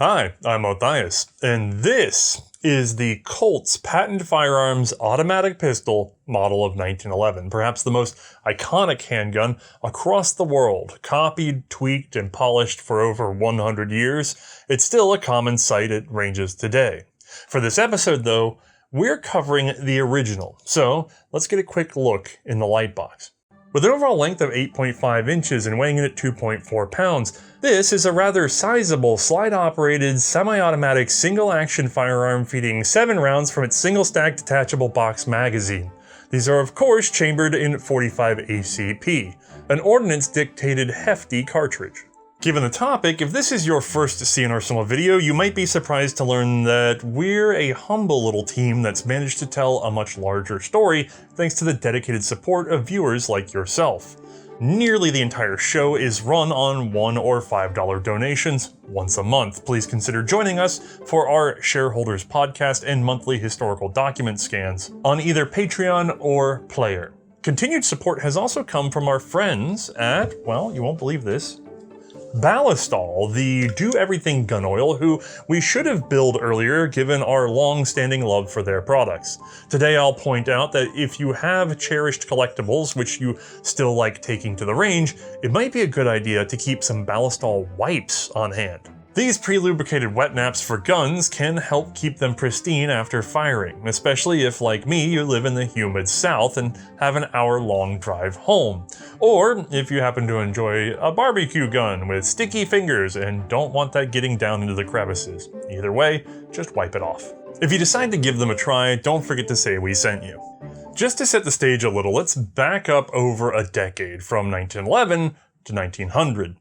Hi, I'm Matthias, and this is the Colt's patent firearms automatic pistol model of 1911, perhaps the most iconic handgun across the world. Copied, tweaked, and polished for over 100 years, it's still a common sight at ranges today. For this episode, though, we're covering the original, so let's get a quick look in the light box. With an overall length of 8.5 inches and weighing in at 2.4 pounds, this is a rather sizable slide-operated, semi-automatic single-action firearm feeding 7 rounds from its single-stack detachable box magazine. These are of course chambered in .45 ACP, an ordnance-dictated hefty cartridge. Given the topic, if this is your first C&Rsenal video, you might be surprised to learn that we're a humble little team that's managed to tell a much larger story thanks to the dedicated support of viewers like yourself. Nearly the entire show is run on $1 or $5 donations once a month. Please consider joining us for our shareholders podcast and monthly historical document scans on either Patreon or Player. Continued support has also come from our friends at, well, you won't believe this, Ballistol, the do-everything gun oil, who we should have billed earlier given our long-standing love for their products. Today I'll point out that if you have cherished collectibles which you still like taking to the range, it might be a good idea to keep some Ballistol wipes on hand. These pre-lubricated wet naps for guns can help keep them pristine after firing, especially if, like me, you live in the humid south and have an hour-long drive home. Or if you happen to enjoy a barbecue gun with sticky fingers and don't want that getting down into the crevices. Either way, just wipe it off. If you decide to give them a try, don't forget to say we sent you. Just to set the stage a little, let's back up over a decade, from 1911 to 1900.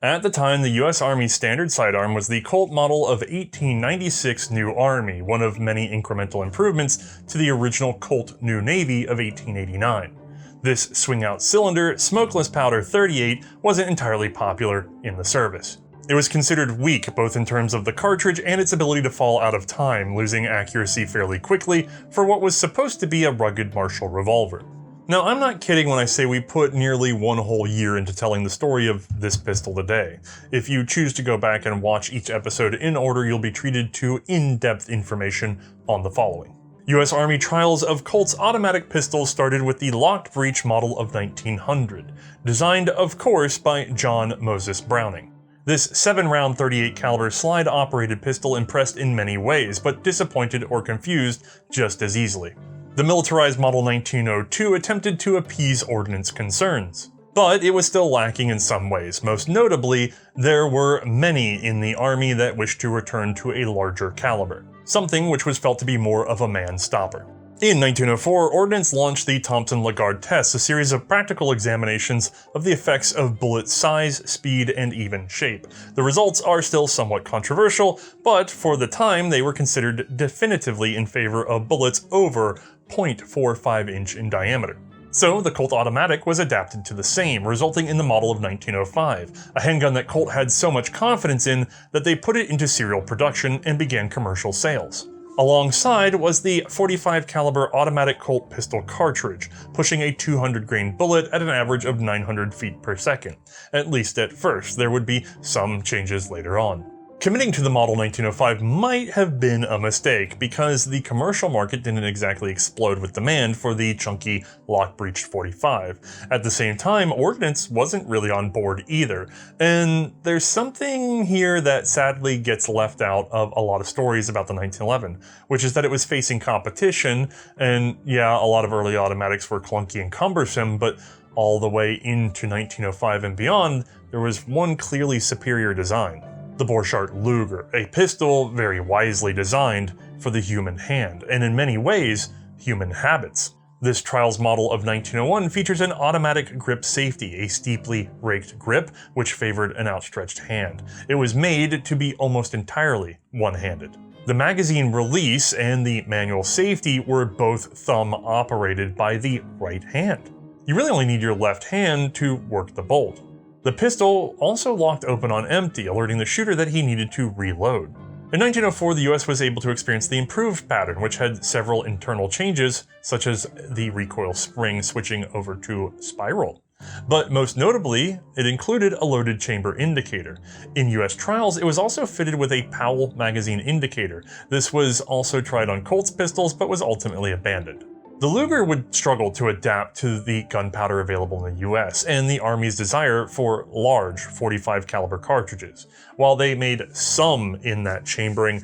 At the time, the U.S. Army standard sidearm was the Colt model of 1896 New Army, one of many incremental improvements to the original Colt New Navy of 1889. This swing-out cylinder, smokeless powder .38 wasn't entirely popular in the service. It was considered weak both in terms of the cartridge and its ability to fall out of time, losing accuracy fairly quickly for what was supposed to be a rugged Martial revolver. Now, I'm not kidding when I say we put nearly one whole year into telling the story of this pistol today. If you choose to go back and watch each episode in order, you'll be treated to in-depth information on the following. U.S. Army trials of Colt's automatic pistols started with the locked breech model of 1900, designed, of course, by John Moses Browning. This 7-round .38 caliber slide-operated pistol impressed in many ways, but disappointed or confused just as easily. The militarized Model 1902 attempted to appease ordnance concerns, but it was still lacking in some ways. Most notably, there were many in the Army that wished to return to a larger caliber, something which was felt to be more of a man-stopper. In 1904, Ordnance launched the Thompson-Lagarde test, a series of practical examinations of the effects of bullet size, speed, and even shape. The results are still somewhat controversial, but for the time they were considered definitively in favor of bullets over .45 inch in diameter. So the Colt automatic was adapted to the same, resulting in the model of 1905, a handgun that Colt had so much confidence in that they put it into serial production and began commercial sales. Alongside was the .45 caliber automatic Colt pistol cartridge, pushing a 200 grain bullet at an average of 900 feet per second. At least at first, there would be some changes later on. Committing to the model 1905 might have been a mistake, because the commercial market didn't exactly explode with demand for the chunky, lock-breeched .45. At the same time, Ordnance wasn't really on board either, and there's something here that sadly gets left out of a lot of stories about the 1911, which is that it was facing competition, and yeah, a lot of early automatics were clunky and cumbersome, but all the way into 1905 and beyond, there was one clearly superior design. The Borchardt Luger, a pistol very wisely designed for the human hand, and in many ways, human habits. This trials model of 1901 features an automatic grip safety, a steeply raked grip which favored an outstretched hand. It was made to be almost entirely one-handed. The magazine release and the manual safety were both thumb-operated by the right hand. You really only need your left hand to work the bolt. The pistol also locked open on empty, alerting the shooter that he needed to reload. In 1904, the US was able to experience the improved pattern, which had several internal changes, such as the recoil spring switching over to spiral. But most notably, it included a loaded chamber indicator. In US trials, it was also fitted with a Powell magazine indicator. This was also tried on Colt's pistols, but was ultimately abandoned. The Luger would struggle to adapt to the gunpowder available in the US and the Army's desire for large .45 caliber cartridges. While they made some in that chambering,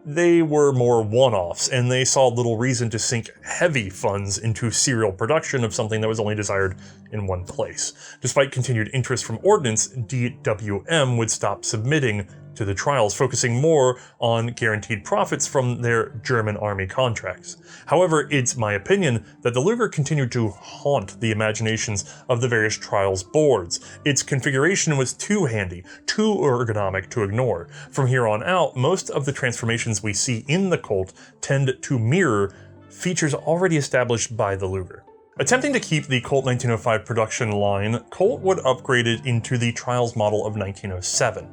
they were more one-offs, and they saw little reason to sink heavy funds into serial production of something that was only desired in one place. Despite continued interest from Ordnance, DWM would stop submitting to the trials, focusing more on guaranteed profits from their German army contracts. However, it's my opinion that the Luger continued to haunt the imaginations of the various trials boards. Its configuration was too handy, too ergonomic to ignore. From here on out, most of the transformations we see in the Colt tend to mirror features already established by the Luger. Attempting to keep the Colt 1905 production line, Colt would upgrade it into the trials model of 1907.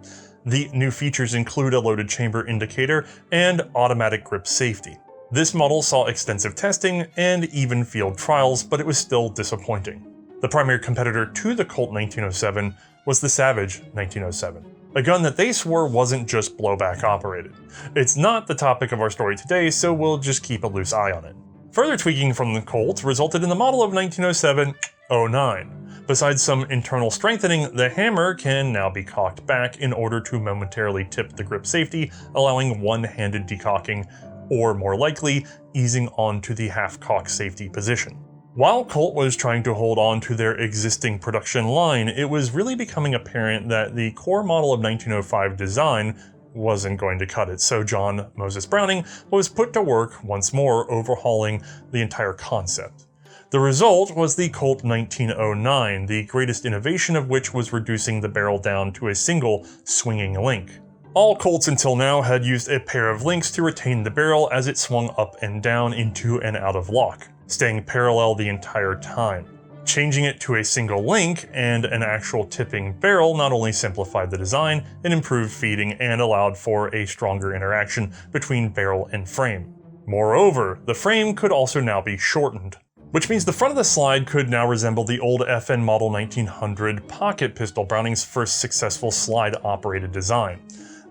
The new features include a loaded chamber indicator and automatic grip safety. This model saw extensive testing and even field trials, but it was still disappointing. The primary competitor to the Colt 1907 was the Savage 1907, a gun that they swore wasn't just blowback operated. It's not the topic of our story today, so we'll just keep a loose eye on it. Further tweaking from the Colt resulted in the model of 1907-09. Besides some internal strengthening, the hammer can now be cocked back in order to momentarily tip the grip safety, allowing one-handed decocking, or more likely, easing onto the half-cock safety position. While Colt was trying to hold on to their existing production line, it was really becoming apparent that the core model of 1905 design wasn't going to cut it, so John Moses Browning was put to work once more overhauling the entire concept. The result was the Colt 1909, the greatest innovation of which was reducing the barrel down to a single swinging link. All Colts until now had used a pair of links to retain the barrel as it swung up and down into and out of lock, staying parallel the entire time. Changing it to a single link and an actual tipping barrel not only simplified the design, it improved feeding and allowed for a stronger interaction between barrel and frame. Moreover, the frame could also now be shortened, which means the front of the slide could now resemble the old FN Model 1900 pocket pistol, Browning's first successful slide-operated design.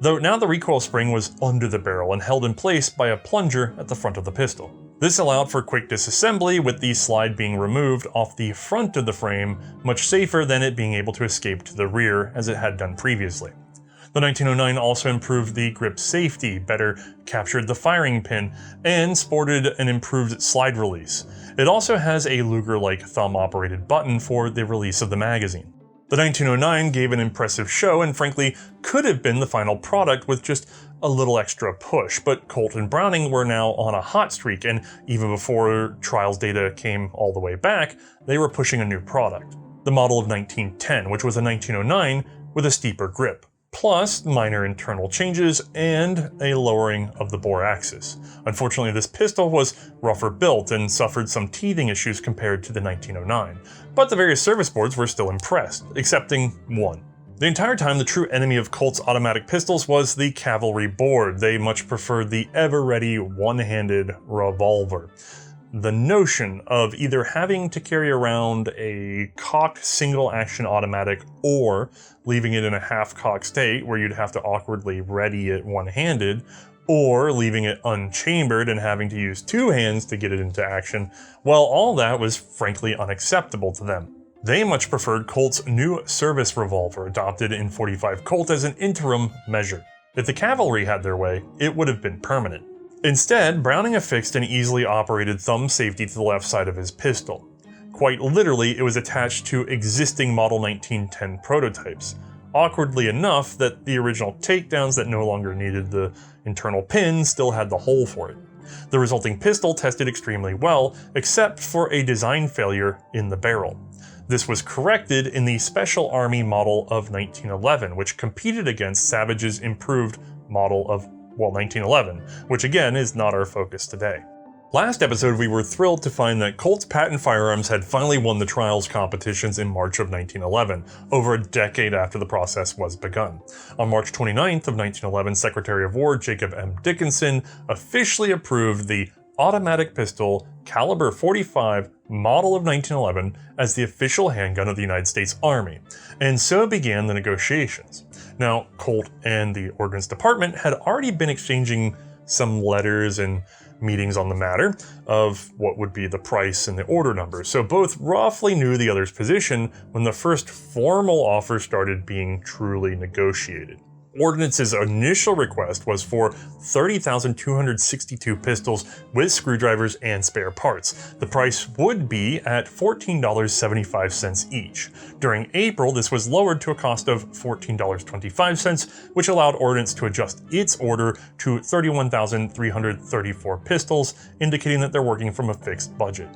Though now the recoil spring was under the barrel and held in place by a plunger at the front of the pistol. This allowed for quick disassembly, with the slide being removed off the front of the frame, much safer than it being able to escape to the rear as it had done previously. The 1909 also improved the grip safety, better captured the firing pin, and sported an improved slide release. It also has a Luger-like thumb-operated button for the release of the magazine. The 1909 gave an impressive show and frankly could have been the final product with just a little extra push, but Colt and Browning were now on a hot streak, and even before trials data came all the way back, they were pushing a new product. The model of 1910, which was a 1909 with a steeper grip, plus minor internal changes and a lowering of the bore axis. Unfortunately, this pistol was rougher built and suffered some teething issues compared to the 1909, but the various service boards were still impressed, excepting one. The entire time, the true enemy of Colt's automatic pistols was the cavalry board. They much preferred the ever-ready one-handed revolver. The notion of either having to carry around a cocked single-action automatic or leaving it in a half-cocked state where you'd have to awkwardly ready it one-handed, or leaving it unchambered and having to use two hands to get it into action, well, all that was frankly unacceptable to them. They much preferred Colt's new service revolver, adopted in .45 Colt as an interim measure. If the cavalry had their way, it would have been permanent. Instead, Browning affixed an easily operated thumb safety to the left side of his pistol. Quite literally, it was attached to existing Model 1910 prototypes, awkwardly enough that the original takedowns that no longer needed the internal pin still had the hole for it. The resulting pistol tested extremely well, except for a design failure in the barrel. This was corrected in the Special Army model of 1911, which competed against Savage's improved model of 1911, which again is not our focus today. Last episode, we were thrilled to find that Colt's patent firearms had finally won the trials competitions in March of 1911, over a decade after the process was begun. On March 29th of 1911, Secretary of War Jacob M. Dickinson officially approved the automatic pistol caliber .45 model of 1911 as the official handgun of the United States Army, and so began the negotiations. Now, Colt and the Ordnance Department had already been exchanging some letters and meetings on the matter of what would be the price and the order number, so both roughly knew the other's position when the first formal offer started being truly negotiated. Ordnance's initial request was for 30,262 pistols with screwdrivers and spare parts. The price would be at $14.75 each. During April, this was lowered to a cost of $14.25, which allowed Ordnance to adjust its order to 31,334 pistols, indicating that they're working from a fixed budget.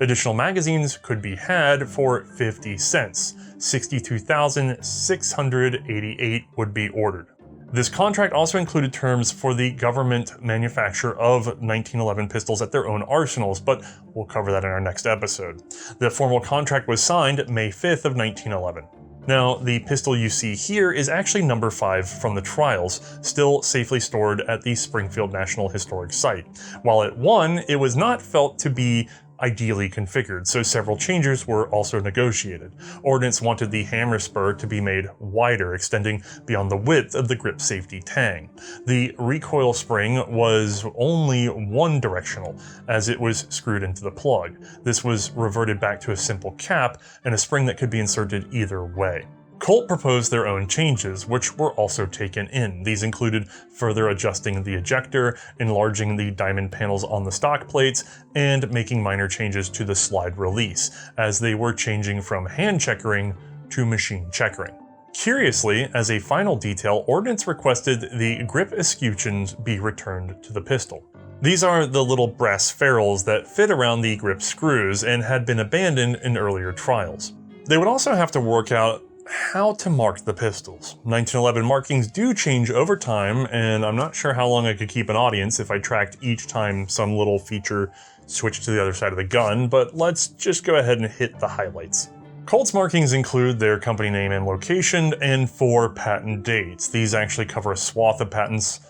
Additional magazines could be had for 50 cents. 62,688 would be ordered. This contract also included terms for the government manufacture of 1911 pistols at their own arsenals, but we'll cover that in our next episode. The formal contract was signed May 5th of 1911. Now, the pistol you see here is actually number 5 from the trials, still safely stored at the Springfield National Historic Site. While at 1, it was not felt to be ideally configured, so several changes were also negotiated. Ordnance wanted the hammer spur to be made wider, extending beyond the width of the grip safety tang. The recoil spring was only one directional, as it was screwed into the plug. This was reverted back to a simple cap and a spring that could be inserted either way. Colt proposed their own changes, which were also taken in. These included further adjusting the ejector, enlarging the diamond panels on the stock plates, and making minor changes to the slide release, as they were changing from hand checkering to machine checkering. Curiously, as a final detail, Ordnance requested the grip escutcheons be returned to the pistol. These are the little brass ferrules that fit around the grip screws and had been abandoned in earlier trials. They would also have to work out how to mark the pistols. 1911 markings do change over time, and I'm not sure how long I could keep an audience if I tracked each time some little feature switched to the other side of the gun, but let's just go ahead and hit the highlights. Colt's markings include their company name and location, and 4 patent dates. These actually cover a swath of patents,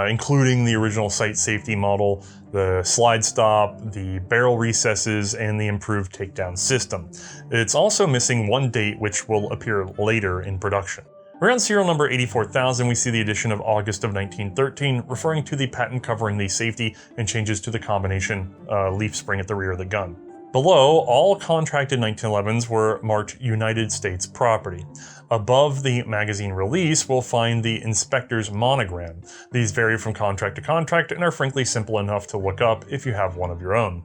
including the original sight safety model, the slide stop, the barrel recesses, and the improved takedown system. It's also missing one date which will appear later in production. Around serial number 84,000, we see the addition of August of 1913, referring to the patent covering the safety and changes to the combination leaf spring at the rear of the gun. Below, all contracted 1911s were marked United States property. Above the magazine release, we'll find the inspector's monogram. These vary from contract to contract and are frankly simple enough to look up if you have one of your own.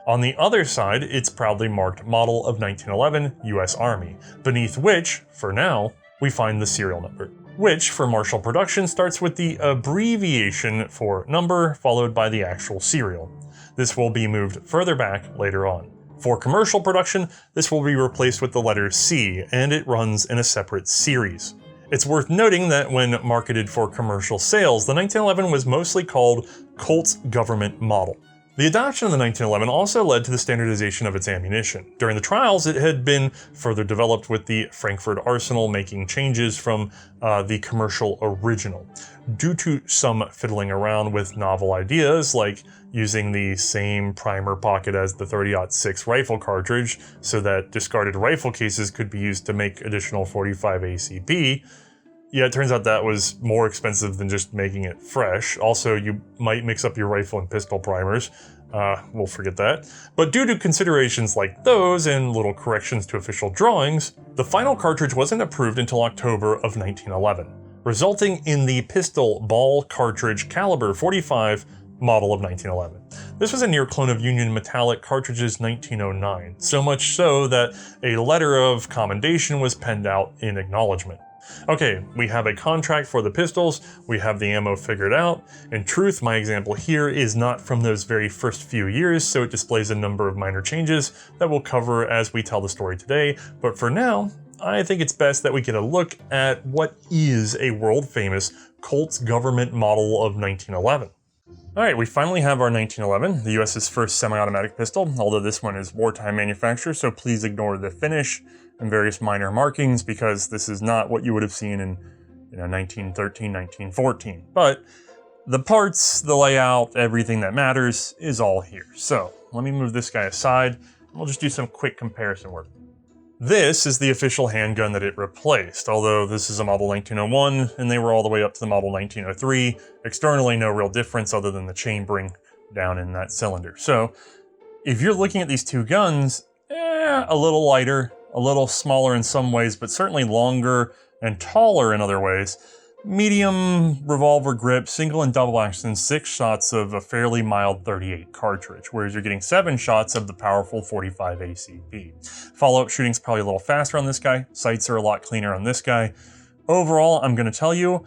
On the other side, it's proudly marked Model of 1911 U.S. Army, beneath which, for now, we find the serial number, which for Marshall production starts with the abbreviation for number followed by the actual serial. This will be moved further back later on. For commercial production, this will be replaced with the letter C, and it runs in a separate series. It's worth noting that when marketed for commercial sales, the 1911 was mostly called Colt's government model. The adoption of the 1911 also led to the standardization of its ammunition. During the trials, it had been further developed with the Frankfurt Arsenal making changes from the commercial original. Due to some fiddling around with novel ideas, like using the same primer pocket as the 30-06 rifle cartridge so that discarded rifle cases could be used to make additional .45 ACP, yeah, it turns out that was more expensive than just making it fresh. Also, you might mix up your rifle and pistol primers. We'll forget that. But due to considerations like those and little corrections to official drawings, the final cartridge wasn't approved until October of 1911, resulting in the pistol ball cartridge caliber .45 model of 1911. This was a near clone of Union Metallic Cartridge's 1909, so much so that a letter of commendation was penned out in acknowledgement. Okay, we have a contract for the pistols, we have the ammo figured out. In truth, my example here is not from those very first few years, so it displays a number of minor changes that we'll cover as we tell the story today, but for now, I think it's best that we get a look at what is a world-famous Colt's government model of 1911. Alright, we finally have our 1911, the US's first semi-automatic pistol, although this one is wartime manufacture, so please ignore the finish and various minor markings because this is not what you would have seen in 1913, 1914. But The parts, the layout, everything that matters is all here. So let me move this guy aside, and we'll just do some quick comparison work. This is the official handgun that it replaced, although this is a model 1901, and they were all the way up to the model 1903. Externally, no real difference other than the chambering down in that cylinder. So if you're looking at these two guns, a little lighter, a little smaller in some ways, but certainly longer and taller in other ways. Medium revolver grip, single and double action, 6 shots of a fairly mild 38 cartridge, whereas you're getting 7 shots of the powerful 45 ACP. Follow-up shooting's probably a little faster on this guy. Sights are a lot cleaner on this guy. Overall, I'm going to tell you,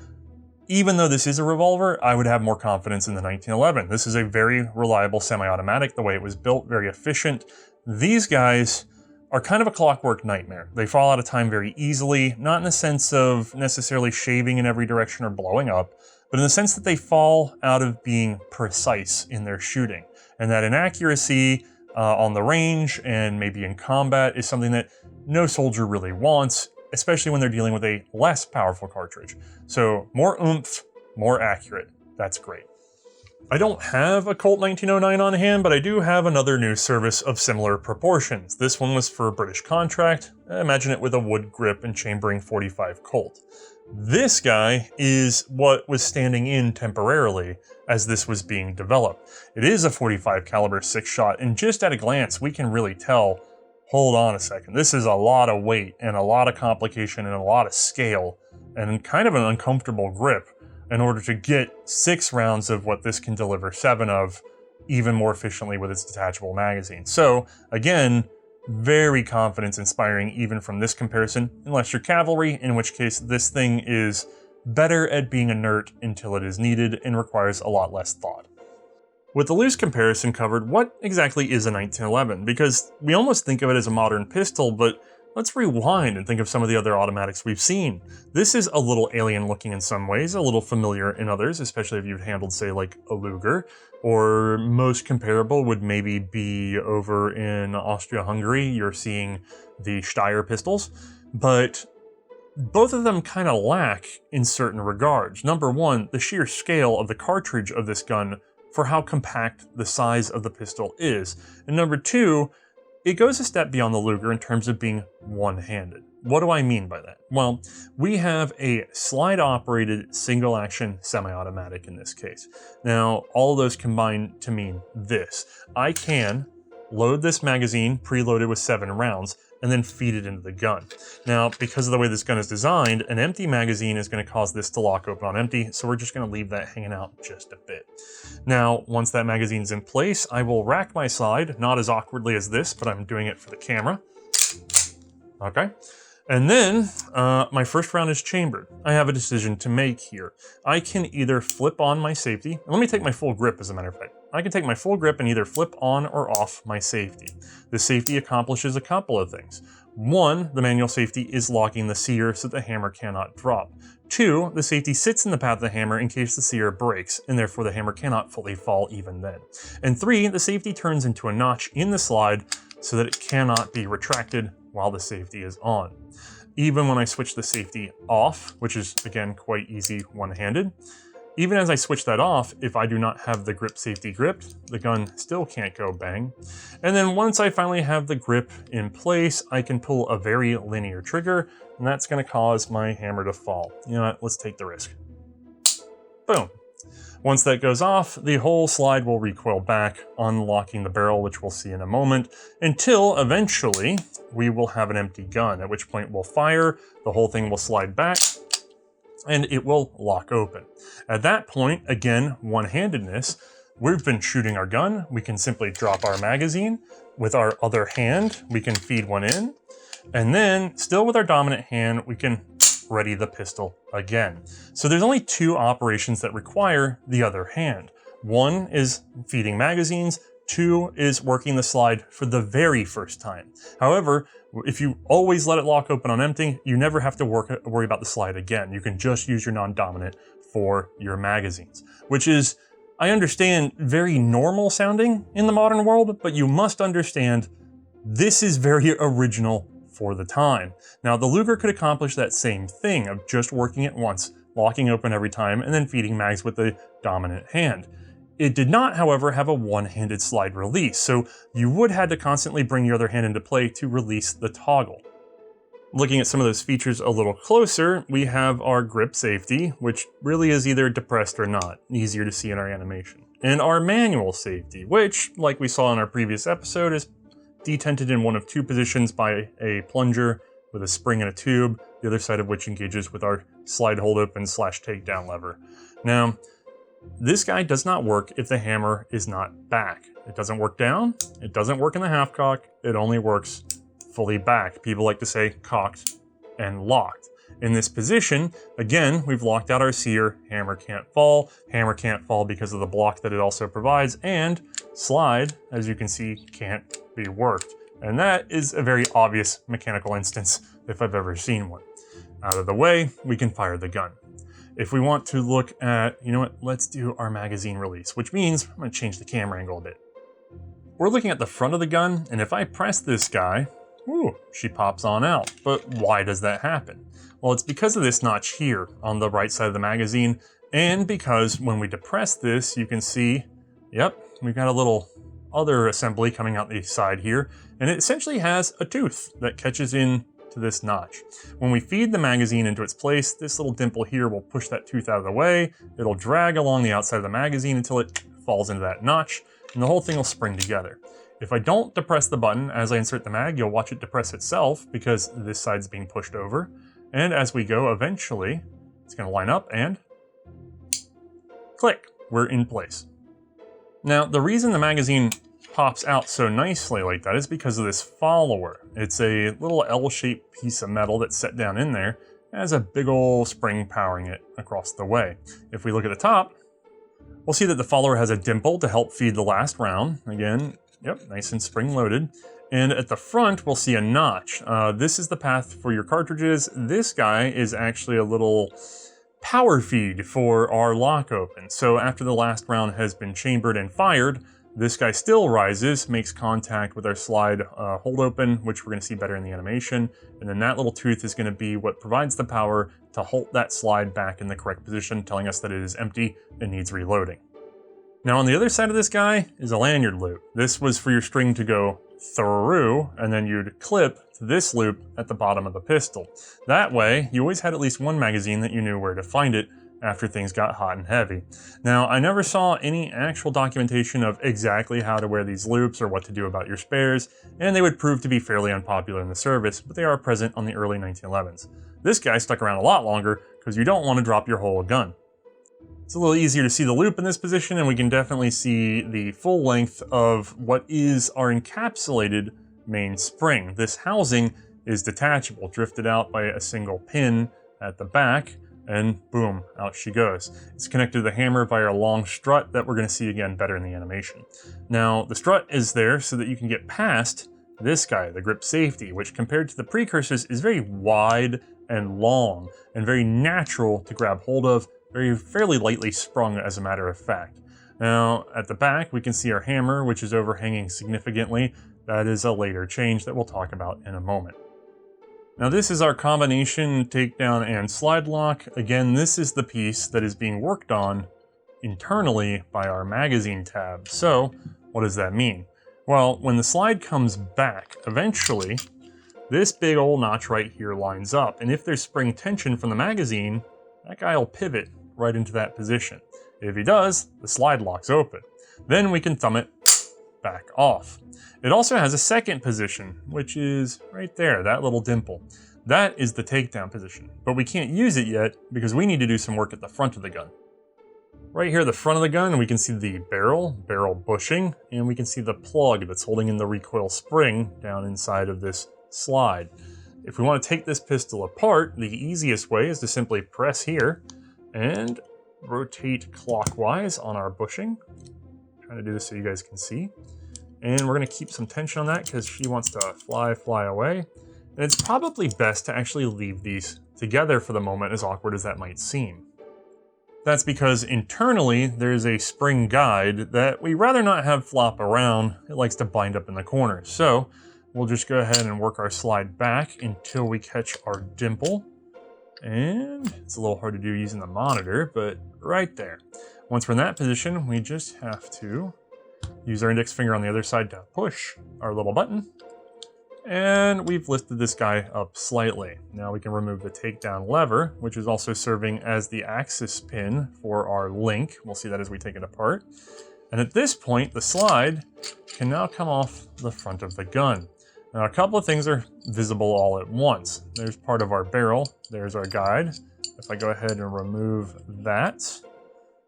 even though this is a revolver, I would have more confidence in the 1911. This is a very reliable semi-automatic, the way it was built, very efficient. These guys are kind of a clockwork nightmare. They fall out of time very easily, not in the sense of necessarily shaving in every direction or blowing up, but in the sense that they fall out of being precise in their shooting. And that inaccuracy on the range and maybe in combat is something that no soldier really wants, especially when they're dealing with a less powerful cartridge. So more oomph, more accurate. That's great. I don't have a Colt 1909 on hand, but I do have another news service of similar proportions. This one was for a British contract. Imagine it with a wood grip and chambering 45 Colt. This guy is what was standing in temporarily as this was being developed. It is a 45 caliber 6-shot, and just at a glance, we can really tell, hold on a second, this is a lot of weight and a lot of complication and a lot of scale and kind of an uncomfortable grip in order to get 6 rounds of what this can deliver 7 of even more efficiently with its detachable magazine. So again, very confidence inspiring even from this comparison, unless you're cavalry, in which case this thing is better at being inert until it is needed and requires a lot less thought. With the loose comparison covered, what exactly is a 1911? Because we almost think of it as a modern pistol, but let's rewind and think of some of the other automatics we've seen. This is a little alien looking in some ways, a little familiar in others, especially if you've handled, say, like a Luger, or most comparable would maybe be over in Austria-Hungary. You're seeing the Steyr pistols, but both of them kind of lack in certain regards. Number one, the sheer scale of the cartridge of this gun for how compact the size of the pistol is. And number two, it goes a step beyond the Luger in terms of being one-handed. What do I mean by that? Well, we have a slide-operated single-action semi-automatic in this case. Now, all of those combine to mean this. I can load this magazine preloaded with 7 rounds and then feed it into the gun. Now, because of the way this gun is designed, an empty magazine is going to cause this to lock open on empty, so we're just going to leave that hanging out just a bit. Now, once that magazine's in place, I will rack my slide, not as awkwardly as this, but I'm doing it for the camera. Okay. And then, my first round is chambered. I have a decision to make here. I can either flip on my safety, and let me take my full grip as a matter of fact. I can take my full grip and either flip on or off my safety. The safety accomplishes a couple of things. 1, the manual safety is locking the sear so the hammer cannot drop. 2, the safety sits in the path of the hammer in case the sear breaks, and therefore the hammer cannot fully fall even then. And 3, the safety turns into a notch in the slide so that it cannot be retracted while the safety is on. Even when I switch the safety off, which is again quite easy one-handed, even as I switch that off, if I do not have the grip safety gripped, the gun still can't go bang. And then once I finally have the grip in place, I can pull a very linear trigger, and that's going to cause my hammer to fall. You know what, let's take the risk. Boom. Once that goes off, the whole slide will recoil back, unlocking the barrel, which we'll see in a moment, until eventually we will have an empty gun, at which point we'll fire, the whole thing will slide back, and it will lock open. At that point, again, one-handedness, we've been shooting our gun, we can simply drop our magazine. With our other hand, we can feed one in, and then, still with our dominant hand, we can ready the pistol again. So there's only 2 operations that require the other hand. 1 is feeding magazines, 2 is working the slide for the very first time. However, if you always let it lock open on empty, you never have to worry about the slide again. You can just use your non-dominant for your magazines, which is, I understand, very normal sounding in the modern world, but you must understand this is very original for the time. Now, the Luger could accomplish that same thing of just working it once locking open every time and then feeding mags with the dominant hand. It did not, however, have a one-handed slide release, so you would have to constantly bring your other hand into play to release the toggle. Looking at some of those features a little closer, we have our grip safety, which really is either depressed or not, easier to see in our animation. And our manual safety, which, like we saw in our previous episode, is detented in one of two positions by a plunger with a spring and a tube, the other side of which engages with our slide hold open / takedown lever. Now, this guy does not work if the hammer is not back. It doesn't work down, it doesn't work in the half cock, it only works fully back. People like to say cocked and locked. In this position, again, we've locked out our sear, hammer can't fall because of the block that it also provides, and slide, as you can see, can't be worked. And that is a very obvious mechanical instance if I've ever seen one. Out of the way, we can fire the gun. If we want to look at, you know what, let's do our magazine release, which means I'm gonna change the camera angle a bit. We're looking at the front of the gun, and if I press this guy, ooh, she pops on out. But why does that happen? Well, it's because of this notch here on the right side of the magazine, and because when we depress this, you can see, yep, we've got a little other assembly coming out the side here, and it essentially has a tooth that catches in to this notch. When we feed the magazine into its place, this little dimple here will push that tooth out of the way. It'll drag along the outside of the magazine until it falls into that notch, and the whole thing will spring together. If I don't depress the button as I insert the mag, you'll watch it depress itself because this side's being pushed over. And as we go, eventually, it's gonna line up and click, we're in place. Now, the reason the magazine pops out so nicely like that is because of this follower. It's a little L-shaped piece of metal that's set down in there. It has a big old spring powering it across the way. If we look at the top, we'll see that the follower has a dimple to help feed the last round. Again, yep, nice and spring loaded. And at the front, we'll see a notch. This is the path for your cartridges. This guy is actually a little power feed for our lock open. So after the last round has been chambered and fired, this guy still rises, makes contact with our slide hold open, which we're gonna see better in the animation. And then that little tooth is gonna be what provides the power to hold that slide back in the correct position, telling us that it is empty and needs reloading. Now on the other side of this guy is a lanyard loop. This was for your string to go through, and then you'd clip to this loop at the bottom of the pistol. That way, you always had at least one magazine that you knew where to find it after things got hot and heavy. Now, I never saw any actual documentation of exactly how to wear these loops or what to do about your spares, and they would prove to be fairly unpopular in the service, but they are present on the early 1911s. This guy stuck around a lot longer because you don't want to drop your whole gun. It's a little easier to see the loop in this position, and we can definitely see the full length of what is our encapsulated main spring. This housing is detachable, drifted out by a single pin at the back, and boom, out she goes. It's connected to the hammer via a long strut that we're going to see again better in the animation. Now, the strut is there so that you can get past this guy, the grip safety, which compared to the precursors is very wide and long and very natural to grab hold of, fairly lightly sprung as a matter of fact. Now, at the back, we can see our hammer, which is overhanging significantly. That is a later change that we'll talk about in a moment. Now this is our combination takedown and slide lock. Again, this is the piece that is being worked on internally by our magazine tab. So what does that mean? Well, when the slide comes back, eventually this big old notch right here lines up. And if there's spring tension from the magazine, that guy will pivot right into that position. If he does, the slide locks open. Then we can thumb it back off. It also has a second position, which is right there, that little dimple. That is the takedown position, but we can't use it yet because we need to do some work at the front of the gun. Right here at the front of the gun, we can see the barrel bushing, and we can see the plug that's holding in the recoil spring down inside of this slide. If we want to take this pistol apart, the easiest way is to simply press here and rotate clockwise on our bushing. I'm trying to do this so you guys can see. And we're going to keep some tension on that because she wants to fly away. And it's probably best to actually leave these together for the moment, as awkward as that might seem. That's because internally there's a spring guide that we rather not have flop around. It likes to bind up in the corners. So we'll just go ahead and work our slide back until we catch our dimple. And it's a little hard to do using the monitor, but right there. Once we're in that position, we just have to use our index finger on the other side to push our little button. And we've lifted this guy up slightly. Now we can remove the takedown lever, which is also serving as the axis pin for our link. We'll see that as we take it apart. And at this point, the slide can now come off the front of the gun. Now a couple of things are visible all at once. There's part of our barrel, there's our guide. If I go ahead and remove that,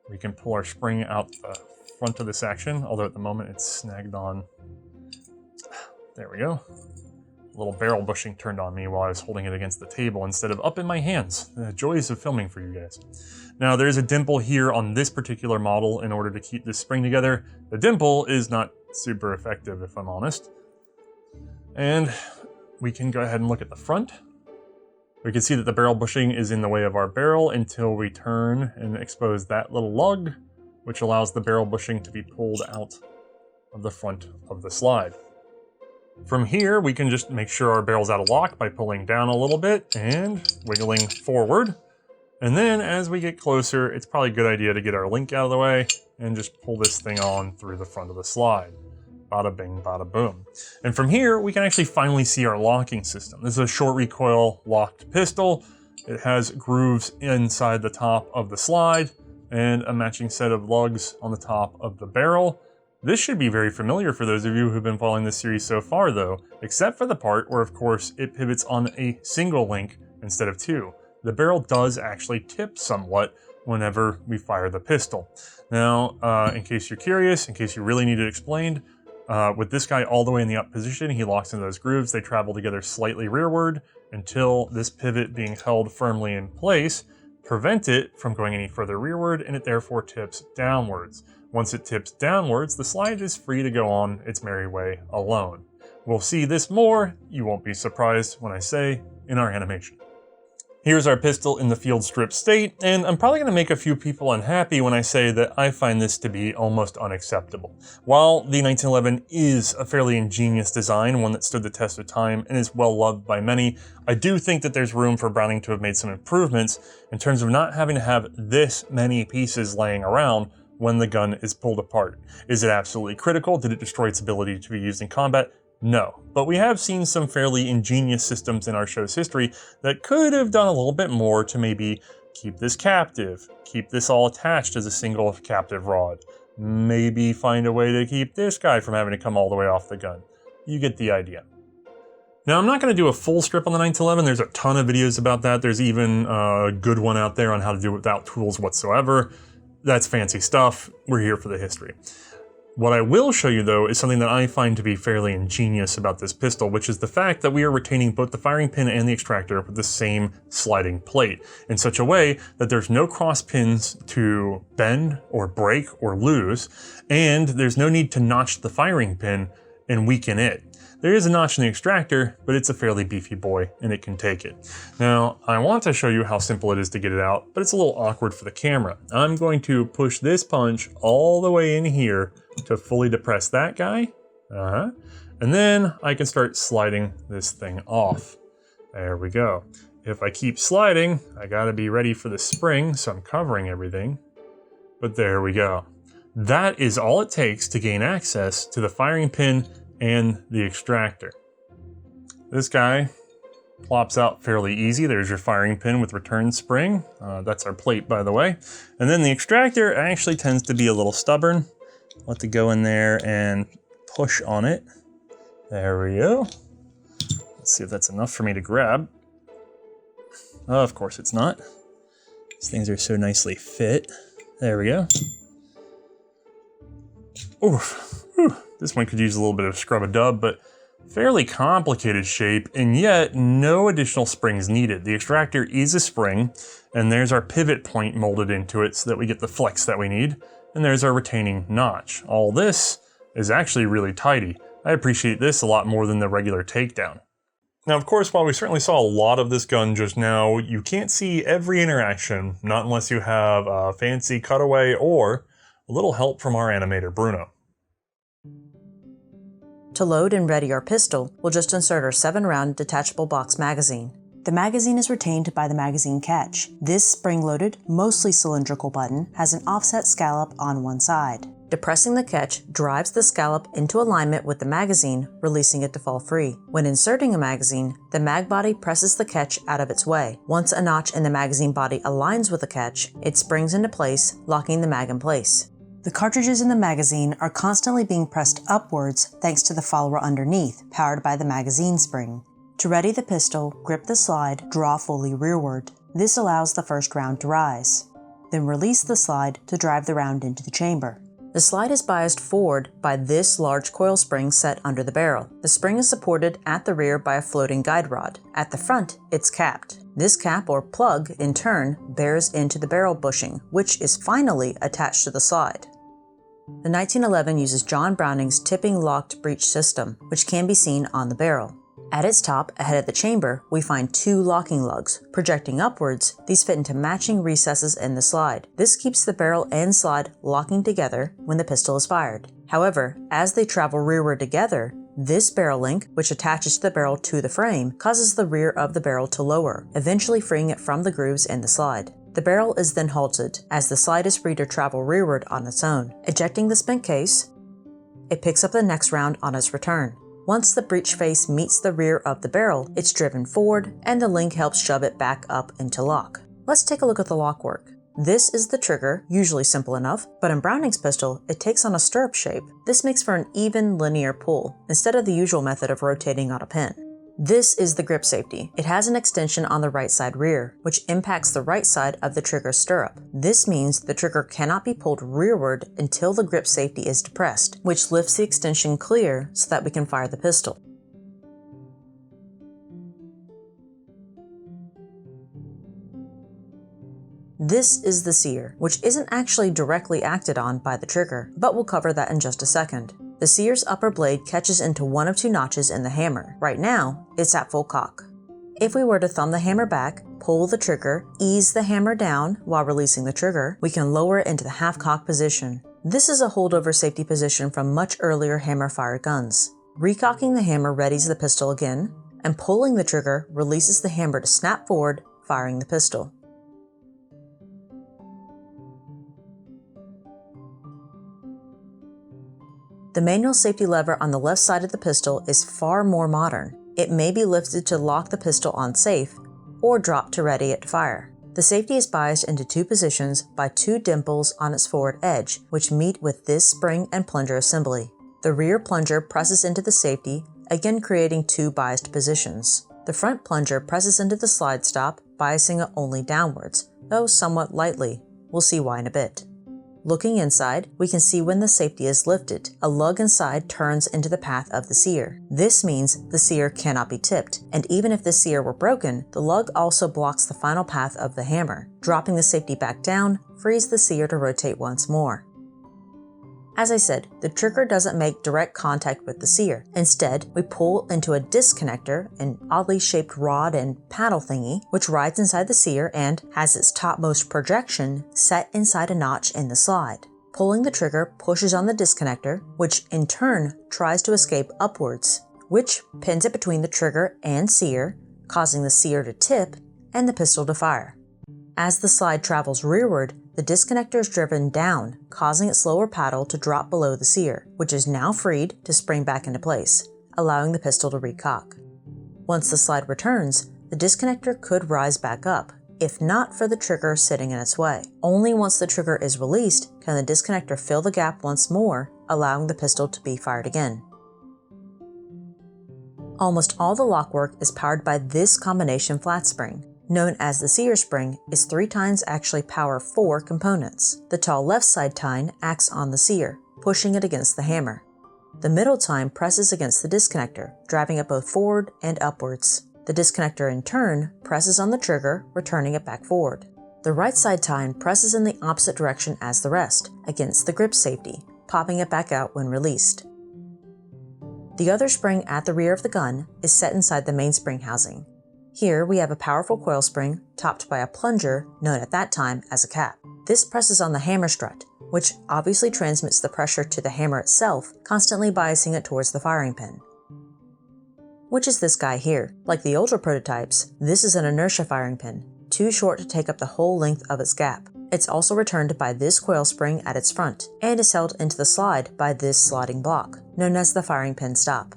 we can pull our spring out the front of the section, although at the moment it's snagged on. There we go. A little barrel bushing turned on me while I was holding it against the table instead of up in my hands. The joys of filming for you guys. Now there's a dimple here on this particular model in order to keep this spring together. The dimple is not super effective if I'm honest. And we can go ahead and look at the front. We can see that the barrel bushing is in the way of our barrel until we turn and expose that little lug, which allows the barrel bushing to be pulled out of the front of the slide. From here, we can just make sure our barrel's out of lock by pulling down a little bit and wiggling forward. And then as we get closer, it's probably a good idea to get our link out of the way and just pull this thing on through the front of the slide. Bada bing, bada boom. And from here, we can actually finally see our locking system. This is a short recoil locked pistol. It has grooves inside the top of the slide and a matching set of lugs on the top of the barrel. This should be very familiar for those of you who've been following this series so far though, except for the part where of course it pivots on a single link instead of two. The barrel does actually tip somewhat whenever we fire the pistol. Now, in case you're curious, in case you really need it explained, with this guy all the way in the up position, he locks into those grooves. They travel together slightly rearward until this pivot being held firmly in place prevent it from going any further rearward, and it therefore tips downwards. Once it tips downwards, the slide is free to go on its merry way alone. We'll see this more, you won't be surprised when I say, in our animation. Here's our pistol in the field strip state, and I'm probably going to make a few people unhappy when I say that I find this to be almost unacceptable. While the 1911 is a fairly ingenious design, one that stood the test of time and is well loved by many, I do think that there's room for Browning to have made some improvements in terms of not having to have this many pieces laying around when the gun is pulled apart. Is it absolutely critical? Did it destroy its ability to be used in combat? No, but we have seen some fairly ingenious systems in our show's history that could have done a little bit more to maybe keep this captive, keep this all attached as a single captive rod, maybe find a way to keep this guy from having to come all the way off the gun. You get the idea. Now, I'm not going to do a full strip on the 1911. There's a ton of videos about that. There's even a good one out there on how to do it without tools whatsoever. That's fancy stuff. We're here for the history. What I will show you though is something that I find to be fairly ingenious about this pistol, which is the fact that we are retaining both the firing pin and the extractor with the same sliding plate in such a way that there's no cross pins to bend or break or lose, and there's no need to notch the firing pin and weaken it. There is a notch in the extractor, but it's a fairly beefy boy and it can take it. Now, I want to show you how simple it is to get it out, but it's a little awkward for the camera. I'm going to push this punch all the way in here to fully depress that guy. And then I can start sliding this thing off. There we go. If I keep sliding, I gotta be ready for the spring, so I'm covering everything. But there we go. That is all it takes to gain access to the firing pin and the extractor. This guy plops out fairly easy. There's your firing pin with return spring. That's our plate, by the way. And then the extractor actually tends to be a little stubborn. I'll have to go in there and push on it. There we go. Let's see if that's enough for me to grab. Oh, of course it's not. These things are so nicely fit. There we go. Oof. Whew. This one could use a little bit of scrub-a-dub, but fairly complicated shape, and yet no additional springs needed. The extractor is a spring, and there's our pivot point molded into it so that we get the flex that we need, and there's our retaining notch. All this is actually really tidy. I appreciate this a lot more than the regular takedown. Now, of course, while we certainly saw a lot of this gun just now, you can't see every interaction, not unless you have a fancy cutaway or a little help from our animator, Bruno. To load and ready our pistol, we'll just insert our 7-round detachable box magazine. The magazine is retained by the magazine catch. This spring-loaded, mostly cylindrical button has an offset scallop on one side. Depressing the catch drives the scallop into alignment with the magazine, releasing it to fall free. When inserting a magazine, the mag body presses the catch out of its way. Once a notch in the magazine body aligns with the catch, it springs into place, locking the mag in place. The cartridges in the magazine are constantly being pressed upwards thanks to the follower underneath, powered by the magazine spring. To ready the pistol, grip the slide, draw fully rearward. This allows the first round to rise. Then release the slide to drive the round into the chamber. The slide is biased forward by this large coil spring set under the barrel. The spring is supported at the rear by a floating guide rod. At the front, it's capped. This cap or plug, in turn, bears into the barrel bushing, which is finally attached to the slide. The 1911 uses John Browning's tipping locked breech system, which can be seen on the barrel. At its top, ahead of the chamber, we find two locking lugs. Projecting upwards, these fit into matching recesses in the slide. This keeps the barrel and slide locking together when the pistol is fired. However, as they travel rearward together, this barrel link, which attaches the barrel to the frame, causes the rear of the barrel to lower, eventually freeing it from the grooves in the slide. The barrel is then halted, as the slide is free to travel rearward on its own. Ejecting the spent case, it picks up the next round on its return. Once the breech face meets the rear of the barrel, it's driven forward, and the link helps shove it back up into lock. Let's take a look at the lock work. This is the trigger, usually simple enough, but in Browning's pistol, it takes on a stirrup shape. This makes for an even linear pull, instead of the usual method of rotating on a pin. This is the grip safety. It has an extension on the right side rear, which impacts the right side of the trigger stirrup. This means the trigger cannot be pulled rearward until the grip safety is depressed, which lifts the extension clear so that we can fire the pistol. This is the sear, which isn't actually directly acted on by the trigger, but we'll cover that in just a second. The sear's upper blade catches into one of two notches in the hammer. Right now, it's at full cock. If we were to thumb the hammer back, pull the trigger, ease the hammer down while releasing the trigger, we can lower it into the half-cock position. This is a holdover safety position from much earlier hammer-fired guns. Recocking the hammer readies the pistol again, and pulling the trigger releases the hammer to snap forward, firing the pistol. The manual safety lever on the left side of the pistol is far more modern. It may be lifted to lock the pistol on safe, or dropped to ready it to fire. The safety is biased into two positions by two dimples on its forward edge, which meet with this spring and plunger assembly. The rear plunger presses into the safety, again creating two biased positions. The front plunger presses into the slide stop, biasing it only downwards, though somewhat lightly. We'll see why in a bit. Looking inside, we can see when the safety is lifted, a lug inside turns into the path of the sear. This means the sear cannot be tipped, and even if the sear were broken, the lug also blocks the final path of the hammer. Dropping the safety back down frees the sear to rotate once more. As I said, the trigger doesn't make direct contact with the sear. Instead, we pull into a disconnector, an oddly shaped rod and paddle thingy, which rides inside the sear and has its topmost projection set inside a notch in the slide. Pulling the trigger pushes on the disconnector, which in turn tries to escape upwards, which pins it between the trigger and sear, causing the sear to tip and the pistol to fire. As the slide travels rearward, the disconnector is driven down, causing its lower paddle to drop below the sear, which is now freed to spring back into place, allowing the pistol to recock. Once the slide returns, the disconnector could rise back up, if not for the trigger sitting in its way. Only once the trigger is released can the disconnector fill the gap once more, allowing the pistol to be fired again. Almost all the lockwork is powered by this combination flat spring. Known as the sear spring, is 3 tines actually power 4 components. The tall left side tine acts on the sear, pushing it against the hammer. The middle tine presses against the disconnector, driving it both forward and upwards. The disconnector in turn presses on the trigger, returning it back forward. The right side tine presses in the opposite direction as the rest, against the grip safety, popping it back out when released. The other spring at the rear of the gun is set inside the mainspring housing. Here we have a powerful coil spring topped by a plunger known at that time as a cap. This presses on the hammer strut, which obviously transmits the pressure to the hammer itself, constantly biasing it towards the firing pin. which is this guy here. Like the older prototypes, this is an inertia firing pin, too short to take up the whole length of its gap. It's also returned by this coil spring at its front, and is held into the slide by this sliding block, known as the firing pin stop.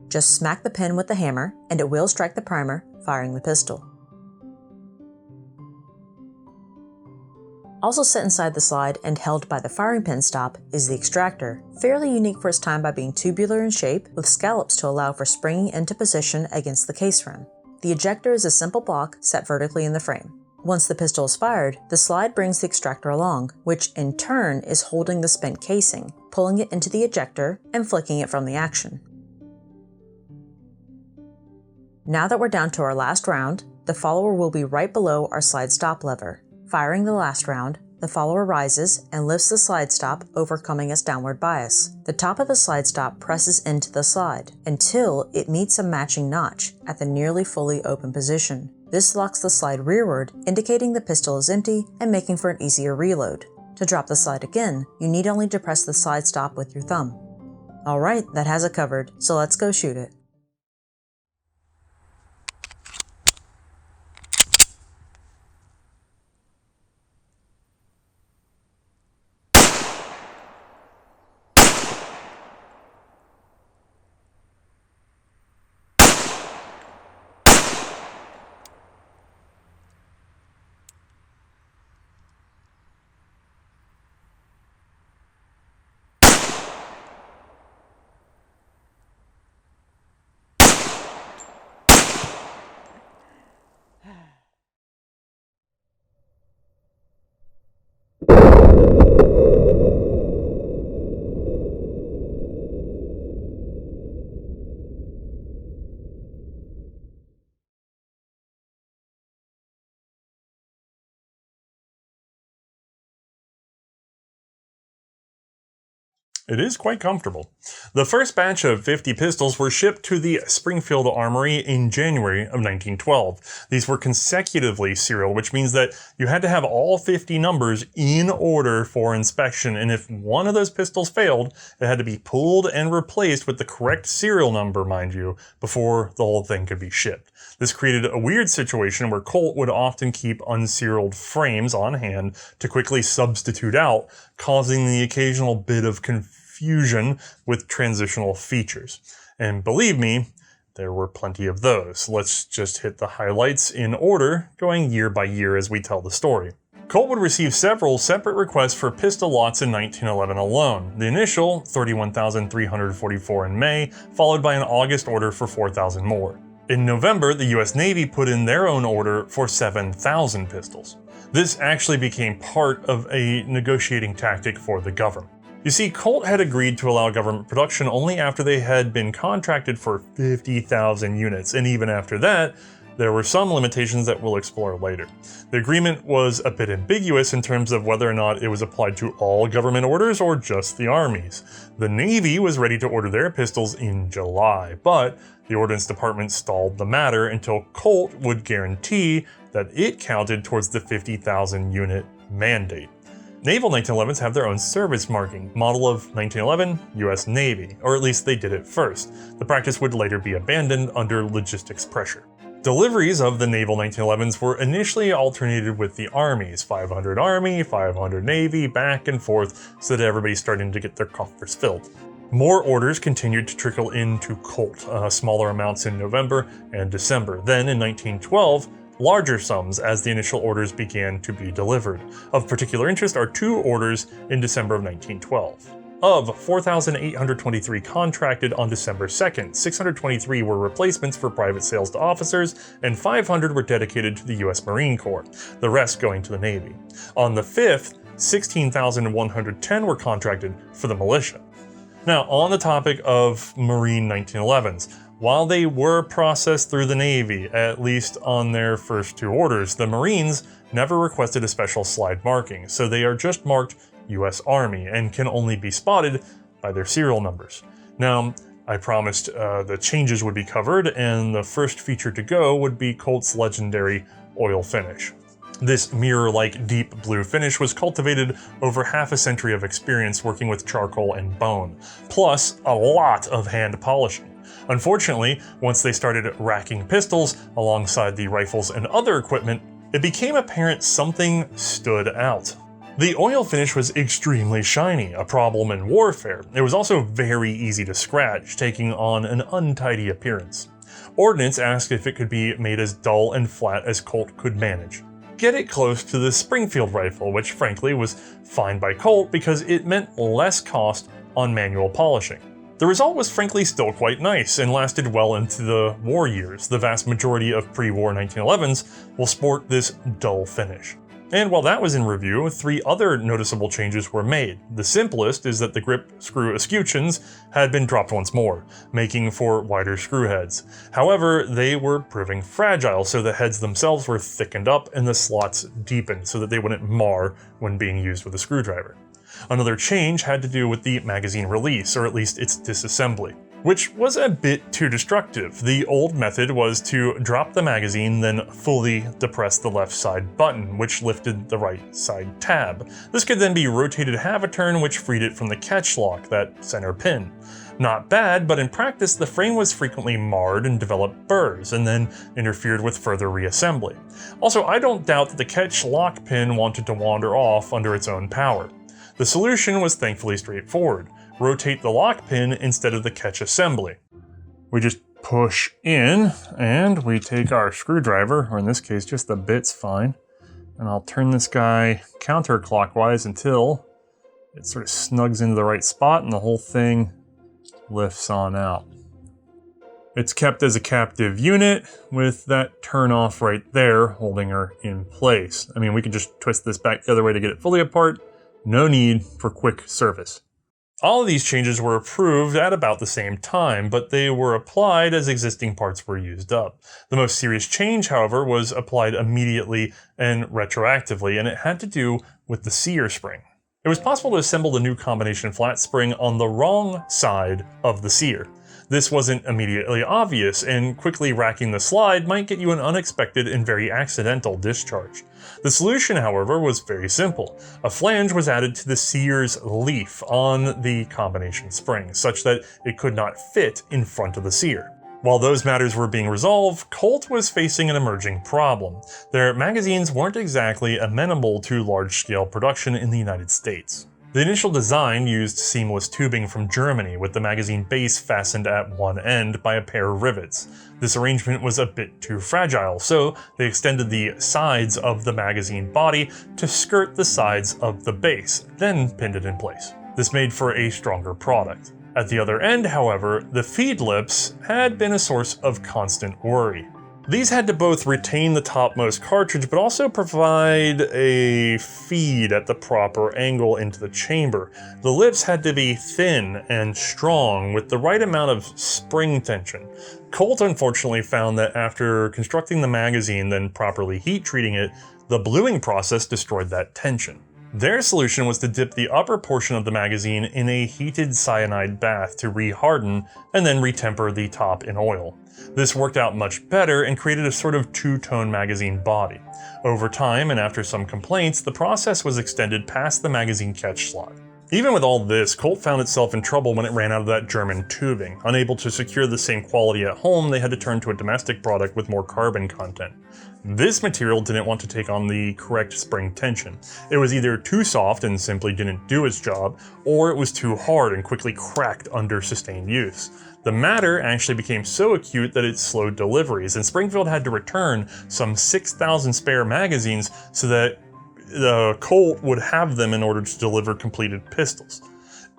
Just smack the pin with the hammer, and it will strike the primer, firing the pistol. Also set inside the slide and held by the firing pin stop is the extractor, fairly unique for its time by being tubular in shape, with scallops to allow for springing into position against the case rim. The ejector is a simple block set vertically in the frame. Once the pistol is fired, the slide brings the extractor along, which in turn is holding the spent casing, pulling it into the ejector and flicking it from the action. Now that we're down to our last round, the follower will be right below our slide stop lever. Firing the last round, the follower rises and lifts the slide stop, overcoming its downward bias. The top of the slide stop presses into the slide until it meets a matching notch at the nearly fully open position. This locks the slide rearward, indicating the pistol is empty and making for an easier reload. To drop the slide again, you need only to press the slide stop with your thumb. Alright, that has it covered, so let's go shoot it. It is quite comfortable. The first batch of 50 pistols were shipped to the Springfield Armory in January of 1912. These were consecutively serial, which means that you had to have all 50 numbers in order for inspection, and if one of those pistols failed, it had to be pulled and replaced with the correct serial number, mind you, before the whole thing could be shipped. This created a weird situation where Colt would often keep unserialed frames on hand to quickly substitute out, causing the occasional bit of confusion with transitional features. And believe me, there were plenty of those. Let's just hit the highlights in order, going year by year as we tell the story. Colt would receive several separate requests for pistol lots in 1911 alone. The initial 31,344 in May, followed by an August order for 4,000 more. In November, the US Navy put in their own order for 7,000 pistols. This actually became part of a negotiating tactic for the government. You see, Colt had agreed to allow government production only after they had been contracted for 50,000 units, and even after that, there were some limitations that we'll explore later. The agreement was a bit ambiguous in terms of whether or not it was applied to all government orders or just the armies. The Navy was ready to order their pistols in July, but the Ordnance Department stalled the matter until Colt would guarantee that it counted towards the 50,000 unit mandate. Naval 1911s have their own service marking, model of 1911, US Navy, or at least they did it first. The practice would later be abandoned under logistics pressure. Deliveries of the Naval 1911s were initially alternated with the Army's, 500 Army, 500 Navy, back and forth, so that everybody's starting to get their coffers filled. More orders continued to trickle into Colt, smaller amounts in November and December. Then in 1912, larger sums as the initial orders began to be delivered. Of particular interest are two orders in December of 1912. Of 4,823 contracted on December 2nd, 623 were replacements for private sales to officers, and 500 were dedicated to the US Marine Corps, the rest going to the Navy. On the 5th, 16,110 were contracted for the militia. Now, on the topic of Marine 1911s, while they were processed through the Navy, at least on their first two orders, the Marines never requested a special slide marking, so they are just marked US Army and can only be spotted by their serial numbers. Now, I promised the changes would be covered, and the first feature to go would be Colt's legendary oil finish. This mirror-like deep blue finish was cultivated over half a century of experience working with charcoal and bone, plus a lot of hand polishing. Unfortunately, once they started racking pistols alongside the rifles and other equipment, it became apparent something stood out. The oil finish was extremely shiny, a problem in warfare. It was also very easy to scratch, taking on an untidy appearance. Ordnance asked if it could be made as dull and flat as Colt could manage. Get it close to the Springfield rifle, which frankly was fine by Colt because it meant less cost on manual polishing. The result was frankly still quite nice and lasted well into the war years. The vast majority of pre-war 1911s will sport this dull finish. And while that was in review, 3 other noticeable changes were made. The simplest is that the grip screw escutcheons had been dropped once more, making for wider screw heads. However, they were proving fragile, so the heads themselves were thickened up and the slots deepened so that they wouldn't mar when being used with a screwdriver. Another change had to do with the magazine release, or at least its disassembly, which was a bit too destructive. The old method was to drop the magazine, then fully depress the left side button, which lifted the right side tab. This could then be rotated half a turn, which freed it from the catch lock, that center pin. Not bad, but in practice the frame was frequently marred and developed burrs, and then interfered with further reassembly. Also, I don't doubt that the catch lock pin wanted to wander off under its own power. The solution was thankfully straightforward. Rotate the lock pin instead of the catch assembly. We just push in and we take our screwdriver, or in this case just the bit's fine, and I'll turn this guy counterclockwise until it sort of snugs into the right spot and the whole thing lifts on out. It's kept as a captive unit with that turn off right there holding her in place. I mean, we can just twist this back the other way to get it fully apart. No need for quick service. All of these changes were approved at about the same time, but they were applied as existing parts were used up. The most serious change, however, was applied immediately and retroactively, and it had to do with the sear spring. It was possible to assemble the new combination flat spring on the wrong side of the sear. This wasn't immediately obvious, and quickly racking the slide might get you an unexpected and very accidental discharge. The solution, however, was very simple. A flange was added to the sear's leaf on the combination spring, such that it could not fit in front of the sear. While those matters were being resolved, Colt was facing an emerging problem. Their magazines weren't exactly amenable to large-scale production in the United States. The initial design used seamless tubing from Germany, with the magazine base fastened at one end by a pair of rivets. This arrangement was a bit too fragile, so they extended the sides of the magazine body to skirt the sides of the base, then pinned it in place. This made for a stronger product. At the other end, however, the feed lips had been a source of constant worry. These had to both retain the topmost cartridge, but also provide a feed at the proper angle into the chamber. The lips had to be thin and strong, with the right amount of spring tension. Colt unfortunately found that after constructing the magazine, then properly heat treating it, the bluing process destroyed that tension. Their solution was to dip the upper portion of the magazine in a heated cyanide bath to re-harden and then retemper the top in oil. This worked out much better and created a sort of two-tone magazine body. Over time, and after some complaints, the process was extended past the magazine catch slot. Even with all this, Colt found itself in trouble when it ran out of that German tubing. Unable to secure the same quality at home, they had to turn to a domestic product with more carbon content. This material didn't want to take on the correct spring tension. It was either too soft and simply didn't do its job, or it was too hard and quickly cracked under sustained use. The matter actually became so acute that it slowed deliveries, and Springfield had to return some 6,000 spare magazines so that the Colt would have them in order to deliver completed pistols.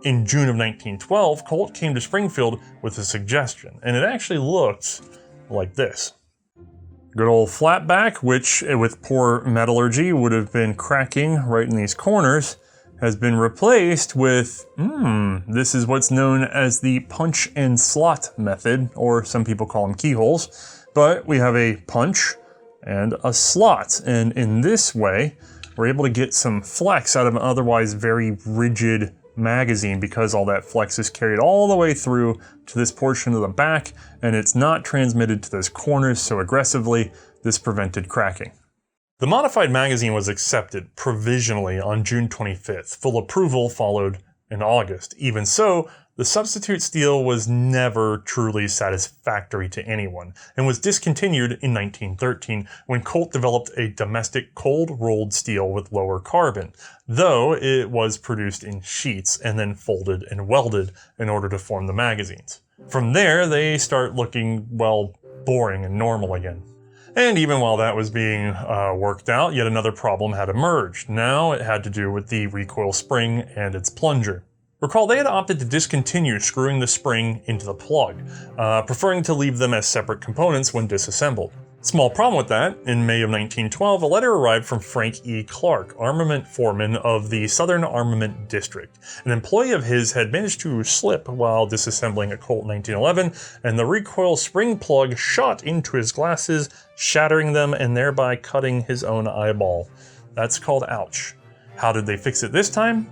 In June of 1912, Colt came to Springfield with a suggestion, and it actually looked like this. Good old flatback, which with poor metallurgy would have been cracking right in these corners, has been replaced with, this is what's known as the punch and slot method, or some people call them keyholes, but we have a punch and a slot, and in this way, we're able to get some flex out of an otherwise very rigid magazine because all that flex is carried all the way through to this portion of the back, and it's not transmitted to those corners so aggressively. This prevented cracking. The modified magazine was accepted provisionally on June 25th. Full approval followed in August. Even so, the substitute steel was never truly satisfactory to anyone and was discontinued in 1913 when Colt developed a domestic cold-rolled steel with lower carbon, though it was produced in sheets and then folded and welded in order to form the magazines. From there, they start looking, well, boring and normal again. And even while that was being worked out, yet another problem had emerged. Now it had to do with the recoil spring and its plunger. Recall they had opted to discontinue screwing the spring into the plug, preferring to leave them as separate components when disassembled. Small problem with that, in May of 1912, a letter arrived from Frank E. Clark, armament foreman of the Southern Armament District. An employee of his had managed to slip while disassembling a Colt 1911, and the recoil spring plug shot into his glasses, shattering them and thereby cutting his own eyeball. That's called ouch. How did they fix it this time?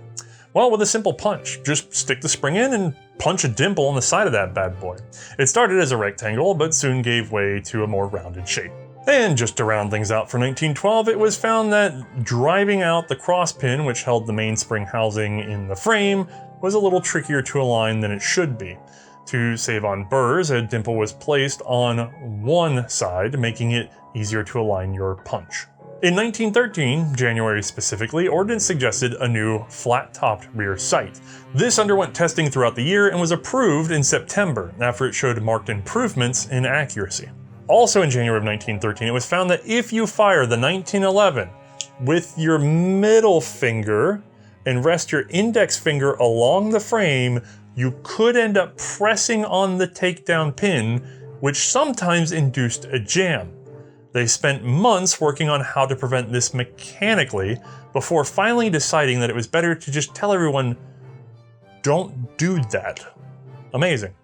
Well, with a simple punch. Just stick the spring in and punch a dimple on the side of that bad boy. It started as a rectangle, but soon gave way to a more rounded shape. And just to round things out for 1912, it was found that driving out the cross pin, which held the mainspring housing in the frame, was a little trickier to align than it should be. To save on burrs, a dimple was placed on one side, making it easier to align your punch. In 1913, January specifically, Ordnance suggested a new flat-topped rear sight. This underwent testing throughout the year and was approved in September after it showed marked improvements in accuracy. Also in January of 1913, it was found that if you fire the 1911 with your middle finger and rest your index finger along the frame, you could end up pressing on the takedown pin, which sometimes induced a jam. They spent months working on how to prevent this mechanically before finally deciding that it was better to just tell everyone, don't do that. Amazing.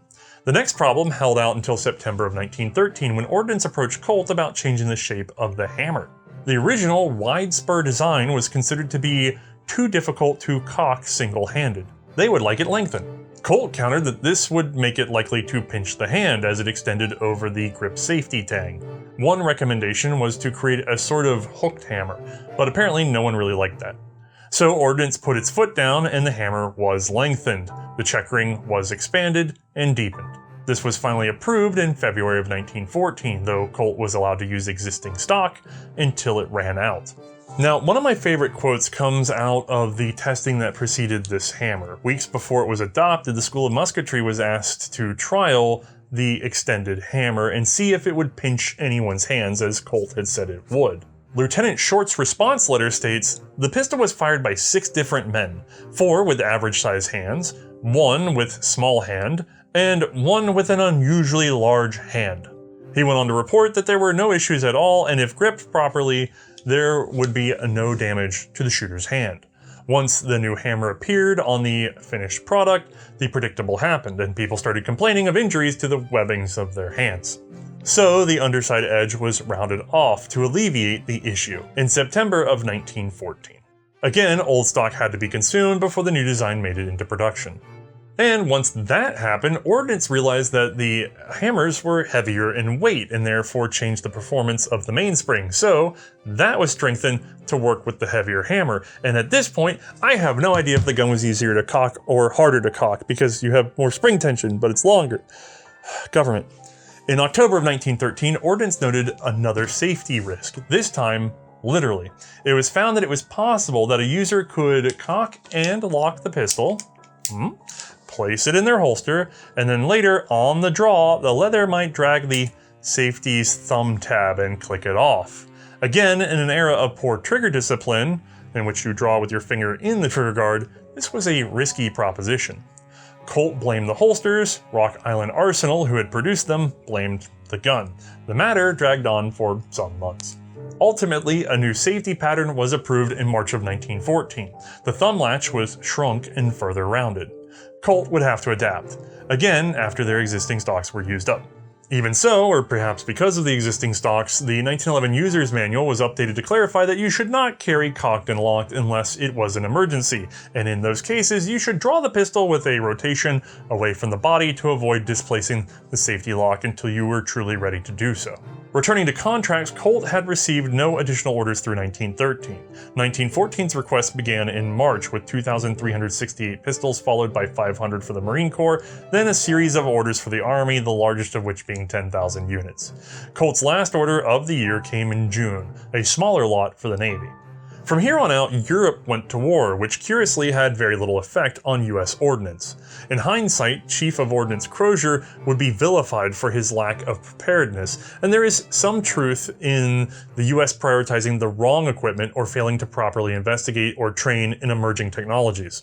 The next problem held out until September of 1913 when Ordnance approached Colt about changing the shape of the hammer. The original wide spur design was considered to be too difficult to cock single-handed. They would like it lengthened. Colt countered that this would make it likely to pinch the hand as it extended over the grip safety tang. One recommendation was to create a sort of hooked hammer, but apparently no one really liked that. So Ordnance put its foot down and the hammer was lengthened. The checkering was expanded and deepened. This was finally approved in February of 1914, though Colt was allowed to use existing stock until it ran out. Now, one of my favorite quotes comes out of the testing that preceded this hammer. Weeks before it was adopted, the School of Musketry was asked to trial the extended hammer and see if it would pinch anyone's hands, as Colt had said it would. Lieutenant Short's response letter states, "The pistol was fired by 6 different men, 4 with average-sized hands, 1 with small hand, and 1 with an unusually large hand." He went on to report that there were no issues at all, and if gripped properly, there would be no damage to the shooter's hand. Once the new hammer appeared on the finished product, the predictable happened, and people started complaining of injuries to the webbings of their hands. So the underside edge was rounded off to alleviate the issue in September of 1914. Again, old stock had to be consumed before the new design made it into production. And once that happened, Ordnance realized that the hammers were heavier in weight and therefore changed the performance of the mainspring. So that was strengthened to work with the heavier hammer. And at this point, I have no idea if the gun was easier to cock or harder to cock because you have more spring tension, but it's longer. Government. In October of 1913, Ordnance noted another safety risk, this time literally. It was found that it was possible that a user could cock and lock the pistol, place it in their holster, and then later, on the draw, the leather might drag the safety's thumb tab and click it off. Again, in an era of poor trigger discipline, in which you draw with your finger in the trigger guard, this was a risky proposition. Colt blamed the holsters, Rock Island Arsenal, who had produced them, blamed the gun. The matter dragged on for some months. Ultimately, a new safety pattern was approved in March of 1914. The thumb latch was shrunk and further rounded. Colt would have to adapt, again after their existing stocks were used up. Even so, or perhaps because of the existing stocks, the 1911 User's Manual was updated to clarify that you should not carry cocked and locked unless it was an emergency, and in those cases you should draw the pistol with a rotation away from the body to avoid displacing the safety lock until you were truly ready to do so. Returning to contracts, Colt had received no additional orders through 1913. 1914's request began in March with 2,368 pistols, followed by 500 for the Marine Corps, then a series of orders for the Army, the largest of which being 10,000 units. Colt's last order of the year came in June, a smaller lot for the Navy. From here on out, Europe went to war, which curiously had very little effect on US ordnance. In hindsight, Chief of Ordnance Crozier would be vilified for his lack of preparedness, and there is some truth in the US prioritizing the wrong equipment or failing to properly investigate or train in emerging technologies.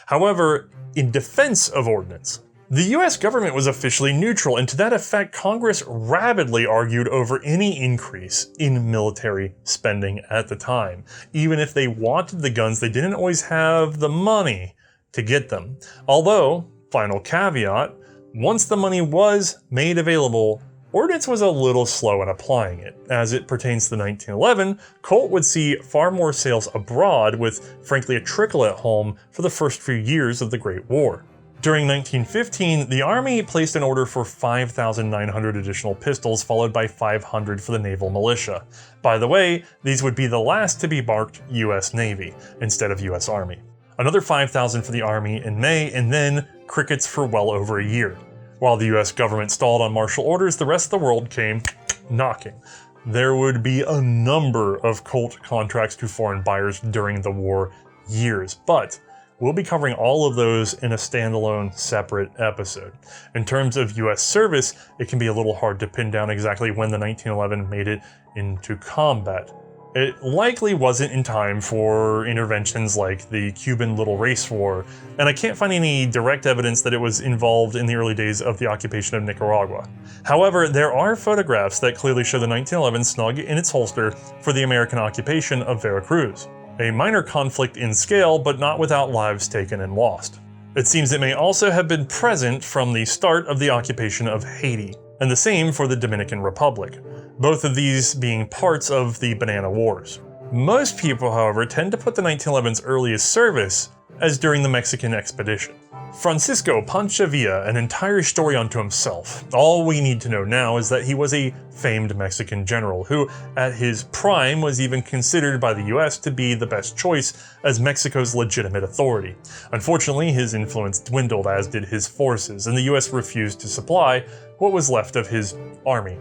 However, in defense of ordnance, the US government was officially neutral, and to that effect, Congress rapidly argued over any increase in military spending at the time. Even if they wanted the guns, they didn't always have the money to get them. Although, final caveat, once the money was made available, ordnance was a little slow in applying it. As it pertains to 1911, Colt would see far more sales abroad, with frankly a trickle at home for the first few years of the Great War. During 1915, the Army placed an order for 5,900 additional pistols, followed by 500 for the naval militia. By the way, these would be the last to be marked US Navy, instead of US Army. Another 5,000 for the Army in May, and then crickets for well over a year. While the US government stalled on martial orders, the rest of the world came knocking. There would be a number of Colt contracts to foreign buyers during the war years, but we'll be covering all of those in a standalone, separate episode. In terms of US service, it can be a little hard to pin down exactly when the 1911 made it into combat. It likely wasn't in time for interventions like the Cuban Little Race War, and I can't find any direct evidence that it was involved in the early days of the occupation of Nicaragua. However, there are photographs that clearly show the 1911 snug in its holster for the American occupation of Veracruz. A minor conflict in scale, but not without lives taken and lost. It seems it may also have been present from the start of the occupation of Haiti, and the same for the Dominican Republic, both of these being parts of the Banana Wars. Most people, however, tend to put the 1911's earliest service as during the Mexican expedition. Francisco Pancha Villa, an entire story unto himself. All we need to know now is that he was a famed Mexican general who, at his prime, was even considered by the US to be the best choice as Mexico's legitimate authority. Unfortunately, his influence dwindled, as did his forces, and the US refused to supply what was left of his army.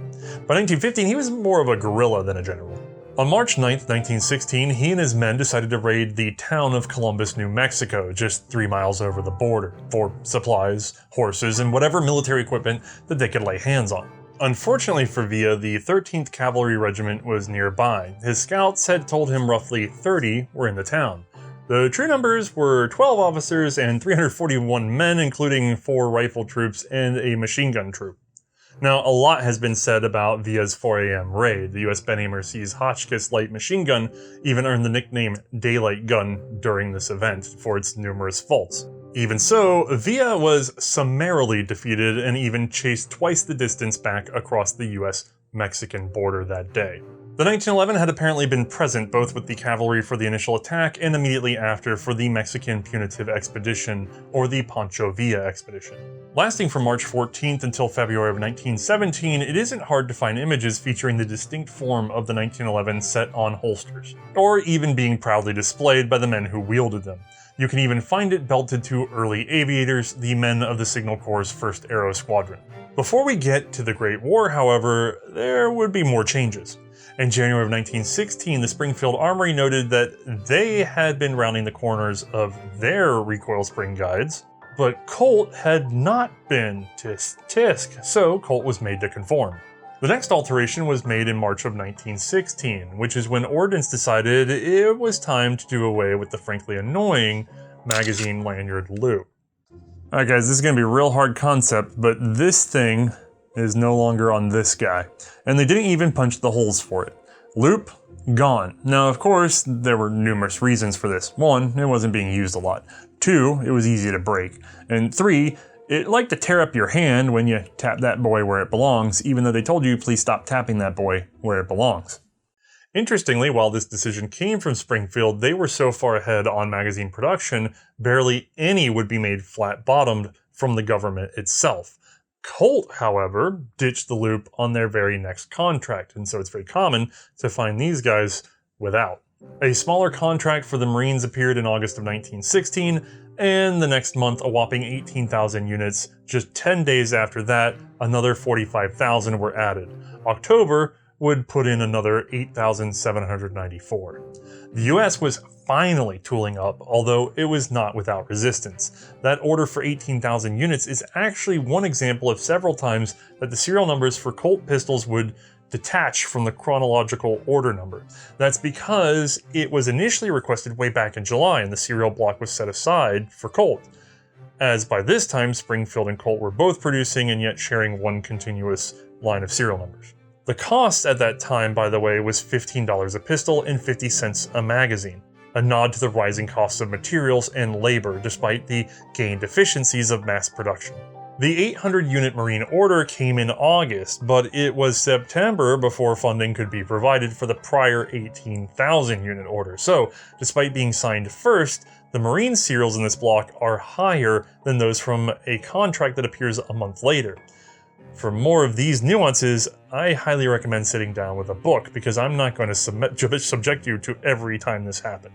By 1915, he was more of a guerrilla than a general. On March 9, 1916, he and his men decided to raid the town of Columbus, New Mexico, just 3 miles over the border, for supplies, horses, and whatever military equipment that they could lay hands on. Unfortunately for Villa, the 13th Cavalry Regiment was nearby. His scouts had told him roughly 30 were in the town. The true numbers were 12 officers and 341 men, including 4 rifle troops and a machine gun troop. Now, a lot has been said about Villa's 4 a.m. raid. The US Benny Mercy's Hotchkiss light machine gun even earned the nickname Daylight Gun during this event for its numerous faults. Even so, Villa was summarily defeated and even chased twice the distance back across the US-Mexican border that day. The 1911 had apparently been present both with the cavalry for the initial attack and immediately after for the Mexican Punitive Expedition, or the Pancho Villa Expedition. Lasting from March 14th until February of 1917, it isn't hard to find images featuring the distinct form of the 1911 set on holsters, or even being proudly displayed by the men who wielded them. You can even find it belted to early aviators, the men of the Signal Corps' 1st Aero Squadron. Before we get to the Great War, however, there would be more changes. In January of 1916, the Springfield Armory noted that they had been rounding the corners of their recoil spring guides, but Colt had not been tisk, so Colt was made to conform. The next alteration was made in March of 1916, which is when Ordnance decided it was time to do away with the frankly annoying magazine lanyard loop. Alright guys, this is going to be a real hard concept, but this thing is no longer on this guy. And they didn't even punch the holes for it. Loop, gone. Now, of course, there were numerous reasons for this. 1, it wasn't being used a lot. 2, it was easy to break. And 3, it liked to tear up your hand when you tap that boy where it belongs, even though they told you please stop tapping that boy where it belongs. Interestingly, while this decision came from Springfield, they were so far ahead on magazine production, barely any would be made flat-bottomed from the government itself. Colt, however, ditched the loop on their very next contract, and so it's very common to find these guys without. A smaller contract for the Marines appeared in August of 1916, and the next month a whopping 18,000 units. Just 10 days after that, another 45,000 were added. October would put in another 8,794. The US was finally tooling up, although it was not without resistance. That order for 18,000 units is actually one example of several times that the serial numbers for Colt pistols would detach from the chronological order number. That's because it was initially requested way back in July and the serial block was set aside for Colt, as by this time Springfield and Colt were both producing and yet sharing one continuous line of serial numbers. The cost at that time, by the way, was $15 a pistol and 50 cents a magazine, a nod to the rising costs of materials and labor despite the gained efficiencies of mass production. The 800-unit Marine order came in August, but it was September before funding could be provided for the prior 18,000-unit order. So, despite being signed first, the Marine serials in this block are higher than those from a contract that appears a month later. For more of these nuances, I highly recommend sitting down with a book, because I'm not going to subject you to every time this happened.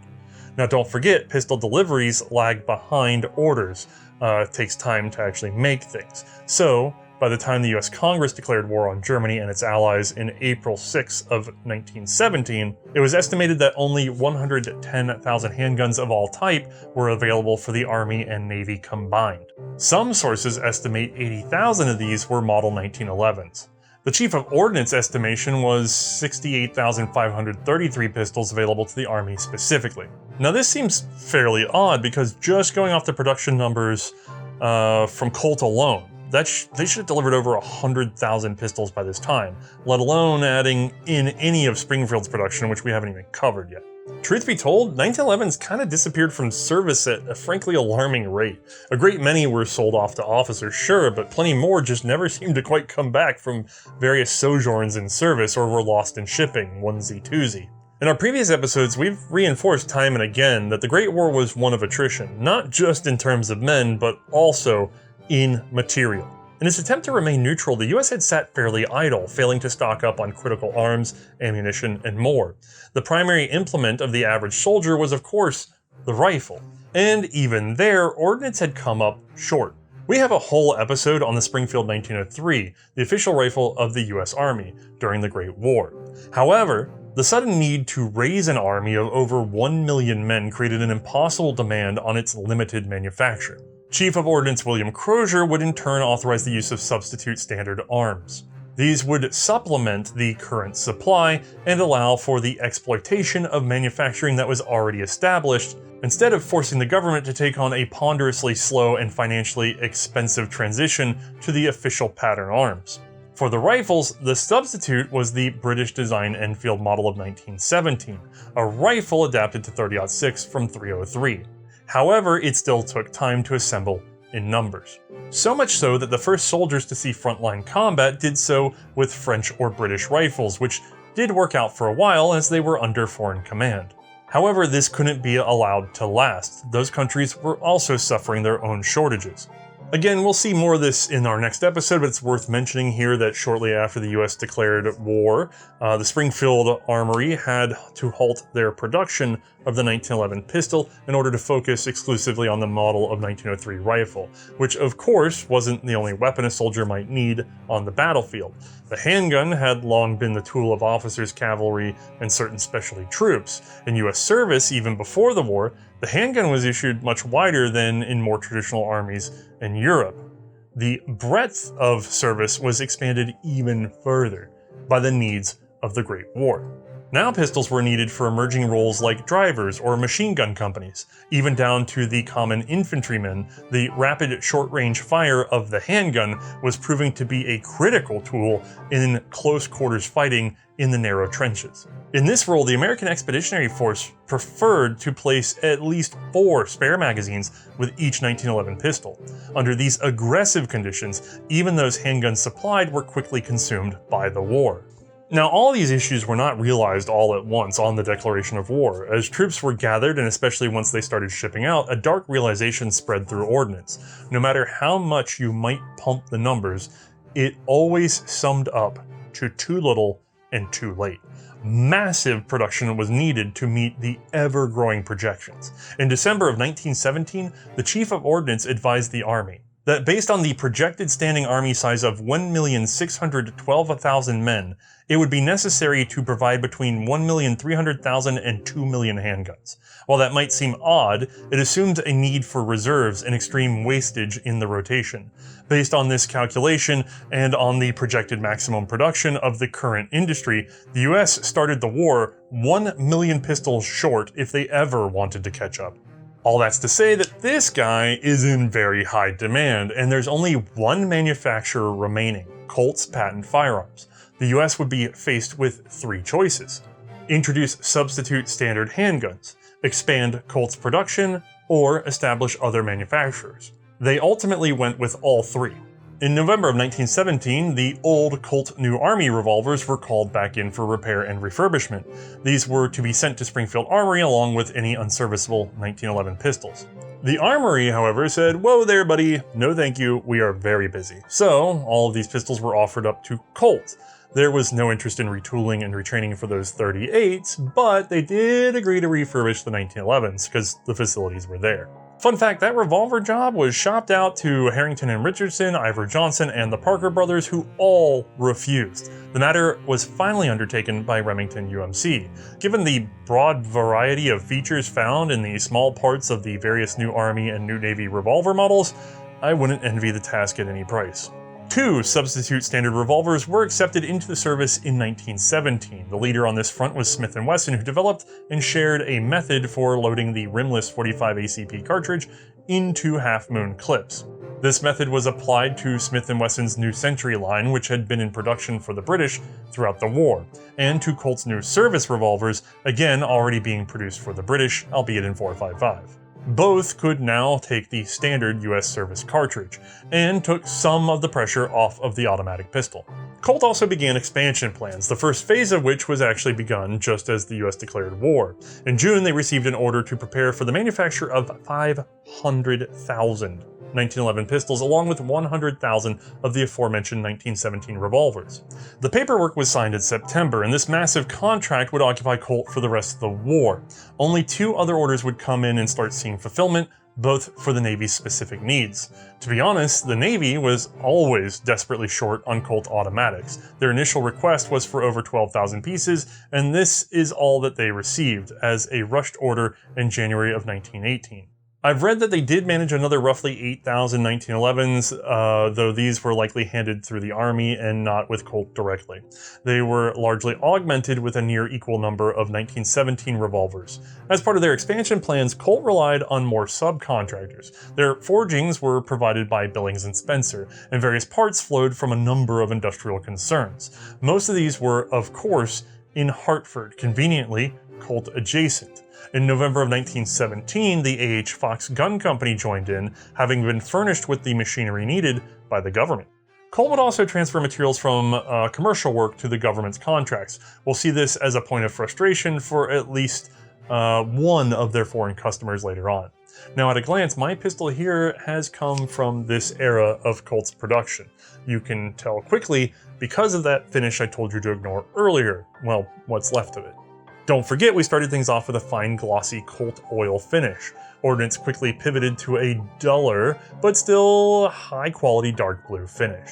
Now, don't forget, pistol deliveries lag behind orders. It takes time to actually make things. So, by the time the US Congress declared war on Germany and its allies in April 6 of 1917, it was estimated that only 110,000 handguns of all type were available for the Army and Navy combined. Some sources estimate 80,000 of these were Model 1911s. The Chief of Ordnance estimation was 68,533 pistols available to the Army specifically. Now this seems fairly odd because just going off the production numbers from Colt alone, they should have delivered over 100,000 pistols by this time, let alone adding in any of Springfield's production, which we haven't even covered yet. Truth be told, 1911s kind of disappeared from service at a frankly alarming rate. A great many were sold off to officers, sure, but plenty more just never seemed to quite come back from various sojourns in service or were lost in shipping, onesie-twosie. In our previous episodes, we've reinforced time and again that the Great War was one of attrition, not just in terms of men, but also in material. In its attempt to remain neutral, the US had sat fairly idle, failing to stock up on critical arms, ammunition, and more. The primary implement of the average soldier was, of course, the rifle. And even there, ordnance had come up short. We have a whole episode on the Springfield 1903, the official rifle of the US Army, during the Great War. However, the sudden need to raise an army of over 1 million men created an impossible demand on its limited manufacture. Chief of Ordnance William Crozier would in turn authorize the use of substitute standard arms. These would supplement the current supply and allow for the exploitation of manufacturing that was already established, instead of forcing the government to take on a ponderously slow and financially expensive transition to the official pattern arms. For the rifles, the substitute was the British design Enfield model of 1917, a rifle adapted to .30-06 from .303. However, it still took time to assemble in numbers. So much so that the first soldiers to see frontline combat did so with French or British rifles, which did work out for a while as they were under foreign command. However, this couldn't be allowed to last. Those countries were also suffering their own shortages. Again, we'll see more of this in our next episode, but it's worth mentioning here that shortly after the US declared war, the Springfield Armory had to halt their production of the 1911 pistol in order to focus exclusively on the model of 1903 rifle, which of course wasn't the only weapon a soldier might need on the battlefield. The handgun had long been the tool of officers, cavalry, and certain specialty troops. In US service, even before the war, the handgun was issued much wider than in more traditional armies in Europe. The breadth of service was expanded even further by the needs of the Great War. Now pistols were needed for emerging roles like drivers or machine gun companies. Even down to the common infantryman, the rapid short-range fire of the handgun was proving to be a critical tool in close quarters fighting in the narrow trenches. In this role, the American Expeditionary Force preferred to place at least 4 spare magazines with each 1911 pistol. Under these aggressive conditions, even those handguns supplied were quickly consumed by the war. Now, all these issues were not realized all at once on the declaration of war. As troops were gathered, and especially once they started shipping out, a dark realization spread through ordnance. No matter how much you might pump the numbers, it always summed up to too little and too late. Massive production was needed to meet the ever-growing projections. In December of 1917, the Chief of Ordnance advised the Army that based on the projected standing army size of 1,612,000 men, it would be necessary to provide between 1,300,000 and 2 million handguns. While that might seem odd, it assumed a need for reserves and extreme wastage in the rotation. Based on this calculation and on the projected maximum production of the current industry, the US started the war 1 million pistols short if they ever wanted to catch up. All that's to say that this guy is in very high demand, and there's only one manufacturer remaining, Colt's patent firearms. The US would be faced with three choices: introduce substitute standard handguns, expand Colt's production, or establish other manufacturers. They ultimately went with all three. In November of 1917, the old Colt New Army revolvers were called back in for repair and refurbishment. These were to be sent to Springfield Armory along with any unserviceable 1911 pistols. The Armory, however, said, "Whoa there, buddy, no thank you, we are very busy." So, all of these pistols were offered up to Colt. There was no interest in retooling and retraining for those 38s, but they did agree to refurbish the 1911s because the facilities were there. Fun fact, that revolver job was shopped out to Harrington and Richardson, Ivor Johnson, and the Parker brothers, who all refused. The matter was finally undertaken by Remington UMC. Given the broad variety of features found in the small parts of the various New Army and New Navy revolver models, I wouldn't envy the task at any price. Two substitute standard revolvers were accepted into the service in 1917. The leader on this front was Smith & Wesson, who developed and shared a method for loading the rimless 45 ACP cartridge into half-moon clips. This method was applied to Smith & Wesson's New Century line, which had been in production for the British throughout the war, and to Colt's new service revolvers, again already being produced for the British, albeit in .455. Both could now take the standard US service cartridge, and took some of the pressure off of the automatic pistol. Colt also began expansion plans, the first phase of which was actually begun just as the US declared war. In June, they received an order to prepare for the manufacture of 500,000 1911 pistols, along with 100,000 of the aforementioned 1917 revolvers. The paperwork was signed in September, and this massive contract would occupy Colt for the rest of the war. Only two other orders would come in and start seeing fulfillment, both for the Navy's specific needs. To be honest, the Navy was always desperately short on Colt automatics. Their initial request was for over 12,000 pieces, and this is all that they received as a rushed order in January of 1918. I've read that they did manage another roughly 8,000 1911s, though these were likely handed through the Army and not with Colt directly. They were largely augmented with a near equal number of 1917 revolvers. As part of their expansion plans, Colt relied on more subcontractors. Their forgings were provided by Billings and Spencer, and various parts flowed from a number of industrial concerns. Most of these were, of course, in Hartford, conveniently Colt adjacent. In November of 1917, the A.H. Fox Gun Company joined in, having been furnished with the machinery needed by the government. Colt would also transfer materials from commercial work to the government's contracts. We'll see this as a point of frustration for at least one of their foreign customers later on. Now, at a glance, my pistol here has come from this era of Colt's production. You can tell quickly because of that finish I told you to ignore earlier. Well, what's left of it. Don't forget, we started things off with a fine glossy Colt oil finish. Ordnance quickly pivoted to a duller, but still high quality dark blue finish.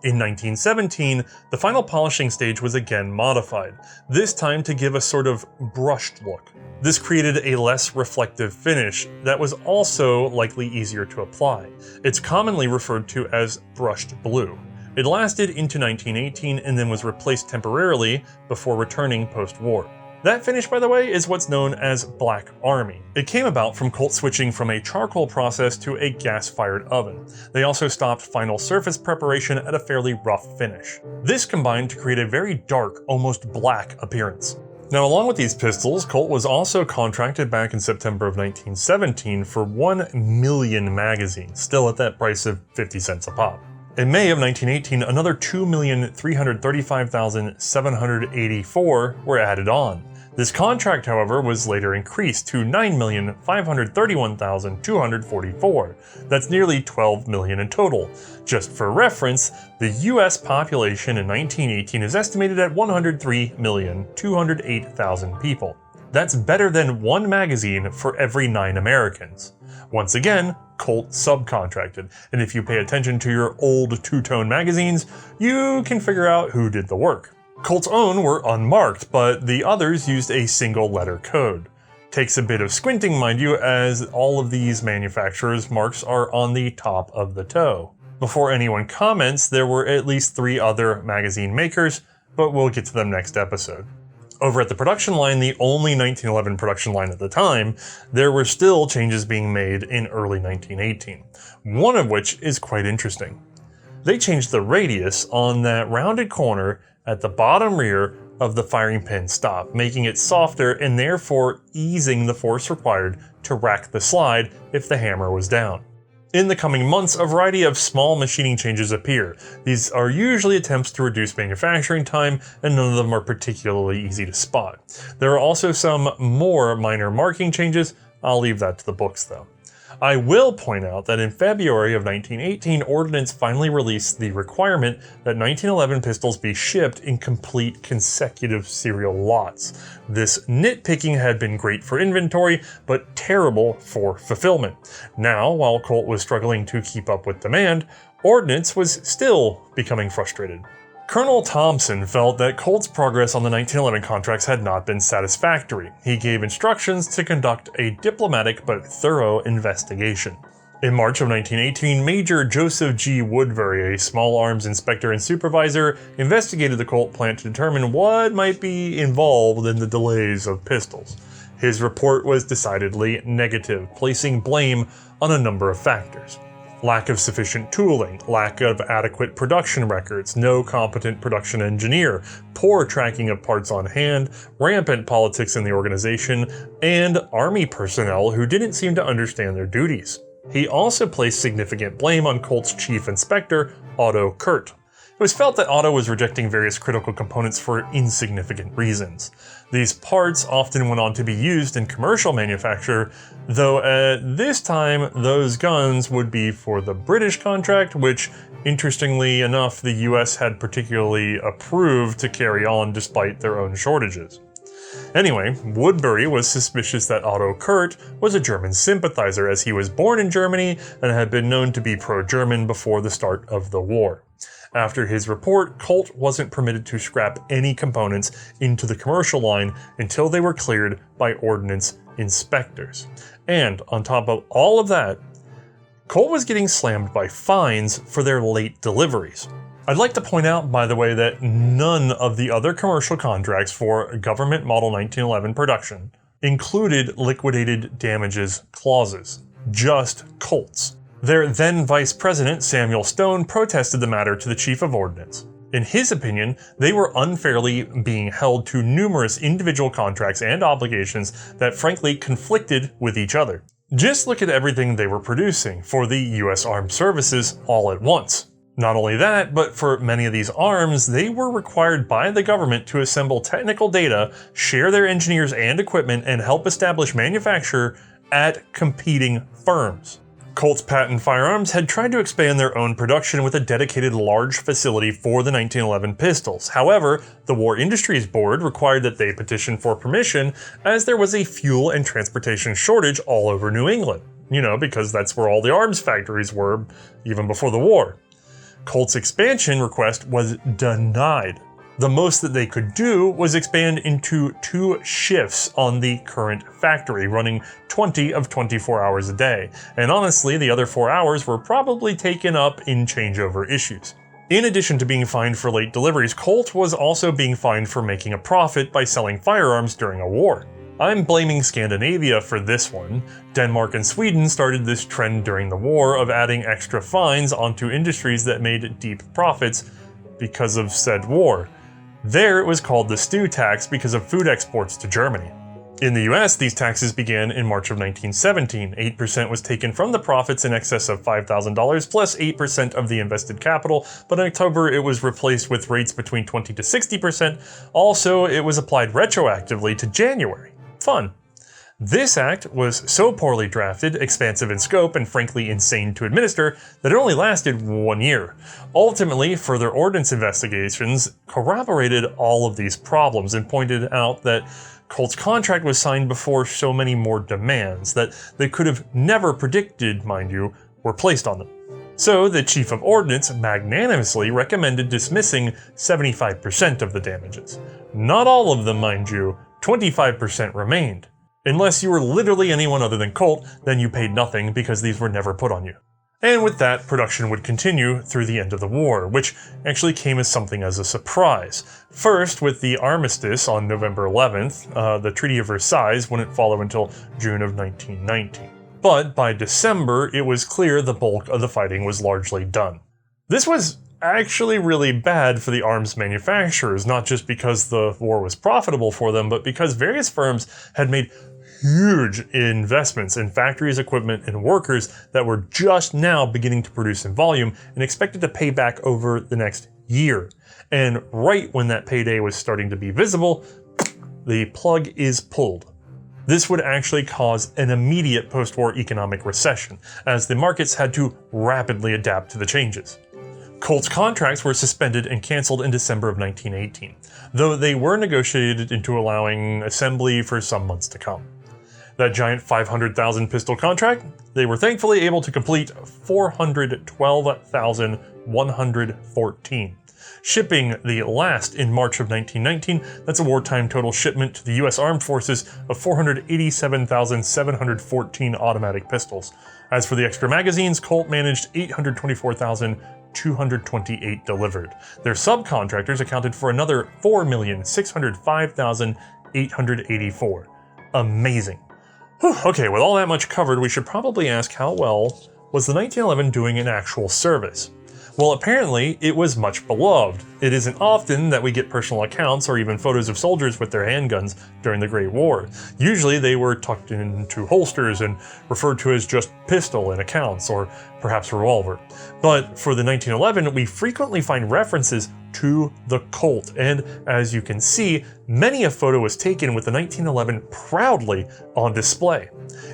In 1917, the final polishing stage was again modified, this time to give a sort of brushed look. This created a less reflective finish that was also likely easier to apply. It's commonly referred to as brushed blue. It lasted into 1918 and then was replaced temporarily before returning post-war. That finish, by the way, is what's known as Black Army. It came about from Colt switching from a charcoal process to a gas-fired oven. They also stopped final surface preparation at a fairly rough finish. This combined to create a very dark, almost black appearance. Now, along with these pistols, Colt was also contracted back in September of 1917 for 1 million magazines, still at that price of 50 cents a pop. In May of 1918, another 2,335,784 were added on. This contract, however, was later increased to 9,531,244. That's nearly 12 million in total. Just for reference, the US population in 1918 is estimated at 103,208,000 people. That's better than one magazine for every 9 Americans. Once again, Colt subcontracted, and if you pay attention to your old two-tone magazines, you can figure out who did the work. Colt's own were unmarked, but the others used a single letter code. Takes a bit of squinting, mind you, as all of these manufacturers' marks are on the top of the toe. Before anyone comments, there were at least 3 other magazine makers, but we'll get to them next episode. Over at the production line, the only 1911 production line at the time, there were still changes being made in early 1918, one of which is quite interesting. They changed the radius on that rounded corner at the bottom rear of the firing pin stop, making it softer and therefore easing the force required to rack the slide if the hammer was down. In the coming months, a variety of small machining changes appear. These are usually attempts to reduce manufacturing time, and none of them are particularly easy to spot. There are also some more minor marking changes. I'll leave that to the books though. I will point out that in February of 1918, Ordnance finally released the requirement that 1911 pistols be shipped in complete consecutive serial lots. This nitpicking had been great for inventory, but terrible for fulfillment. Now, while Colt was struggling to keep up with demand, Ordnance was still becoming frustrated. Colonel Thompson felt that Colt's progress on the 1911 contracts had not been satisfactory. He gave instructions to conduct a diplomatic but thorough investigation. In March of 1918, Major Joseph G. Woodbury, a small arms inspector and supervisor, investigated the Colt plant to determine what might be involved in the delays of pistols. His report was decidedly negative, placing blame on a number of factors. Lack of sufficient tooling, lack of adequate production records, no competent production engineer, poor tracking of parts on hand, rampant politics in the organization, and Army personnel who didn't seem to understand their duties. He also placed significant blame on Colt's chief inspector, Otto Kurt. It was felt that Otto was rejecting various critical components for insignificant reasons. These parts often went on to be used in commercial manufacture, though at this time those guns would be for the British contract, which, interestingly enough, the US had particularly approved to carry on despite their own shortages. Anyway, Woodbury was suspicious that Otto Kurt was a German sympathizer, as he was born in Germany and had been known to be pro-German before the start of the war. After his report, Colt wasn't permitted to scrap any components into the commercial line until they were cleared by ordnance inspectors. And on top of all of that, Colt was getting slammed by fines for their late deliveries. I'd like to point out, by the way, that none of the other commercial contracts for government Model 1911 production included liquidated damages clauses, just Colt's. Their then Vice President, Samuel Stone, protested the matter to the Chief of Ordnance. In his opinion, they were unfairly being held to numerous individual contracts and obligations that frankly conflicted with each other. Just look at everything they were producing for the US Armed Services all at once. Not only that, but for many of these arms, they were required by the government to assemble technical data, share their engineers and equipment, and help establish manufacture at competing firms. Colt's Patent Firearms had tried to expand their own production with a dedicated large facility for the 1911 pistols. However, the War Industries Board required that they petition for permission, as there was a fuel and transportation shortage all over New England. Because that's where all the arms factories were, even before the war. Colt's expansion request was denied. The most that they could do was expand into 2 shifts on the current factory, running 20 of 24 hours a day. And honestly, the other 4 hours were probably taken up in changeover issues. In addition to being fined for late deliveries, Colt was also being fined for making a profit by selling firearms during a war. I'm blaming Scandinavia for this one. Denmark and Sweden started this trend during the war of adding extra fines onto industries that made deep profits because of said war. There it was called the stew tax because of food exports to Germany. In the US, these taxes began in March of 1917. 8% was taken from the profits in excess of $5,000 plus 8% of the invested capital, but in October it was replaced with rates between 20 to 60%. Also, it was applied retroactively to January. Fun. This act was so poorly drafted, expansive in scope, and frankly insane to administer that it only lasted 1 year. Ultimately, further ordnance investigations corroborated all of these problems and pointed out that Colt's contract was signed before so many more demands that they could have never predicted, mind you, were placed on them. So the Chief of Ordnance magnanimously recommended dismissing 75% of the damages. Not all of them, mind you, 25% remained. Unless you were literally anyone other than Colt, then you paid nothing because these were never put on you. And with that, production would continue through the end of the war, which actually came as something as a surprise. First, with the armistice on November 11th, the Treaty of Versailles wouldn't follow until June of 1919. But by December, it was clear the bulk of the fighting was largely done. This was actually really bad for the arms manufacturers, not just because the war was profitable for them, but because various firms had made huge investments in factories, equipment, and workers that were just now beginning to produce in volume and expected to pay back over the next year. And right when that payday was starting to be visible, the plug is pulled. This would actually cause an immediate post-war economic recession, as the markets had to rapidly adapt to the changes. Colt's contracts were suspended and canceled in December of 1918, though they were negotiated into allowing assembly for some months to come. That giant 500,000 pistol contract, they were thankfully able to complete 412,114, shipping the last in March of 1919. That's a wartime total shipment to the US Armed Forces of 487,714 automatic pistols. As for the extra magazines, Colt managed 824,228 delivered. Their subcontractors accounted for another 4,605,884. Amazing. Okay, with all that much covered, we should probably ask how well was the 1911 doing in actual service? Well, apparently, it was much beloved. It isn't often that we get personal accounts or even photos of soldiers with their handguns during the Great War. Usually they were tucked into holsters and referred to as just pistol in accounts, or perhaps revolver. But for the 1911, we frequently find references to the Colt, and as you can see, many a photo was taken with the 1911 proudly on display.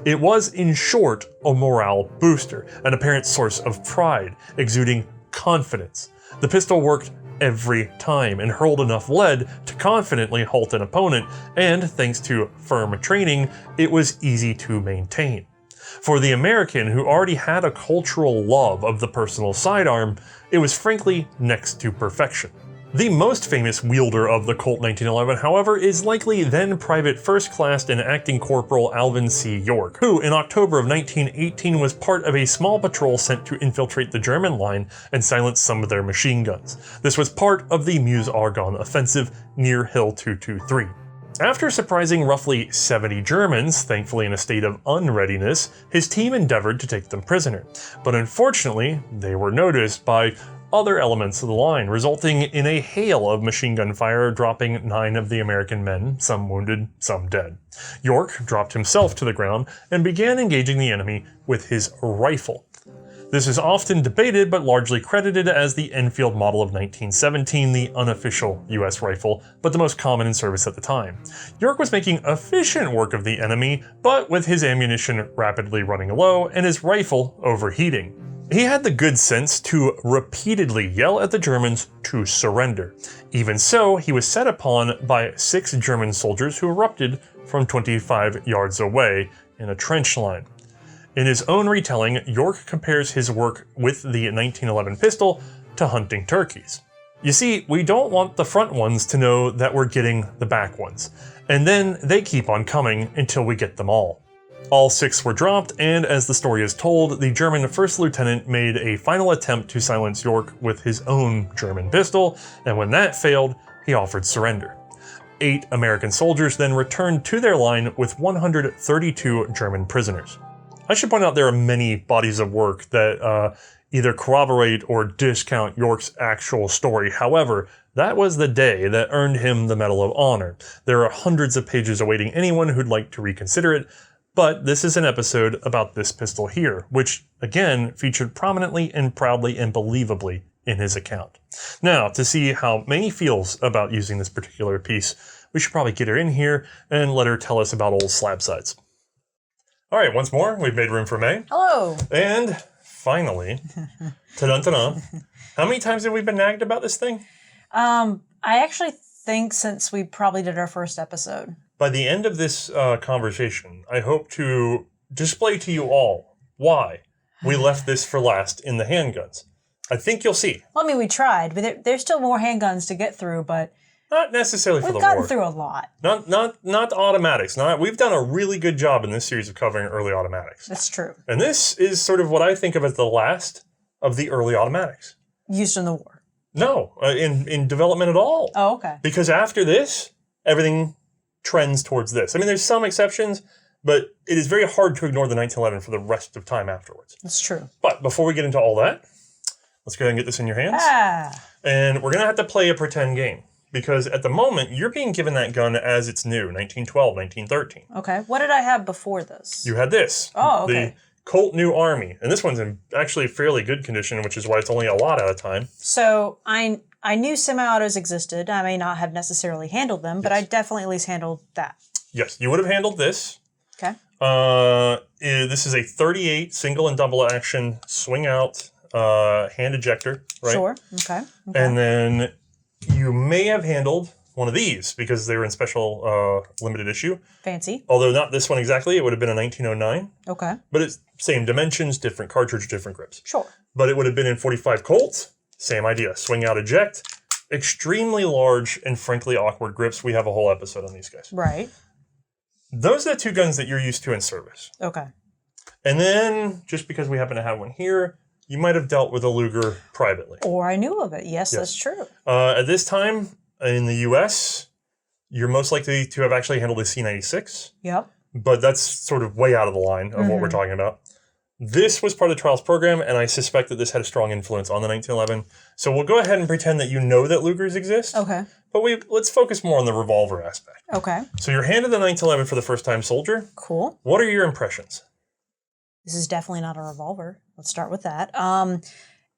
It was, in short, a morale booster, an apparent source of pride, exuding confidence. The pistol worked every time and hurled enough lead to confidently halt an opponent, and thanks to firm training, it was easy to maintain. For the American, who already had a cultural love of the personal sidearm, it was frankly next to perfection. The most famous wielder of the Colt 1911, however, is likely then Private First Class and Acting Corporal Alvin C. York, who in October of 1918 was part of a small patrol sent to infiltrate the German line and silence some of their machine guns. This was part of the Meuse-Argonne offensive near Hill 223. After surprising roughly 70 Germans, thankfully in a state of unreadiness, his team endeavored to take them prisoner. But unfortunately, they were noticed by other elements of the line, resulting in a hail of machine gun fire, dropping 9 of the American men, some wounded, some dead. York dropped himself to the ground and began engaging the enemy with his rifle. This is often debated but largely credited as the Enfield model of 1917, the unofficial US rifle, but the most common in service at the time. York was making efficient work of the enemy, but with his ammunition rapidly running low and his rifle overheating. He had the good sense to repeatedly yell at the Germans to surrender. Even so, he was set upon by 6 German soldiers who erupted from 25 yards away in a trench line. In his own retelling, York compares his work with the 1911 pistol to hunting turkeys. You see, we don't want the front ones to know that we're getting the back ones, and then they keep on coming until we get them all. All 6 were dropped, and as the story is told, the German first lieutenant made a final attempt to silence York with his own German pistol, and when that failed, he offered surrender. 8 American soldiers then returned to their line with 132 German prisoners. I should point out there are many bodies of work that either corroborate or discount York's actual story. However, That was the day that earned him the Medal of Honor. There are hundreds of pages awaiting anyone who'd like to reconsider it, but this is an episode about this pistol here, which, again, featured prominently and proudly and believably in his account. Now, to see how May feels about using this particular piece, we should probably get her in here and let her tell us about old slab sides. All right, once more, we've made room for May. Hello. And finally, ta-dun-ta-dun, how many times have we been nagged about this thing? I actually think since we probably did our first episode. By the end of this conversation, I hope to display to you all why we left this for last in the handguns. I think you'll see. Well, I mean, we tried, but there's still more handguns to get through, but not necessarily for the war. We've gotten through a lot. Not automatics. We've done a really good job in this series of covering early automatics. That's true. And this is sort of what I think of as the last of the early automatics. Used in the war. No, in development at all. Oh, okay. Because after this, everything trends towards this. I mean, there's some exceptions, but it is very hard to ignore the 1911 for the rest of time afterwards. That's true. But before we get into all that, let's go ahead and get this in your hands. And we're going to have to play a pretend game. Because at the moment, you're being given that gun as it's new, 1912, 1913. Okay. What did I have before this? You had this. Oh, okay. The Colt New Army. And this one's in actually fairly good condition, which is why it's only a lot at a time. So I knew semi-autos existed. I may not have necessarily handled them, but I definitely at least handled that. Yes, you would have handled this. Okay. This is a 38 single and double action swing out hand ejector, right? Sure. Okay. And then you may have handled one of these because they were in special limited issue. Fancy. Although not this one exactly. It would have been a 1909. Okay. But it's same dimensions, different cartridge, different grips. Sure. But it would have been in 45 Colt. Same idea. Swing out, eject. Extremely large and frankly awkward grips. We have a whole episode on these guys. Right. Those are the two guns that you're used to in service. Okay. And then, just because we happen to have one here, you might have dealt with a Luger privately. Or I knew of it. Yes, that's true. At this time, in the U.S., you're most likely to have actually handled a C96. Yep. But that's sort of way out of the line of what we're talking about. This was part of the trials program, and I suspect that this had a strong influence on the 1911. So we'll go ahead and pretend that you know that Lugers exist. Okay. But let's focus more on the revolver aspect. Okay. So you're handed the 1911 for the first time, soldier. Cool. What are your impressions? This is definitely not a revolver. Let's start with that.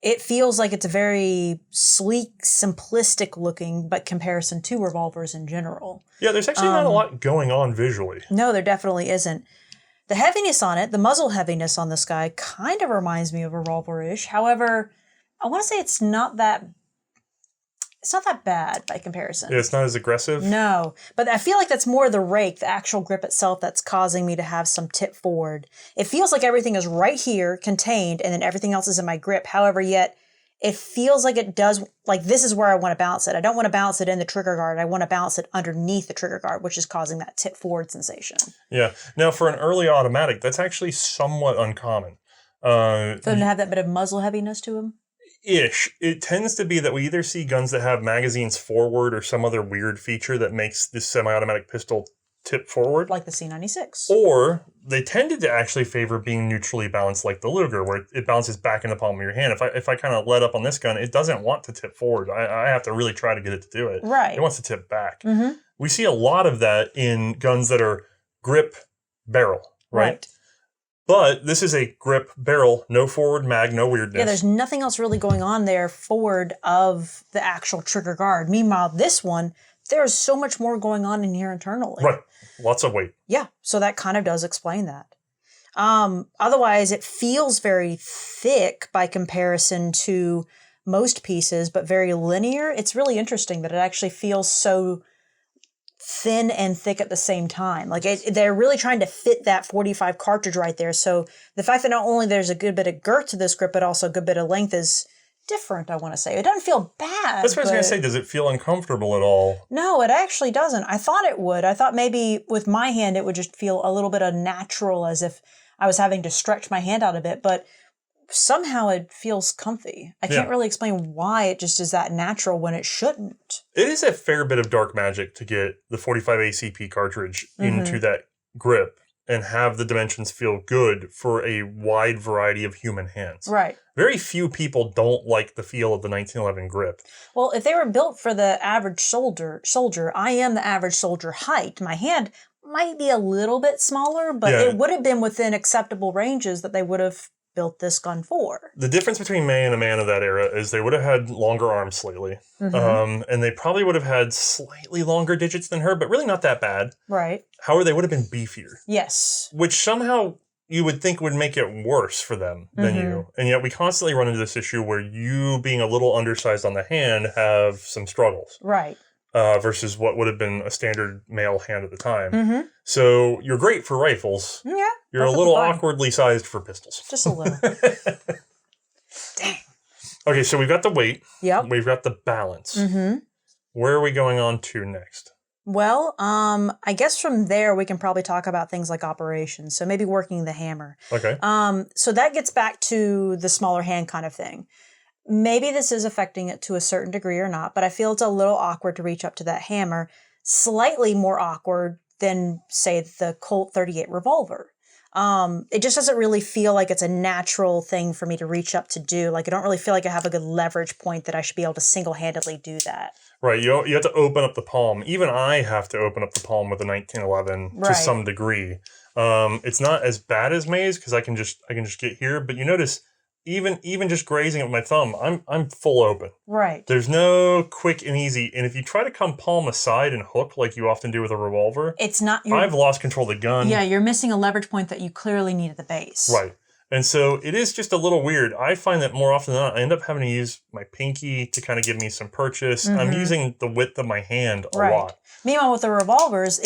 It feels like it's a very sleek, simplistic looking, but comparison to revolvers in general. Yeah, there's actually not a lot going on visually. No, there definitely isn't. The heaviness on it, the muzzle heaviness on this guy, kind of reminds me of a revolver-ish. However, I want to say it's not that bad by comparison. Yeah, it's not as aggressive. No, but I feel like that's more the rake, the actual grip itself, that's causing me to have some tip forward. It feels like everything is right here, contained, and then everything else is in my grip. However, yet it feels like it does, like this is where I want to bounce it. I don't want to bounce it in the trigger guard. I want to bounce it underneath the trigger guard, which is causing that tip forward sensation. Yeah. Now, for an early automatic, that's actually somewhat uncommon. For them to have that bit of muzzle heaviness to them? Ish. It tends to be that we either see guns that have magazines forward or some other weird feature that makes this semi-automatic pistol tip forward. Like the C96. Or they tended to actually favor being neutrally balanced like the Luger, where it bounces back in the palm of your hand. If I kind of let up on this gun, it doesn't want to tip forward. I have to really try to get it to do it. Right. It wants to tip back. Mm-hmm. We see a lot of that in guns that are grip barrel, right? But this is a grip barrel, no forward mag, no weirdness. Yeah, there's nothing else really going on there forward of the actual trigger guard. Meanwhile, this one, there's so much more going on in here internally. Right. Lots of weight. Yeah, so that kind of does explain that. Otherwise, it feels very thick by comparison to most pieces, but very linear. It's really interesting that it actually feels so thin and thick at the same time. Like they're really trying to fit that 45 cartridge right there. So the fact that not only there's a good bit of girth to this grip, but also a good bit of length is different, I want to say. It doesn't feel bad. That's what I was going to say. Does it feel uncomfortable at all? No, it actually doesn't. I thought it would. I thought maybe with my hand it would just feel a little bit unnatural, as if I was having to stretch my hand out a bit, but somehow it feels comfy. I can't really explain why it just is that natural when it shouldn't. It is a fair bit of dark magic to get the 45 ACP cartridge into that grip and have the dimensions feel good for a wide variety of human hands. Right. Very few people don't like the feel of the 1911 grip. Well, if they were built for the average soldier, I am the average soldier height. My hand might be a little bit smaller, but it would have been within acceptable ranges that they would have built this gun for. The difference between May and a man of that era is they would have had longer arms slightly. And they probably would have had slightly longer digits than her, but really not that bad. Right. However, they would have been beefier. Yes. Which somehow you would think would make it worse for them than you. And yet we constantly run into this issue where you being a little undersized on the hand have some struggles. Right. Versus what would have been a standard male hand at the time. So you're great for rifles. Yeah. You're a little awkwardly sized for pistols. Just a little. Dang. Okay, so we've got the weight. Yep. We've got the balance. Where are we going on to next? Well, I guess from there we can probably talk about things like operations. So maybe working the hammer. Okay. So that gets back to the smaller hand kind of thing. Maybe this is affecting it to a certain degree or not, but I feel it's a little awkward to reach up to that hammer. Slightly more awkward than, say, the Colt 38 revolver. It just doesn't really feel like it's a natural thing for me to reach up to do. Like, I don't really feel like I have a good leverage point that I should be able to single-handedly do that. Right, you have to open up the palm. Even I have to open up the palm with a 1911 to some degree. It's not as bad as May's because I can just get here, but you notice even just grazing with my thumb, I'm full open. Right. There's no quick and easy. And if you try to come palm aside and hook like you often do with a revolver, it's not. I've lost control of the gun. Yeah, you're missing a leverage point that you clearly need at the base. Right. And so it is just a little weird. I find that more often than not, I end up having to use my pinky to kind of give me some purchase. I'm using the width of my hand a lot. Meanwhile, with the revolvers,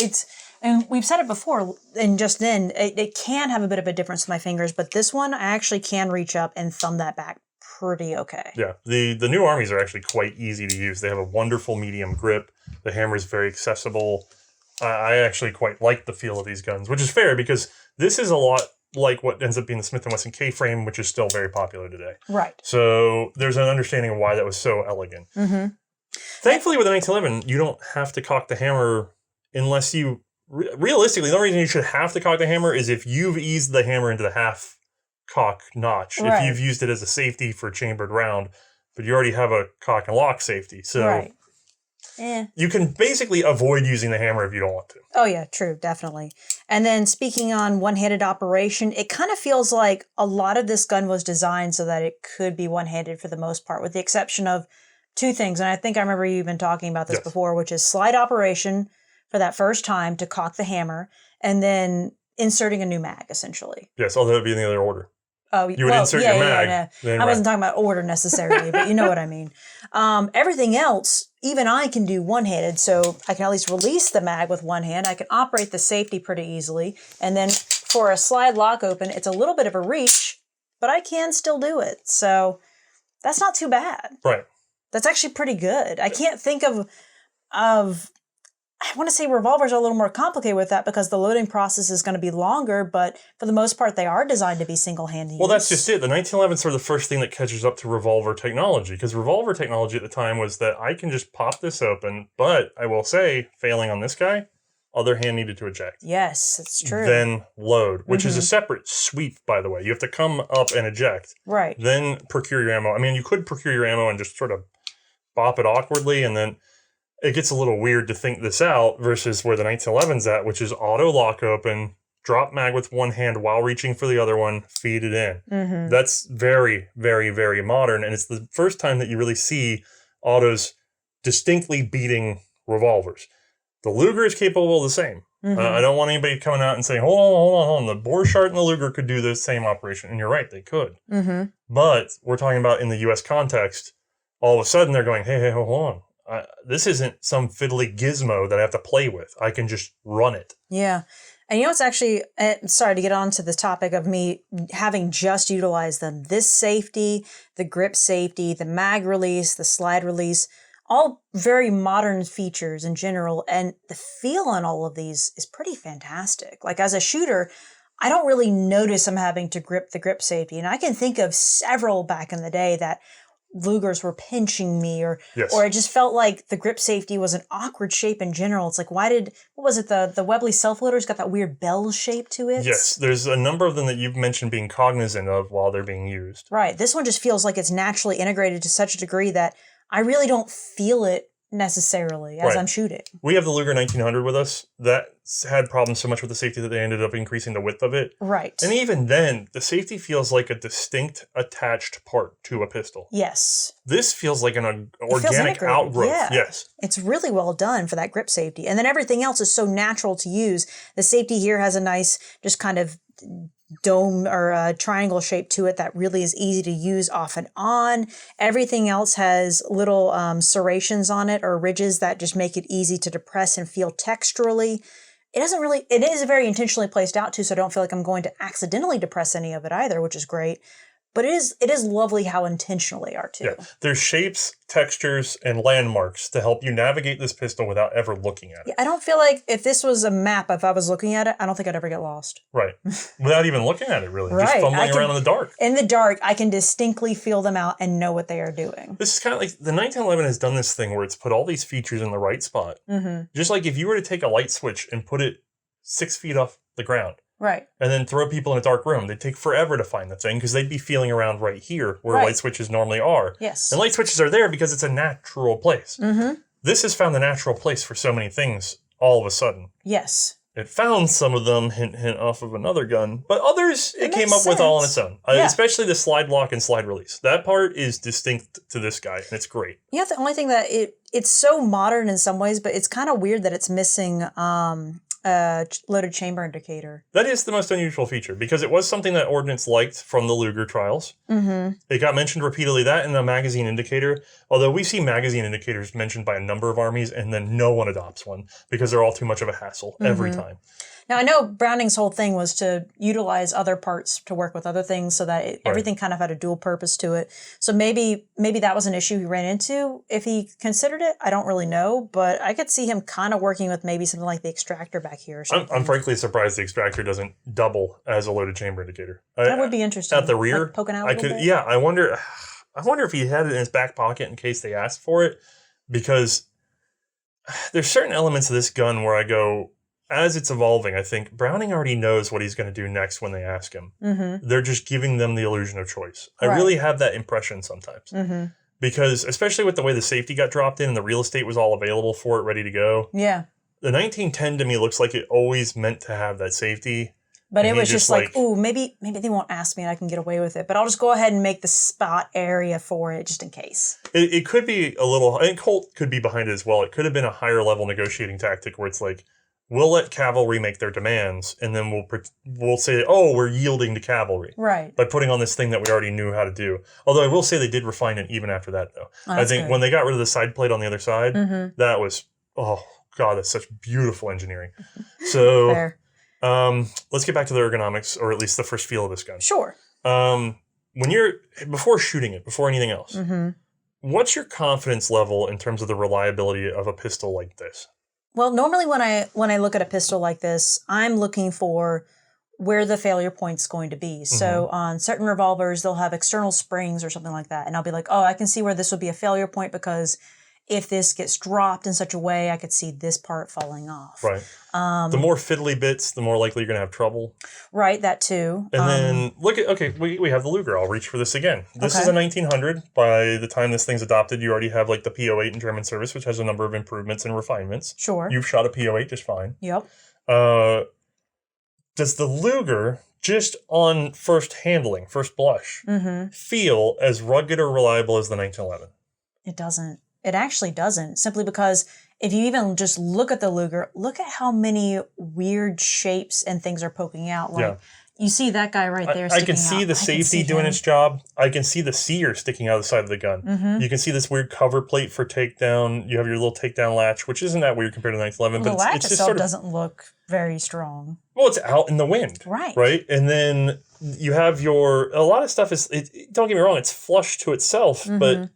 and we've said it before, and just then, it can have a bit of a difference with my fingers, but this one, I actually can reach up and thumb that back pretty okay. Yeah, the new Armies are actually quite easy to use. They have a wonderful medium grip. The hammer is very accessible. I actually quite like the feel of these guns, which is fair because this is a lot like what ends up being the Smith & Wesson K-frame, which is still very popular today. Right. So there's an understanding of why that was so elegant. Thankfully, with the 1911, you don't have to cock the hammer unless you... Realistically, the only reason you should have to cock the hammer is if you've eased the hammer into the half cock notch. If you've used it as a safety for a chambered round, but you already have a cock and lock safety. So you can basically avoid using the hammer if you don't want to. Oh yeah, true, definitely. And then speaking on one-handed operation, it kind of feels like a lot of this gun was designed so that it could be one-handed for the most part, with the exception of two things. And I think I remember you even talking about this before, which is slide operation for that first time to cock the hammer, and then inserting a new mag, essentially. Yes, although it would be in the other order. Oh, you would insert your mag. Yeah. I wasn't talking about order necessarily, but you know what I mean. Everything else, even I can do one-handed, so I can at least release the mag with one hand. I can operate the safety pretty easily. And then for a slide lock open, it's a little bit of a reach, but I can still do it. So that's not too bad. Right. That's actually pretty good. I can't think of I want to say revolvers are a little more complicated with that because the loading process is going to be longer, but for the most part, they are designed to be single-handed. Well, that's just it. The 1911s are sort of the first thing that catches up to revolver technology, because revolver technology at the time was that I can just pop this open, but I will say, failing on this guy, other hand needed to eject. Yes, it's true. Then load, which is a separate sweep, by the way. You have to come up and eject. Right. Then procure your ammo. I mean, you could procure your ammo and just sort of bop it awkwardly, and then it gets a little weird to think this out versus where the 1911's at, which is auto lock open, drop mag with one hand while reaching for the other one, feed it in. That's very, very, very modern. And it's the first time that you really see autos distinctly beating revolvers. The Luger is capable of the same. I don't want anybody coming out and saying, hold on. The Borchardt and the Luger could do the same operation. And you're right, they could. But we're talking about in the U.S. context, all of a sudden they're going, hey, hold on. This isn't some fiddly gizmo that I have to play with. I can just run it. Yeah. And you know, it's actually, sorry to get on to the topic of me having just utilized them. This safety, the grip safety, the mag release, the slide release, all very modern features in general. And the feel on all of these is pretty fantastic. Like as a shooter, I don't really notice I'm having to grip the grip safety. And I can think of several back in the day that Lugers were pinching me, or Yes. or it just felt like the grip safety was an awkward shape in general. It's like, what was it, the Webley self-loader's got that weird bell shape to it? Yes, there's a number of them that you've mentioned being cognizant of while they're being used. Right. This one just feels like it's naturally integrated to such a degree that I really don't feel it necessarily as I'm shooting. We have the Luger 1900 with us. That had problems so much with the safety that they ended up increasing the width of it. Right. And even then, the safety feels like a distinct attached part to a pistol. Yes. This feels like an organic outgrowth. Yeah. Yes. It's really well done for that grip safety. And then everything else is so natural to use. The safety here has a nice, just kind of dome or a triangle shape to it that really is easy to use off and on. Everything else has little serrations on it or ridges that just make it easy to depress and feel texturally. It is very intentionally placed out too, so I don't feel like I'm going to accidentally depress any of it either, which is great. But it is lovely how intentional they are too. Yeah. There's shapes, textures, and landmarks to help you navigate this pistol without ever looking at it. Yeah, I don't feel like if this was a map, if I was looking at it, I don't think I'd ever get lost. Right. Without even looking at it, really. Right. Just fumbling around in the dark. In the dark, I can distinctly feel them out and know what they are doing. This is kind of like the 1911 has done this thing where it's put all these features in the right spot. Mm-hmm. Just like if you were to take a light switch and put it 6 feet off the ground. Right. And then throw people in a dark room. They'd take forever to find the thing because they'd be feeling around right here where light switches normally are. Yes. And light switches are there because it's a natural place. Mm-hmm. This has found the natural place for so many things all of a sudden. Yes. It found some of them, hint, hint, off of another gun. But others, it came up makes with all on sense. its own. Yeah. Especially the slide lock and slide release. That part is distinct to this guy, and it's great. Yeah, the only thing that it's so modern in some ways, but it's kind of weird that it's missing loaded chamber indicator. That is the most unusual feature because it was something that Ordnance liked from the Luger trials. Mm-hmm. It got mentioned repeatedly, that and the magazine indicator. Although we see magazine indicators mentioned by a number of armies and then no one adopts one because they're all too much of a hassle every time. Now, I know Browning's whole thing was to utilize other parts to work with other things so that everything kind of had a dual purpose to it. So maybe that was an issue he ran into. If he considered it, I don't really know, but I could see him kind of working with maybe something like the extractor back here or something. I'm frankly surprised the extractor doesn't double as a loaded chamber indicator. That would be interesting. At the rear, like poking out a little bit? Yeah, I wonder if he had it in his back pocket in case they asked for it, because there's certain elements of this gun where I go, as it's evolving, I think Browning already knows what he's going to do next when they ask him. Mm-hmm. They're just giving them the illusion of choice. I really have that impression sometimes. Mm-hmm. Because, especially with the way the safety got dropped in and the real estate was all available for it, ready to go. Yeah. The 1910 to me looks like it always meant to have that safety. But it was just like, ooh, maybe they won't ask me and I can get away with it. But I'll just go ahead and make the spot area for it just in case. It could be a little, and Colt could be behind it as well. It could have been a higher level negotiating tactic where it's like, we'll let cavalry make their demands, and then we'll say, oh, we're yielding to cavalry. Right. By putting on this thing that we already knew how to do. Although I will say they did refine it even after that, though. Oh, I think good. when they got rid of the side plate on the other side, that was, oh, God, that's such beautiful engineering. So Fair. Let's get back to the ergonomics, or at least the first feel of this gun. Sure. Before shooting it, before anything else, what's your confidence level in terms of the reliability of a pistol like this? Well, normally when I look at a pistol like this, I'm looking for where the failure point's going to be. So on certain revolvers, they'll have external springs or something like that. And I'll be like, oh, I can see where this would be a failure point because if this gets dropped in such a way, I could see this part falling off. Right. The more fiddly bits, the more likely you're going to have trouble. Right, that too. And then, we have the Luger. I'll reach for this again. This is a 1900. By the time this thing's adopted, you already have like the P08 in German service, which has a number of improvements and refinements. Sure. You've shot a P08 just fine. Yep. Does the Luger, just on first handling, first blush, feel as rugged or reliable as the 1911? It doesn't. It actually doesn't, simply because if you even just look at the Luger, look at how many weird shapes and things are poking out. Like, you see that guy right there sticking out. I can see the safety doing its job. I can see the sear sticking out of the side of the gun. You can see this weird cover plate for takedown. You have your little takedown latch, which isn't that weird compared to the 1911. Well, but the latch it's just itself sort of, doesn't look very strong. Well, it's out in the wind. Right. Right? And then you have a lot of stuff is, don't get me wrong, it's flush to itself, but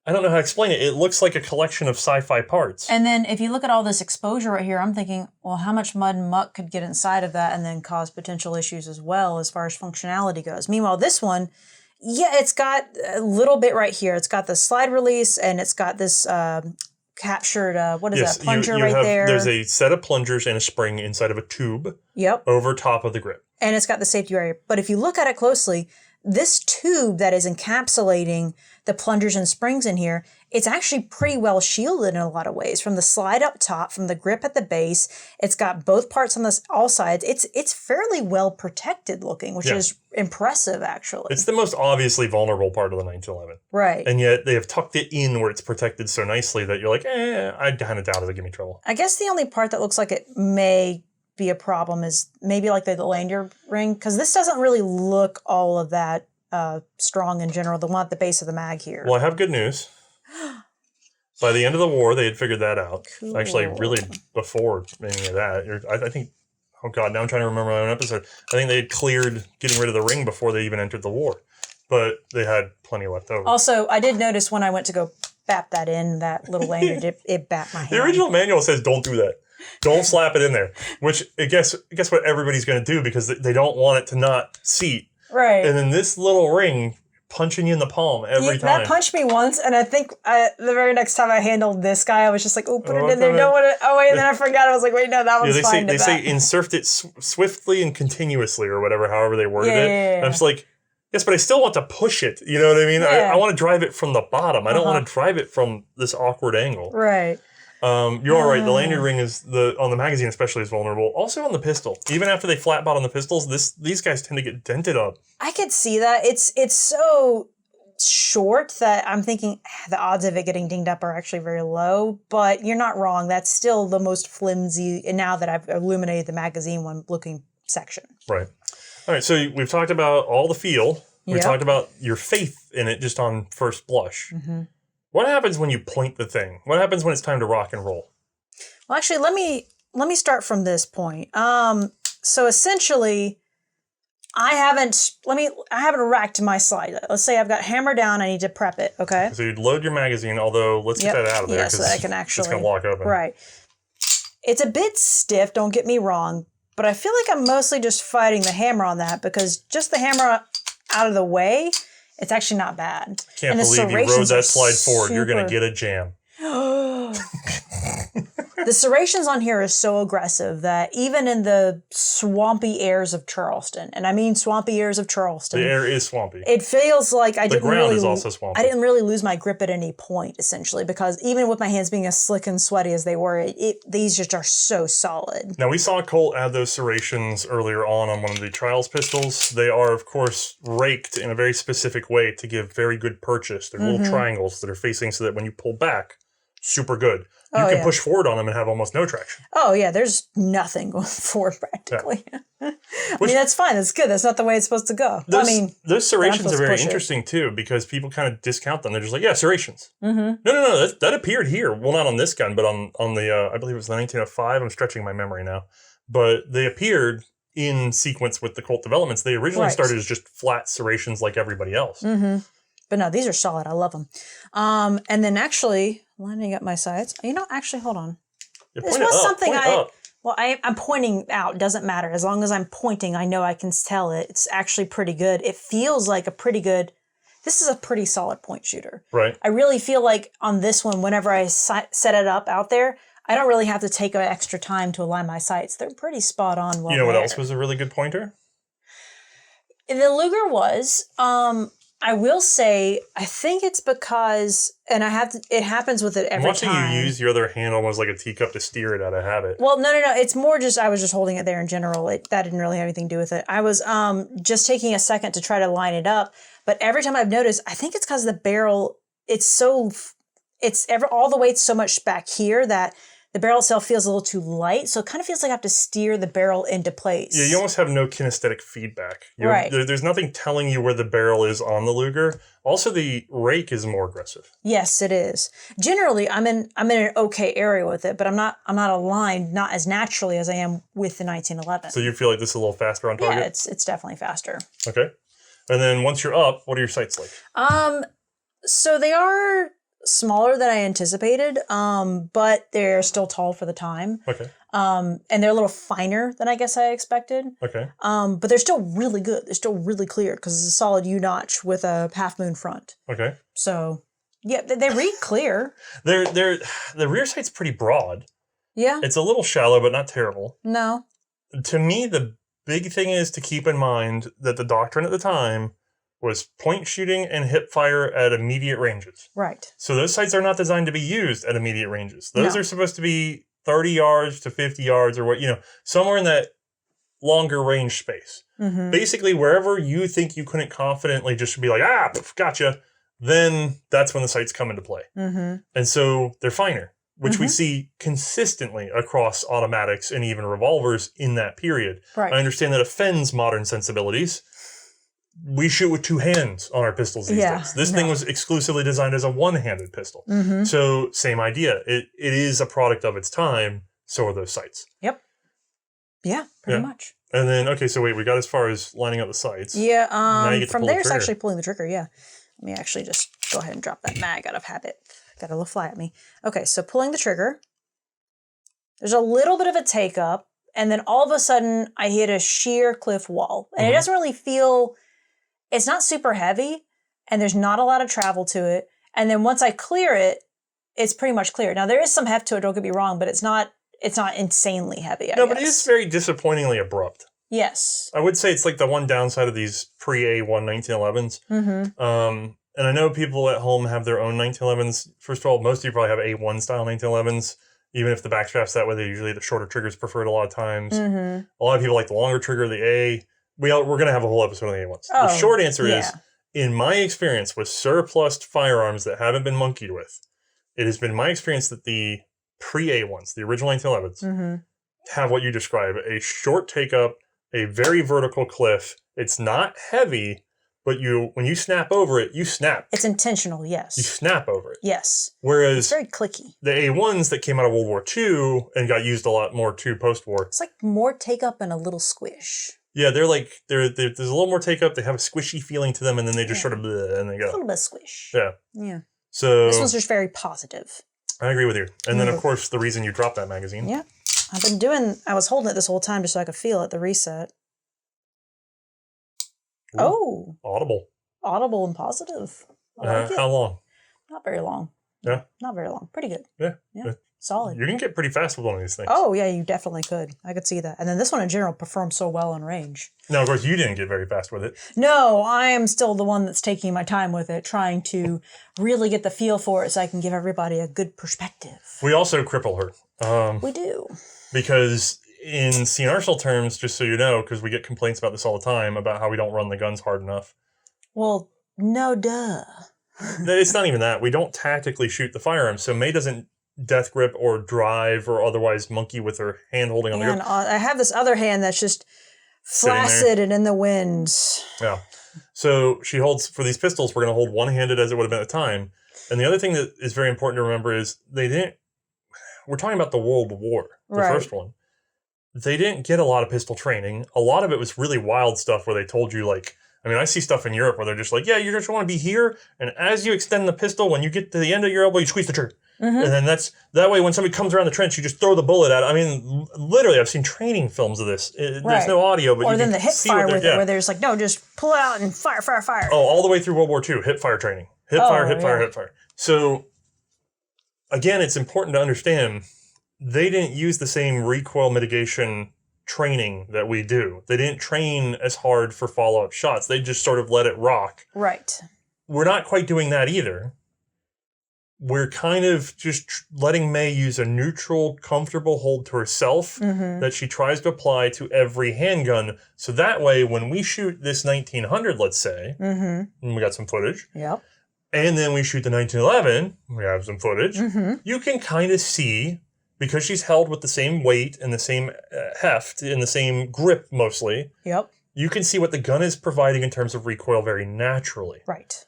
I don't know how to explain it. It looks like a collection of sci-fi parts. And then if you look at all this exposure right here, I'm thinking, well, how much mud and muck could get inside of that and then cause potential issues as well as far as functionality goes? Meanwhile, this one, Yeah, it's got a little bit right here. It's got the slide release, and it's got this captured, plunger right there. There's a set of plungers and a spring inside of a tube over top of the grip. And it's got the safety area. But if you look at it closely, this tube that is encapsulating the plungers and springs in here, it's actually pretty well shielded in a lot of ways. From the slide up top, from the grip at the base, it's got both parts on all sides. It's fairly well protected looking, which is impressive, actually. It's the most obviously vulnerable part of the 1911. Right. And yet they have tucked it in where it's protected so nicely that you're like, I kind of doubt it'll give me trouble. I guess the only part that looks like it may be a problem is maybe like the lanyard ring, because this doesn't really look all of that strong in general, the one at the base of the mag here. Well, I have good news. By the end of the war, they had figured that out. Cool. Actually, really before any of that. I think, oh God, now I'm trying to remember my own episode. I think they had cleared getting rid of the ring before they even entered the war. But they had plenty left over. Also, I did notice when I went to go bap that in, that little lanyard, it bapped my hand. The original manual says don't do that. Don't slap it in there. Which, guess what everybody's going to do because they don't want it to not seat. Right. And then this little ring punching you in the palm every time. That punched me once, and I think the very next time I handled this guy, I was just like, oh, put it in there. Don't want it. Oh, wait, and then I forgot. I was like, wait, no, that one's fine. They say insert it swiftly and continuously or whatever, however they worded it. Yeah. And I'm just like, yes, but I still want to push it. You know what I mean? Yeah. I want to drive it from the bottom. I don't want to drive it from this awkward angle. Right. You're all right. The lanyard ring is on the magazine especially is vulnerable. Also on the pistol. Even after they flat bottom the pistols, these guys tend to get dented up. I could see that. It's so short that I'm thinking the odds of it getting dinged up are actually very low, but you're not wrong. That's still the most flimsy, and now that I've illuminated the magazine one looking section. Right. All right, so we've talked about all the feel. We talked about your faith in it just on first blush. Mm-hmm. What happens when you point the thing? What happens when it's time to rock and roll? Well, actually, let me start from this point. So essentially, I haven't racked my slide. Let's say I've got hammer down. I need to prep it. Okay. So you'd load your magazine. Although let's get that out of there so that I can actually it's gonna lock open. Right. It's a bit stiff. Don't get me wrong, but I feel like I'm mostly just fighting the hammer on that because just the hammer out of the way, it's actually not bad. Can't believe you rode that slide forward. You're gonna get a jam. The serrations on here are so aggressive that even in the swampy airs of Charleston, and I mean swampy airs of Charleston. The air is swampy. It feels like the ground is also swampy. I didn't really lose my grip at any point, essentially, because even with my hands being as slick and sweaty as they were, these just are so solid. Now, we saw Colt add those serrations earlier on one of the trials pistols. They are, of course, raked in a very specific way to give very good purchase. They're little triangles that are facing so that when you pull back, super good. You can push forward on them and have almost no traction. Oh, yeah. There's nothing going forward practically. Yeah. I mean, that's fine. That's good. That's not the way it's supposed to go. Those serrations are very interesting, too, because people kind of discount them. They're just like, yeah, serrations. Mm-hmm. No. That appeared here. Well, not on this gun, but on the, I believe it was the 1905. I'm stretching my memory now. But they appeared in sequence with the Colt developments. They originally started as just flat serrations like everybody else. Mm-hmm. But no, these are solid. I love them. And then actually, lining up my sides. Actually, hold on. This was something I'm pointing out. Doesn't matter. As long as I'm pointing, I know I can tell it. It's actually pretty good. It feels like this is a pretty solid point shooter. Right. I really feel like on this one, whenever I set it up out there, I don't really have to take extra time to align my sights. They're pretty spot on. You know what else was a really good pointer? The Luger was, I will say, I think it's because, and it happens with it every time. I'm watching you use your other hand almost like a teacup to steer it out of habit. Well, no. It's more just, I was just holding it there in general. That didn't really have anything to do with it. I was just taking a second to try to line it up. But every time I've noticed, I think it's because the barrel, all the weight's so much back here that the barrel itself feels a little too light, so it kind of feels like I have to steer the barrel into place. Yeah, you almost have no kinesthetic feedback. Right. There's nothing telling you where the barrel is on the Luger. Also, the rake is more aggressive. Yes, it is. Generally, I'm in an okay area with it, but I'm not aligned not as naturally as I am with the 1911. So you feel like this is a little faster on target? Yeah, it's definitely faster. Okay. And then once you're up, what are your sights like? So they are smaller than I anticipated, but they're still tall for the time. Okay. And they're a little finer than I guess I expected. Okay. But they're still really good. They're still really clear because it's a solid U-notch with a half moon front. Okay. So, yeah, they read clear. The rear sight's pretty broad. Yeah. It's a little shallow, but not terrible. No. To me, the big thing is to keep in mind that the doctrine at the time was point shooting and hip fire at immediate ranges. Right. So those sights are not designed to be used at immediate ranges. Those No. are supposed to be 30 yards to 50 yards or what, somewhere in that longer range space. Mm-hmm. Basically, wherever you think you couldn't confidently just be like, gotcha, then that's when the sights come into play. Mm-hmm. And so they're finer, which we Mhm. see consistently across automatics and even revolvers in that period. Right. I understand that offends modern sensibilities. We shoot with two hands on our pistols these days. This thing was exclusively designed as a one-handed pistol. Mm-hmm. So same idea. It is a product of its time. So are those sights. Yep. Yeah, pretty much. And then, okay, so wait, we got as far as lining up the sights. Yeah, Now you get to from pull the there it's trigger. actually pulling the trigger, yeah. Let me actually just go ahead and drop that mag out of habit. Got a little fly at me. Okay, so pulling the trigger. There's a little bit of a take up, and then all of a sudden I hit a sheer cliff wall. And it doesn't really feel, it's not super heavy, and there's not a lot of travel to it. And then once I clear it, it's pretty much clear. Now there is some heft to it, don't get me wrong, but it's not insanely heavy, I guess. But it is very disappointingly abrupt. Yes. I would say it's like the one downside of these pre-A1 1911s. Mm-hmm. And I know people at home have their own 1911s. First of all, most of you probably have A1 style 1911s. Even if the backstrap's that way, usually the shorter trigger's preferred a lot of times. Mm-hmm. A lot of people like the longer trigger, the A. We're going to have a whole episode on the A1s. Oh, the short answer is, yeah. in my experience with surplused firearms that haven't been monkeyed with, it has been my experience that the pre-A1s, the original 1911s, Mm-hmm. have what you describe, a short take-up, a very vertical cliff. It's not heavy, but when you snap over it, you snap. It's intentional, yes. You snap over it. Yes. It's Whereas very clicky. the A1s that came out of World War II and got used a lot more too post-war. It's like more take up and a little squish. Yeah, there's a little more take-up. They have a squishy feeling to them, and then they just sort of bleh, and they A go. little bit of squish. Yeah. Yeah. So This one's just very positive. I agree with you. And then, of course, the reason you dropped that magazine. Yeah. I was holding it this whole time just so I could feel it, the reset. Ooh, Oh, audible and positive. I like it. How long? Not very long. Yeah. Not very long. Pretty good. Yeah. Solid. You can get pretty fast with one of these things. Oh, yeah, you definitely could. I could see that. And then this one in general performs so well on range. Now, of course, you didn't get very fast with it. No, I am still the one that's taking my time with it, trying to really get the feel for it so I can give everybody a good perspective. We also cripple her. We do. Because in C&Rsenal terms, just so you know, because we get complaints about this all the time, about how we don't run the guns hard enough. Well, no duh. It's not even that. We don't tactically shoot the firearm. So May doesn't death grip or drive or otherwise monkey with her hand holding on the And grip. I have this other hand that's just Sitting there. flaccid and in the wind. Yeah. So she holds, for these pistols, we're going to hold one-handed as it would have been at the time. And the other thing that is very important to remember is we're talking about the World War, the Right. first one. They didn't get a lot of pistol training. A lot of it was really wild stuff where they told you, like, I see stuff in Europe where they're just like, yeah, you just want to be here. And as you extend the pistol, when you get to the end of your elbow, you squeeze the trigger. Mm-hmm. And then that way when somebody comes around the trench, you just throw the bullet at it. Literally, I've seen training films of this. There's Right. no audio, but Or you then can the hip see fire what with they're- it, where there's like, no, just pull it out and fire. Oh, all the way through World War II, hip fire training. Hip fire, hip fire. So, again, it's important to understand they didn't use the same recoil mitigation training that we do. They didn't train as hard for follow-up shots. They just sort of let it rock. Right. We're not quite doing that either. We're kind of just letting May use a neutral, comfortable hold to herself that she tries to apply to every handgun. So that way, when we shoot this 1900, let's say, and we got some footage, Yep. and then we shoot the 1911, we have some footage, you can kind of see, because she's held with the same weight and the same heft and the same grip mostly, Yep. you can see what the gun is providing in terms of recoil very naturally. Right.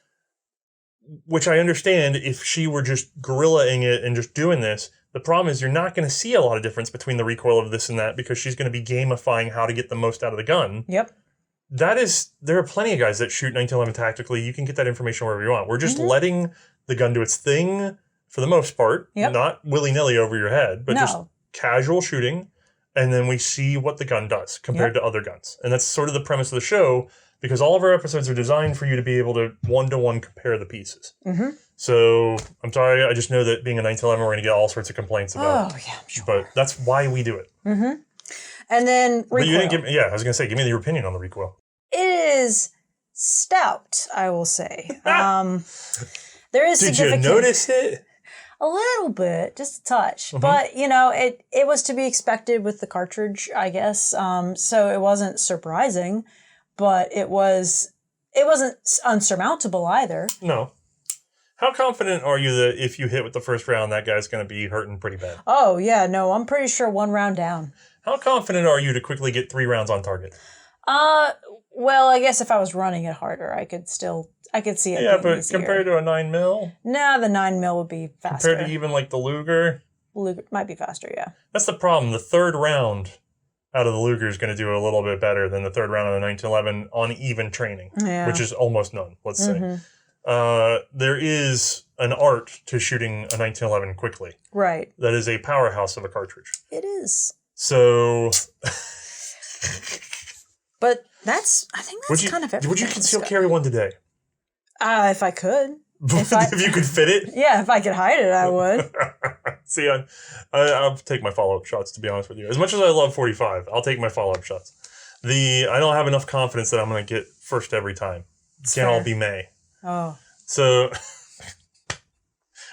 Which I understand if she were just guerrillaing it and just doing this. The problem is you're not going to see a lot of difference between the recoil of this and that because she's going to be gamifying how to get the most out of the gun. Yep. There are plenty of guys that shoot 1911 tactically. You can get that information wherever you want. We're just letting the gun do its thing for the most part, not willy-nilly over your head, but just casual shooting, and then we see what the gun does compared to other guns. And that's sort of the premise of the show, because all of our episodes are designed for you to be able to one-to-one compare the pieces. So I'm sorry, I just know that being a 1911, we're going to get all sorts of complaints about it. I'm sure. But that's why we do it. And then recoil. But you didn't give me, I was going to say, give me your opinion on the recoil. It is stout, I will say. There is significant... Did you notice it? A little bit, just a touch. But, you know, it was to be expected with the cartridge, I guess. So it wasn't surprising, but it wasn't unsurmountable either. No. How confident are you that if you hit with the first round, that guy's going to be hurting pretty bad? Oh, yeah, no, I'm pretty sure 1 round down. How confident are you to quickly get 3 rounds on target? Well, I guess if I was running it harder, I could see it being but easier. Compared to a 9mm? No, the 9mm would be faster. Compared to even like the Luger? Luger might be faster, yeah. That's the problem. The 3rd round out of the Luger is going to do a little bit better than the 3rd round of the 1911 on even training, which is almost none, let's say. There is an art to shooting a 1911 quickly. Right. That is a powerhouse of a cartridge. It is. So... But I think that's kind of everything. Would you conceal carry one today? If I could. If you could fit it? Yeah, if I could hide it, I would. See, I'll take my follow-up shots, to be honest with you. As much as I love 45, I'll take my follow-up shots. I don't have enough confidence that I'm going to get first every time. It can't all be May. Oh. So,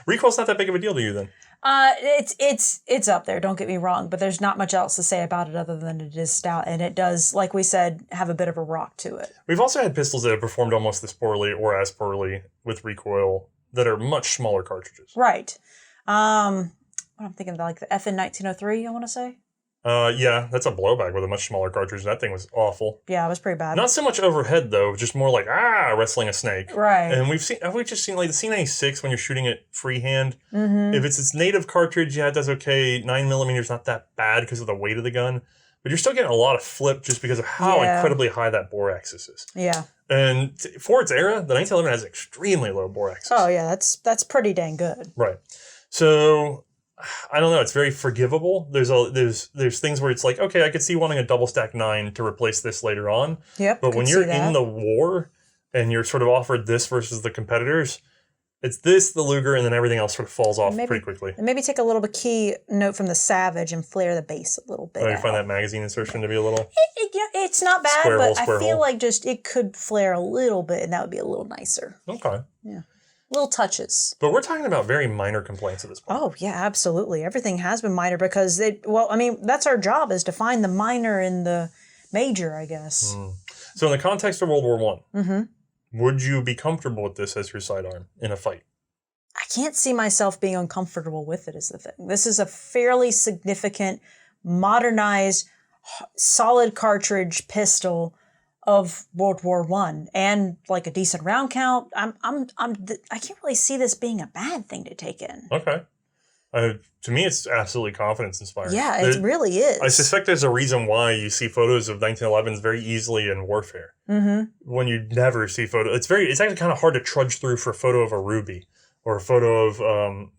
recoil's not that big of a deal to you then? It's up there, don't get me wrong, but there's not much else to say about it other than it is stout, and it does, like we said, have a bit of a rock to it. We've also had pistols that have performed almost this poorly or as poorly with recoil that are much smaller cartridges. Right. What I'm thinking about, like the FN 1903, I want to say. Yeah, that's a blowback with a much smaller cartridge. That thing was awful. Yeah, it was pretty bad. Not so much overhead though, just more like wrestling a snake. Right. And we've just seen like the C96 when you're shooting it freehand. If it's its native cartridge, yeah, it does okay. 9mm is not that bad because of the weight of the gun, but you're still getting a lot of flip just because of how incredibly high that bore axis is. Yeah. And for its era, the 1911 has extremely low bore axis. Oh yeah, that's pretty dang good. Right. So. I don't know. It's very forgivable. There's things where it's like, okay, I could see wanting a double stack 9 to replace this later on. Yep. But when you're in the war and you're sort of offered this versus the competitors, it's this, the Luger, and then everything else sort of falls off pretty quickly. And maybe take a little bit key note from the Savage and flare the base a little bit. Oh, you find that magazine insertion to be a little? It's not bad, but I feel like just it could flare a little bit, and that would be a little nicer. Okay. Yeah. Little touches. But we're talking about very minor complaints at this point. Oh, yeah, absolutely. Everything has been minor because that's our job, is to find the minor in the major, I guess. So in the context of World War I, would you be comfortable with this as your sidearm in a fight? I can't see myself being uncomfortable with it, is the thing. This is a fairly significant, modernized, solid cartridge pistol of World War I, and like a decent round count. I can't really see this being a bad thing to take in. Okay. To me, it's absolutely confidence inspiring. Yeah, it really is. I suspect there's a reason why you see photos of 1911s very easily in warfare. When you never see photos. It's actually kind of hard to trudge through for a photo of a Ruby or a photo of,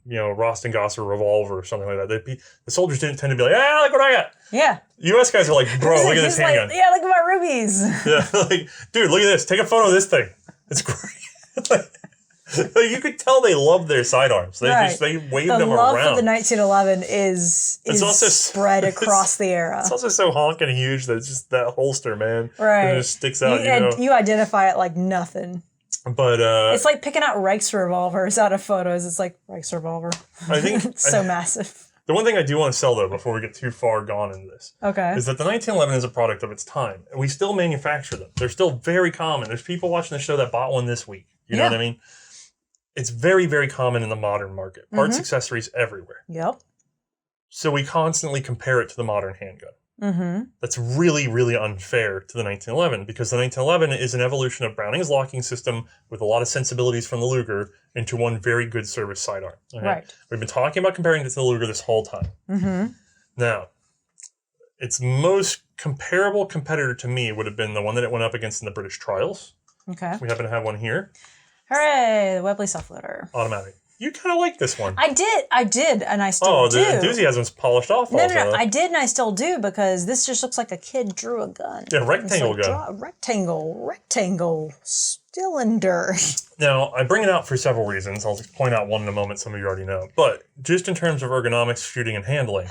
Rostengosser revolver or something like that. The soldiers didn't tend to be like, look what I got. Yeah. U.S. guys are like, bro, look at this handgun. Yeah, look at my rubies. Yeah, like, dude, look at this. Take a photo of this thing. It's great. Like, you could tell they love their sidearms. They wave them around. The love for the 1911 is also spread across the era. It's also so honking huge that it's just that holster, man. Right. It just sticks out. You identify it like nothing. But it's like picking out Reich's revolvers out of photos. It's like Reich's revolver. I think it's so massive. The one thing I do want to sell, though, before we get too far gone into this, is that the 1911 is a product of its time. And we still manufacture them. They're still very common. There's people watching the show that bought one this week. You know what I mean? It's very, very common in the modern market. Parts, accessories everywhere. Yep. So we constantly compare it to the modern handgun. That's really, really unfair to the 1911, because the 1911 is an evolution of Browning's locking system with a lot of sensibilities from the Luger into one very good service sidearm. Okay? Right. We've been talking about comparing it to the Luger this whole time. Now, its most comparable competitor to me would have been the one that it went up against in the British trials. Okay. We happen to have one here. Hooray, the Webley self-loader. Automatic. You kind of like this one. I did, and I still do. Oh, the enthusiasm's polished off. No, I did, and I still do, because this just looks like a kid drew a gun. Yeah, rectangle gun. Draw a rectangle cylinder. Now, I bring it out for several reasons. I'll point out one in a moment, some of you already know. But just in terms of ergonomics, shooting, and handling,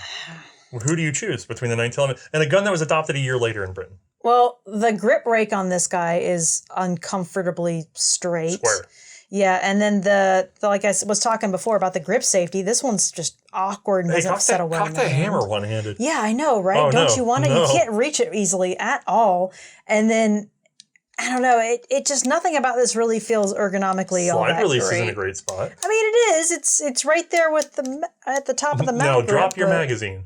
who do you choose between the 1911 and a gun that was adopted a year later in Britain? Well, the grip rake on this guy is uncomfortably straight. Square. Yeah, and then the like I was talking before about the grip safety, this one's just awkward and doesn't settle well. Cock the hammer one-handed. Yeah, I know, right? Oh, Don't you want to? No. You can't reach it easily at all. And then, I don't know, it just, nothing about this really feels ergonomically all that Slide release great. is in a great spot. I mean, it is. It's right there with at the top of the mag. Now, drop your magazine.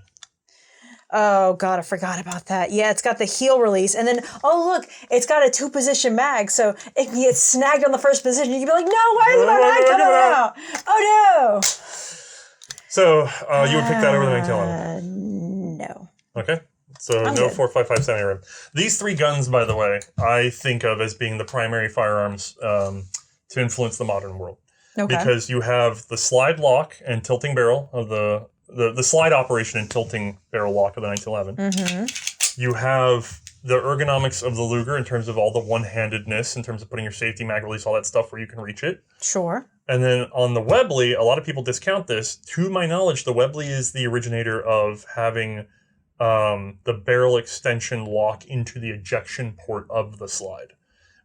Oh, God, I forgot about that. Yeah, it's got the heel release. And then, oh, look, it's got a 2-position mag. So if you get snagged on the first position, you can be like, no, why is my mag coming out? Oh, no. So you would pick that over the 1911? No. Okay. So I'm no good. 4.55 centimeter. These three guns, by the way, I think of as being the primary firearms to influence the modern world. Okay. Because you have the slide lock and tilting barrel of the slide operation and tilting barrel lock of the 1911. Mm-hmm. You have the ergonomics of the Luger in terms of all the one-handedness, in terms of putting your safety, mag release, all that stuff where you can reach it. Sure. And then on the Webley, a lot of people discount this. To my knowledge, the Webley is the originator of having the barrel extension lock into the ejection port of the slide,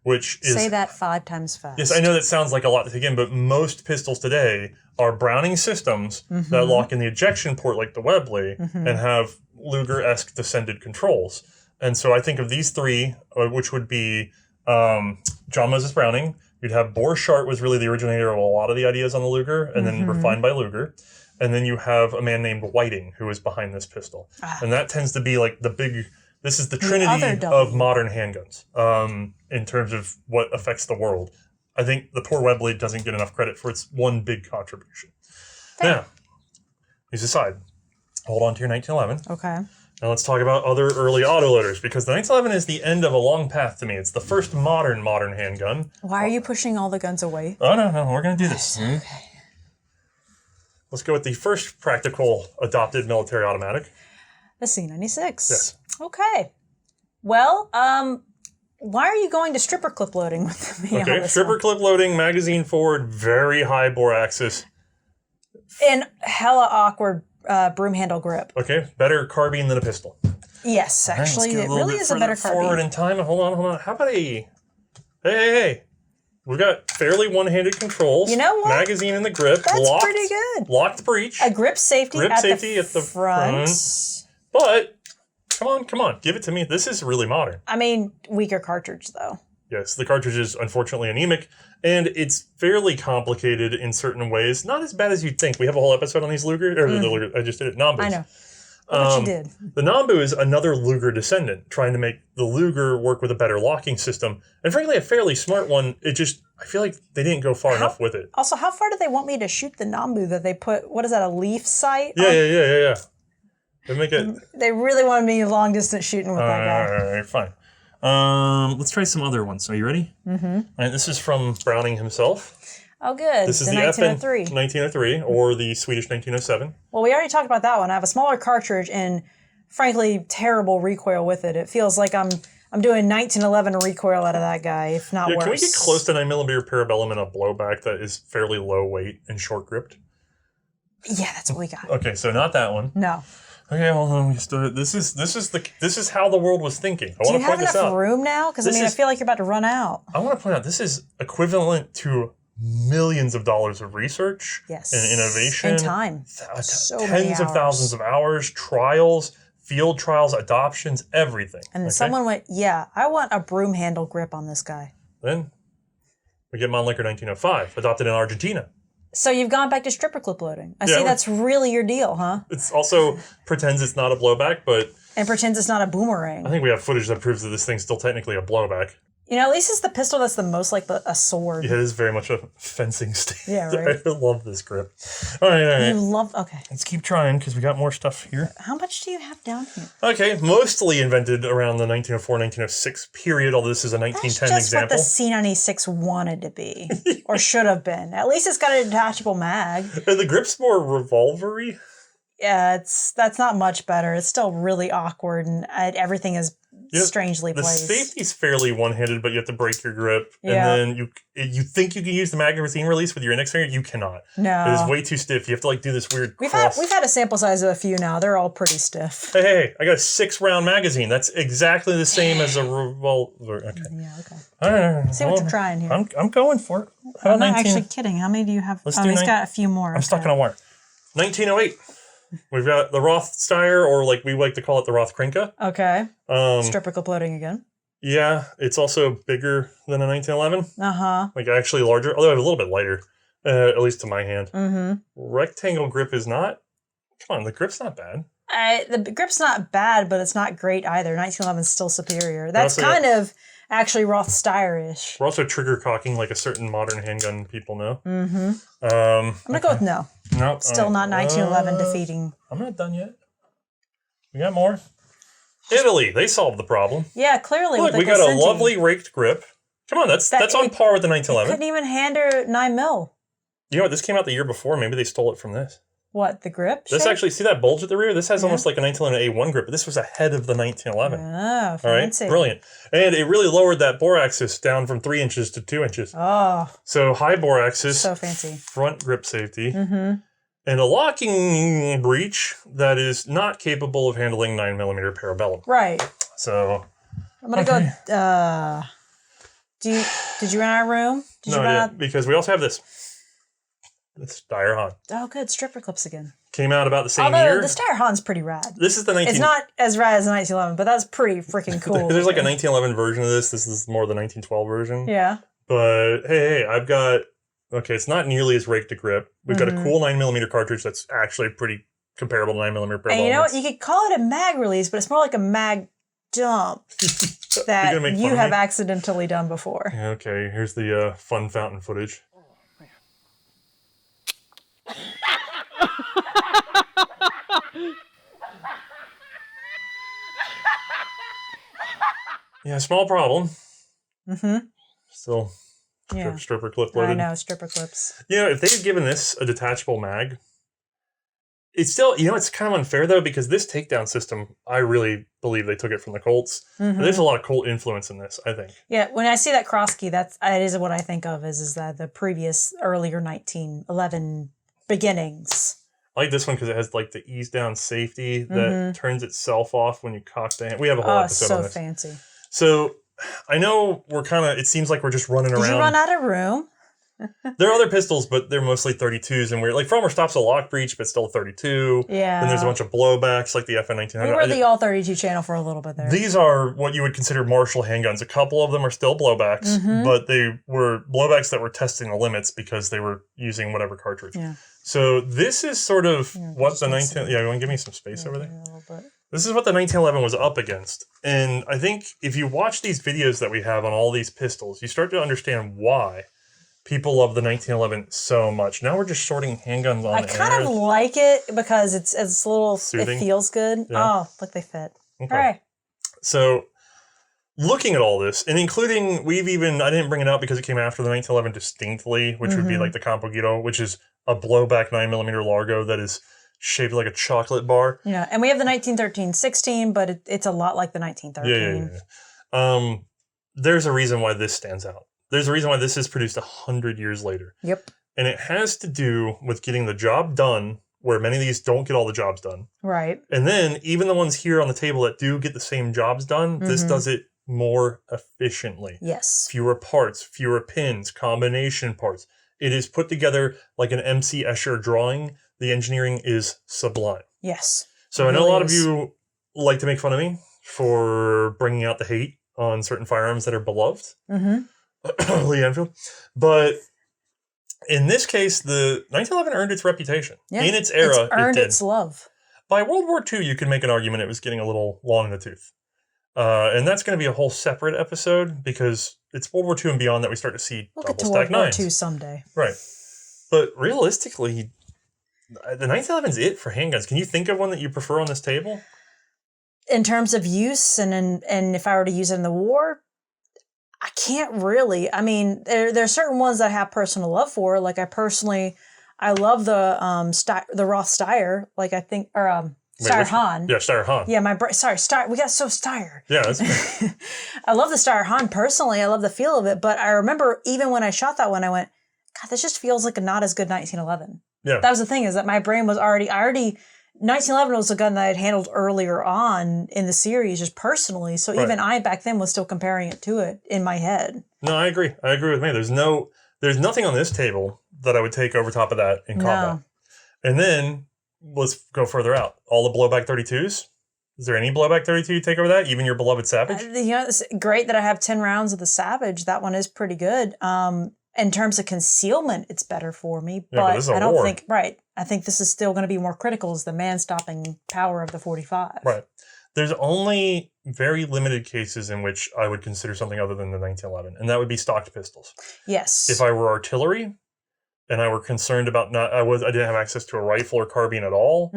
which is... Say that 5 times fast. Yes, I know that sounds like a lot to take in, but most pistols today are Browning systems Mm-hmm. that lock in the ejection port like the Webley and have Luger-esque descended controls. And so I think of these three, which would be John Moses Browning. You'd have Borchardt was really the originator of a lot of the ideas on the Luger, and then refined by Luger. And then you have a man named Whiting who is behind this pistol. And that tends to be like the big... This is the trinity of modern handguns in terms of what affects the world. I think the poor Webley doesn't get enough credit for its one big contribution. Now, these aside, hold on to your 1911. Okay. Now let's talk about other early autoloaders, because the 1911 is the end of a long path to me. It's the first modern handgun. Why are you pushing all the guns away? Oh, no, we're going to do this. Okay. Let's go with the first practical adopted military automatic. The C96. Yes. Okay. Well, why are you going to stripper clip loading with me on Okay, this stripper one? clip loading, magazine forward, very high bore axis. And hella awkward broom handle grip. Okay, better carbine than a pistol. Yes, actually, Let's get it little really bit is a better further forward carbine. in time. Hold on. How about hey. We've got fairly one-handed controls. You know what? Magazine in the grip. That's locked, pretty good. Locked breech. A grip safety, Grip at, safety the at the front. But, come on. Give it to me. This is really modern. I mean, weaker cartridge, though. Yes, the cartridge is unfortunately anemic, and it's fairly complicated in certain ways. Not as bad as you'd think. We have a whole episode on these Luger, or the Luger, I just did it, Nambus. I know. But you did. The Nambu is another Luger descendant, trying to make the Luger work with a better locking system. And frankly, a fairly smart one. I feel like they didn't go far enough with it. Also, how far do they want me to shoot the Nambu that they put, what is that, a leaf sight? Yeah. They make it... They really wanted me long distance shooting with that guy. All right, fine. Let's try some other ones. Are you ready? Mm-hmm. All right, this is from Browning himself. Oh, good. This is the the 1903. FN 1903, or the Swedish 1907. Well, we already talked about that one. I have a smaller cartridge and, frankly, terrible recoil with it. It feels like I'm doing 1911 recoil out of that guy, if not worse. Can we get close to 9mm Parabellum in a blowback that is fairly low weight and short gripped? Yeah, that's what we got. Okay, so not that one. No. Okay, hold on. This is how the world was thinking. Do you have enough room now? Because I feel like you're about to run out. I want to point out this is equivalent to millions of dollars of research and innovation and time. Tens of thousands of hours, trials, field trials, adoptions, everything. And someone went, yeah, I want a broom handle grip on this guy. Then we get Mannlicher 1905, adopted in Argentina. So you've gone back to stripper clip loading. I see that's really your deal, huh? It's also pretends it's not a blowback, but... And pretends it's not a boomerang. I think we have footage that proves that this thing's still technically a blowback. You know, at least it's the pistol that's the most like a sword. Yeah, it is very much a fencing stance. Yeah, right. I love this grip. All right. You love, okay. Let's keep trying because we got more stuff here. How much do you have down here? Okay, mostly invented around the 1904-1906 period, although this is a 1910 That's just example. what the C96 wanted to be, or should have been. At least it's got a detachable mag. And the grip's more revolvery. Yeah, that's not much better. It's still really awkward, and everything is strangely placed. The safety's fairly one-handed, but you have to break your grip. Yeah. And then you think you can use the magazine release with your index finger. You cannot. No. It is way too stiff. You have to like do this weird We've cross. had a sample size of a few now. They're all pretty stiff. Hey, I got a 6-round magazine. That's exactly the same as a revolver. Okay. Yeah, okay. All right. See what you're trying here. I'm going for it. I'm not actually kidding. How many do you have? Let's oh, do he's got a few more. I'm stuck on a wire. 1908. We've got the Rothsteyer, or like we like to call it the Rothkrinka. Okay. Stripper clip loading again. Yeah, it's also bigger than a 1911. Uh-huh. Like actually larger, although a little bit lighter, at least to my hand. Mm-hmm. Rectangle grip is not. Come on, the grip's not bad. The grip's not bad, but it's not great either. 1911 is still superior. That's kind of actually Rothsteyer-ish. We're also trigger cocking like a certain modern handgun people know. Mm-hmm. I'm going to go with no. Nope. Still not 1911 defeating. I'm not done yet. We got more. Italy, they solved the problem. Yeah, clearly. Look, we got a lovely raked grip. Come on, that's on par with the 1911. Couldn't even hand her 9mm. You know what? This came out the year before. Maybe they stole it from this. What, the grip? This actually, see that bulge at the rear? This has almost like a 1911 A1 grip, but this was ahead of the 1911. Oh, All fancy. right, brilliant. And it really lowered that bore axis down from 3 inches to 2 inches. Oh. So high bore axis. So fancy. Front grip safety. Mm-hmm. And a locking breech that is not capable of handling 9mm parabellum. Right. So. I'm going to go, did you run out of room? No, I didn't, because we also have this. This Steyr Hahn. Oh, good. Stripper clips again. Came out about the same year. year. The Steyr Hahn's pretty rad. This is the 19... It's not as rad as the 1911, but that's pretty freaking cool. There's like a 1911 version of this. This is more the 1912 version. Yeah. But hey, I've got... Okay, it's not nearly as raked a grip. We've got a cool 9mm cartridge that's actually pretty comparable to 9mm parabellum. And you know what? You could call it a mag release, but it's more like a mag dump that you have accidentally done before. Okay, here's the fun fountain footage. Yeah, small problem. Mm-hmm. Still stripper clip loaded. I know, stripper clips. You know, if they had given this a detachable mag, it's still, it's kind of unfair though, because this takedown system, I really believe they took it from the Colts. Mm-hmm. There's a lot of Colt influence in this, I think. Yeah, when I see that cross key, that is what I think of is that the previous earlier 1911 beginnings. I like this one because it has like the ease down safety that turns itself off when you cock the hand. We have a whole episode on this. So fancy. So I know it seems like we're just running around. Did you run out of room? There are other pistols, but they're mostly 32s, and we're like Frommer Stop's a lock breech, but still 32. Yeah. Then there's a bunch of blowbacks like the FN 1900. We were the all 32 channel for a little bit there. These are what you would consider Marshall handguns. A couple of them are still blowbacks, but they were blowbacks that were testing the limits because they were using whatever cartridge. Yeah. So this is sort of what the 19... Yeah, you want to give me some space over there? A little bit. This is what the 1911 was up against. And I think if you watch these videos that we have on all these pistols, you start to understand why people love the 1911 so much. Now we're just sorting handguns on I kind of like it because it's a little... Soothing. It feels good. Yeah. Oh, look, they fit. Okay. All right. So looking at all this, and including, I didn't bring it out because it came after the 1911 distinctly, which would be like the Campoguito, which is a blowback 9mm Largo that is shaped like a chocolate bar. Yeah, and we have the 1913-16, but it's a lot like the 1913. Yeah. There's a reason why this stands out. There's a reason why this is produced 100 years later. Yep. And it has to do with getting the job done, where many of these don't get all the jobs done. Right. And then even the ones here on the table that do get the same jobs done, this does it more efficiently. Yes. Fewer parts, fewer pins, combination parts. It is put together like an MC Escher drawing. The engineering is sublime. Yes. So I know a lot of you like to make fun of me for bringing out the hate on certain firearms that are beloved. Lee Enfield. But in this case, the 1911 earned its reputation. Yeah. In its era, it's earned its love. By World War II, you can make an argument it was getting a little long in the tooth. And that's going to be a whole separate episode because it's World War II and beyond that we start to see We'll get to double-stack World War nines. II someday. Right. But realistically, the 1911 is it for handguns. Can you think of one that you prefer on this table? In terms of use and if I were to use it in the war, I can't really. I mean, there are certain ones that I have personal love for. Like I love the Roth Steyr. Like I think, or Steyr Hahn. Yeah, Steyr Hahn. Yeah, Steyr. We got so Steyr. Yeah, that's good. I love the Steyr Hahn personally. I love the feel of it. But I remember even when I shot that one, I went, God, this just feels like a not as good 1911. Yeah. That was the thing, is that my brain was already 1911 was a gun that I had handled earlier on in the series, just personally. So even I back then was still comparing it to it in my head. No, I agree. I agree with me. There's nothing on this table that I would take over top of that in combat. And then let's go further out. All the blowback 32s. Is there any blowback 32 you take over that? Even your beloved Savage? It's great that I have 10 rounds of the Savage. That one is pretty good. In terms of concealment, it's better for me. But this is a I don't war. think, I think this is still going to be more critical as the man-stopping power of the 45. Right. There's only very limited cases in which I would consider something other than the 1911, and that would be stocked pistols. Yes. If I were artillery and I were concerned about I didn't have access to a rifle or carbine at all,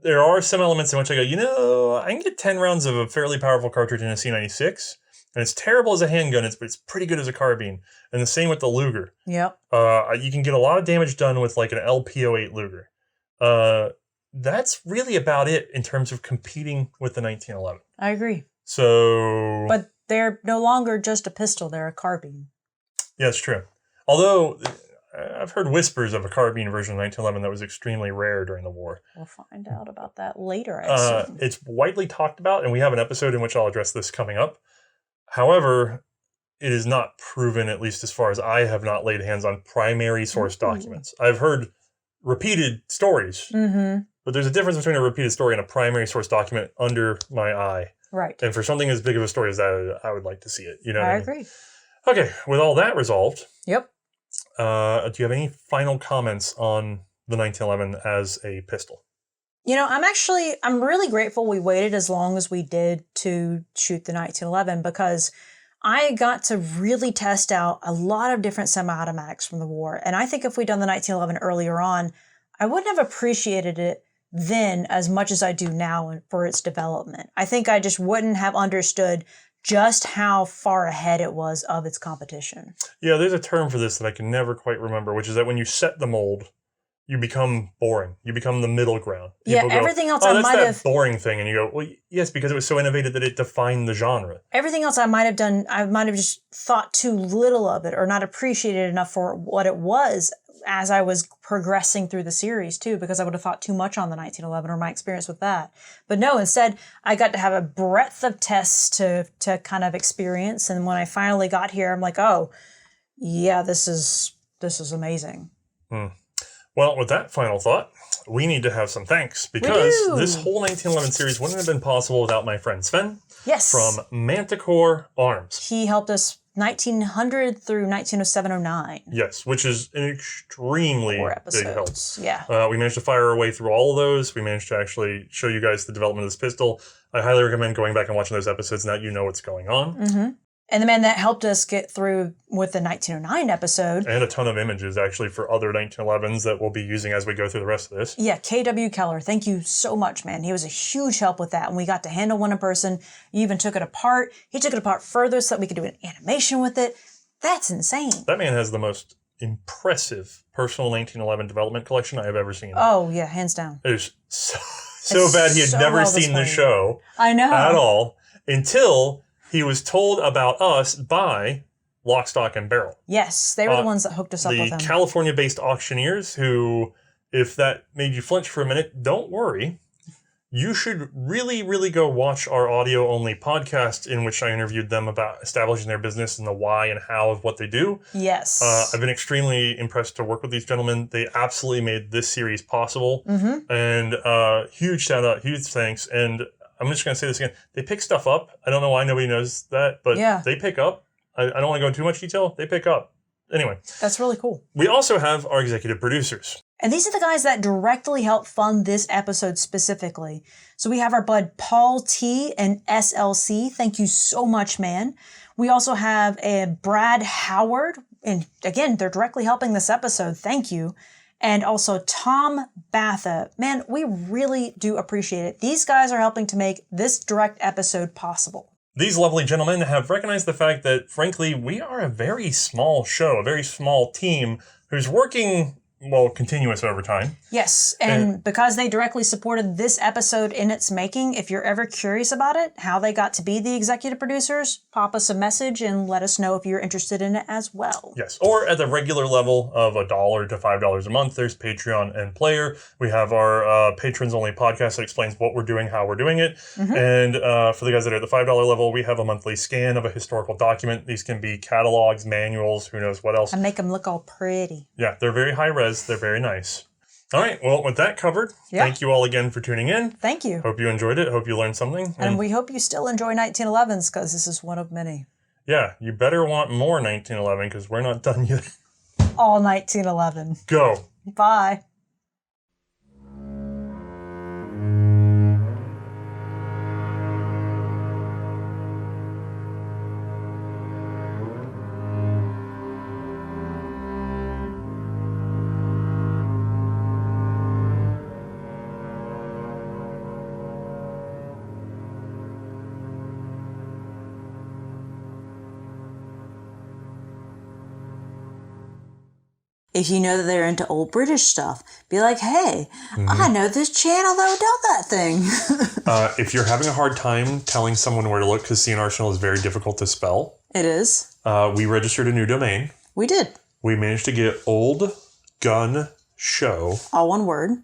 there are some elements in which I go, I can get 10 rounds of a fairly powerful cartridge in a C96, and it's terrible as a handgun, but it's pretty good as a carbine. And the same with the Luger. Yep. You can get a lot of damage done with like an LP08 Luger. That's really about it in terms of competing with the 1911. I agree. So... But they're no longer just a pistol, they're a carbine. Yeah, it's true. Although, I've heard whispers of a carbine version of 1911 that was extremely rare during the war. We'll find out about that later, I assume. It's widely talked about, and we have an episode in which I'll address this coming up. However, it is not proven, at least as far as I have not laid hands on primary source documents. I've heard repeated stories, but there's a difference between a repeated story and a primary source document under my eye. Right. And for something as big of a story as that, I would like to see it. You know what I mean? agree. Okay, with all that resolved, Yep. do you have any final comments on the 1911 as a pistol? You know, I'm really grateful we waited as long as we did to shoot the 1911 because I got to really test out a lot of different semi-automatics from the war. And I think if we'd done the 1911 earlier on, I wouldn't have appreciated it then as much as I do now for its development. I think I just wouldn't have understood just how far ahead it was of its competition. Yeah, there's a term for this that I can never quite remember, which is that when you set the mold, you become boring. You become the middle ground. People go, everything else I that's might that have... boring thing. And you go, well, yes, because it was so innovative that it defined the genre. Everything else I might have done, I might have just thought too little of it or not appreciated enough for what it was as I was progressing through the series too, because I would have thought too much on the 1911 or my experience with that. But no, instead, I got to have a breadth of tests to kind of experience. And when I finally got here, I'm like, oh, yeah, this is amazing. Well, with that final thought, we need to have some thanks because this whole 1911 series wouldn't have been possible without my friend Sven. Yes. From Manticore Arms. He helped us 1900 through 1907-09. Yes, which is an extremely big help. Yeah. We managed to fire our way through all of those. We managed to actually show you guys the development of this pistol. I highly recommend going back and watching those episodes. Now you know what's going on. And the man that helped us get through with the 1909 episode. And a ton of images, actually, for other 1911s that we'll be using as we go through the rest of this. Yeah, K.W. Keller, thank you so much, man. He was a huge help with that. And we got to handle one in person. You even took it apart. He took it apart further so that we could do an animation with it. That's insane. That man has the most impressive personal 1911 development collection I have ever seen. Oh, yeah, hands down. It was so bad he had never seen the show. I know. At all. Until he was told about us by Lock, Stock, and Barrel. Yes, they were the ones that hooked us up with them. The California-based auctioneers who, if that made you flinch for a minute, don't worry. You should really, really go watch our audio-only podcast in which I interviewed them about establishing their business and the why and how of what they do. Yes. I've been extremely impressed to work with these gentlemen. They absolutely made this series possible. And huge shout-out, huge thanks. And I'm just going to say this again. They pick stuff up. I don't know why nobody knows that, but they pick up. I don't want to go into too much detail. They pick up. Anyway. That's really cool. We also have our executive producers. And these are the guys that directly help fund this episode specifically. So we have our bud Paul T and SLC. Thank you so much, man. We also have a Brad Howard, and again, they're directly helping this episode. Thank you. And also Tom Batha. Man, we really do appreciate it. These guys are helping to make this direct episode possible. These lovely gentlemen have recognized the fact that, frankly, we are a very small show, a very small team who's working, well, continuous over time. Yes, and because they directly supported this episode in its making, if you're ever curious about it, how they got to be the executive producers, pop us a message and let us know if you're interested in it as well. Yes, or at the regular level of $1 to $5 a month, there's Patreon and Player. We have our patrons-only podcast that explains what we're doing, how we're doing it. And for the guys that are at the $5 level, we have a monthly scan of a historical document. These can be catalogs, manuals, who knows what else. And make them look all pretty. Yeah, they're very high res. They're very nice. All right, well, with that covered, thank you all again for tuning in. Thank you. Hope you enjoyed it. Hope you learned something. And we hope you still enjoy 1911s, because this is one of many. Yeah, you better want more 1911, because we're not done yet. All 1911. Go. Bye. If you know that they're into old British stuff, be like, hey, I know this channel that does that thing. If you're having a hard time telling someone where to look, because C&Rsenal is very difficult to spell. It is. We registered a new domain. We did. We managed to get oldgunshow.com. All one word.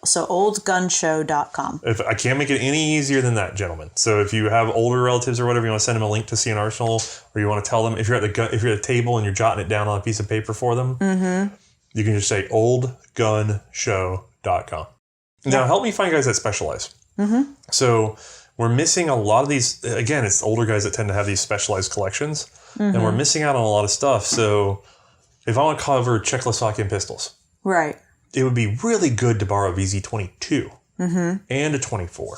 So oldgunshow.com. If I can't make it any easier than that, gentlemen. So if you have older relatives or whatever, you want to send them a link to C&Rsenal, or you want to tell them, if you're at the table and you're jotting it down on a piece of paper for them, you can just say oldgunshow.com. Now, help me find guys that specialize. So we're missing a lot of these. Again, it's older guys that tend to have these specialized collections, and we're missing out on a lot of stuff. So if I want to cover Czechoslovakian pistols, Right. it would be really good to borrow a VZ22 and a 24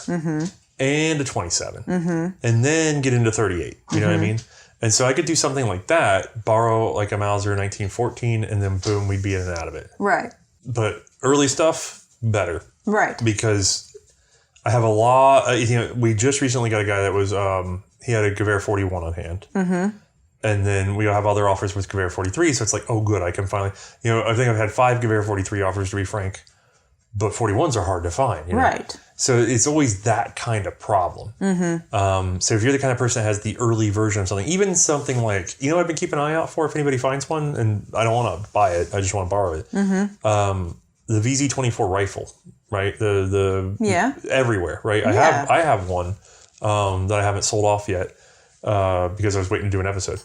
and a 27 and then get into 38. You know what I mean? And so I could do something like that, borrow like a Mauser 1914, and then boom, we'd be in and out of it. Right. But early stuff, better. Right. Because I have a lot, we just recently got a guy that was, he had a Gewehr 41 on hand. And then we have other offers with Gewehr 43, so it's like, oh, good, I can finally... I think I've had 5 Gewehr 43 offers, to be frank, but 41s are hard to find. Right. So it's always that kind of problem. So if you're the kind of person that has the early version of something, even something like... I've been keeping an eye out for if anybody finds one, and I don't want to buy it, I just want to borrow it. The VZ24 rifle, right? The everywhere, right? Yeah. I have one that I haven't sold off yet because I was waiting to do an episode.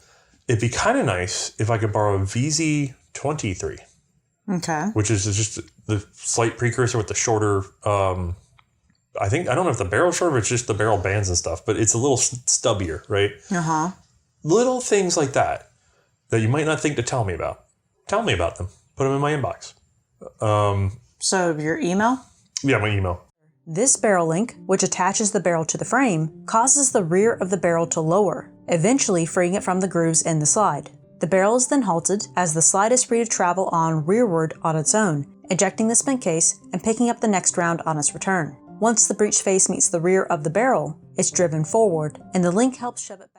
It'd be kind of nice if I could borrow a VZ23. Okay. Which is just the slight precursor with the shorter, I don't know if the barrel's shorter, it's just the barrel bands and stuff, but it's a little stubbier, right? Little things like that you might not think to tell me about. Tell me about them. Put them in my inbox. So your email? Yeah, my email. This barrel link, which attaches the barrel to the frame, causes the rear of the barrel to lower, eventually freeing it from the grooves in the slide. The barrel is then halted as the slide is free to travel on rearward on its own, ejecting the spent case and picking up the next round on its return. Once the breech face meets the rear of the barrel, it's driven forward, and the link helps shove it back.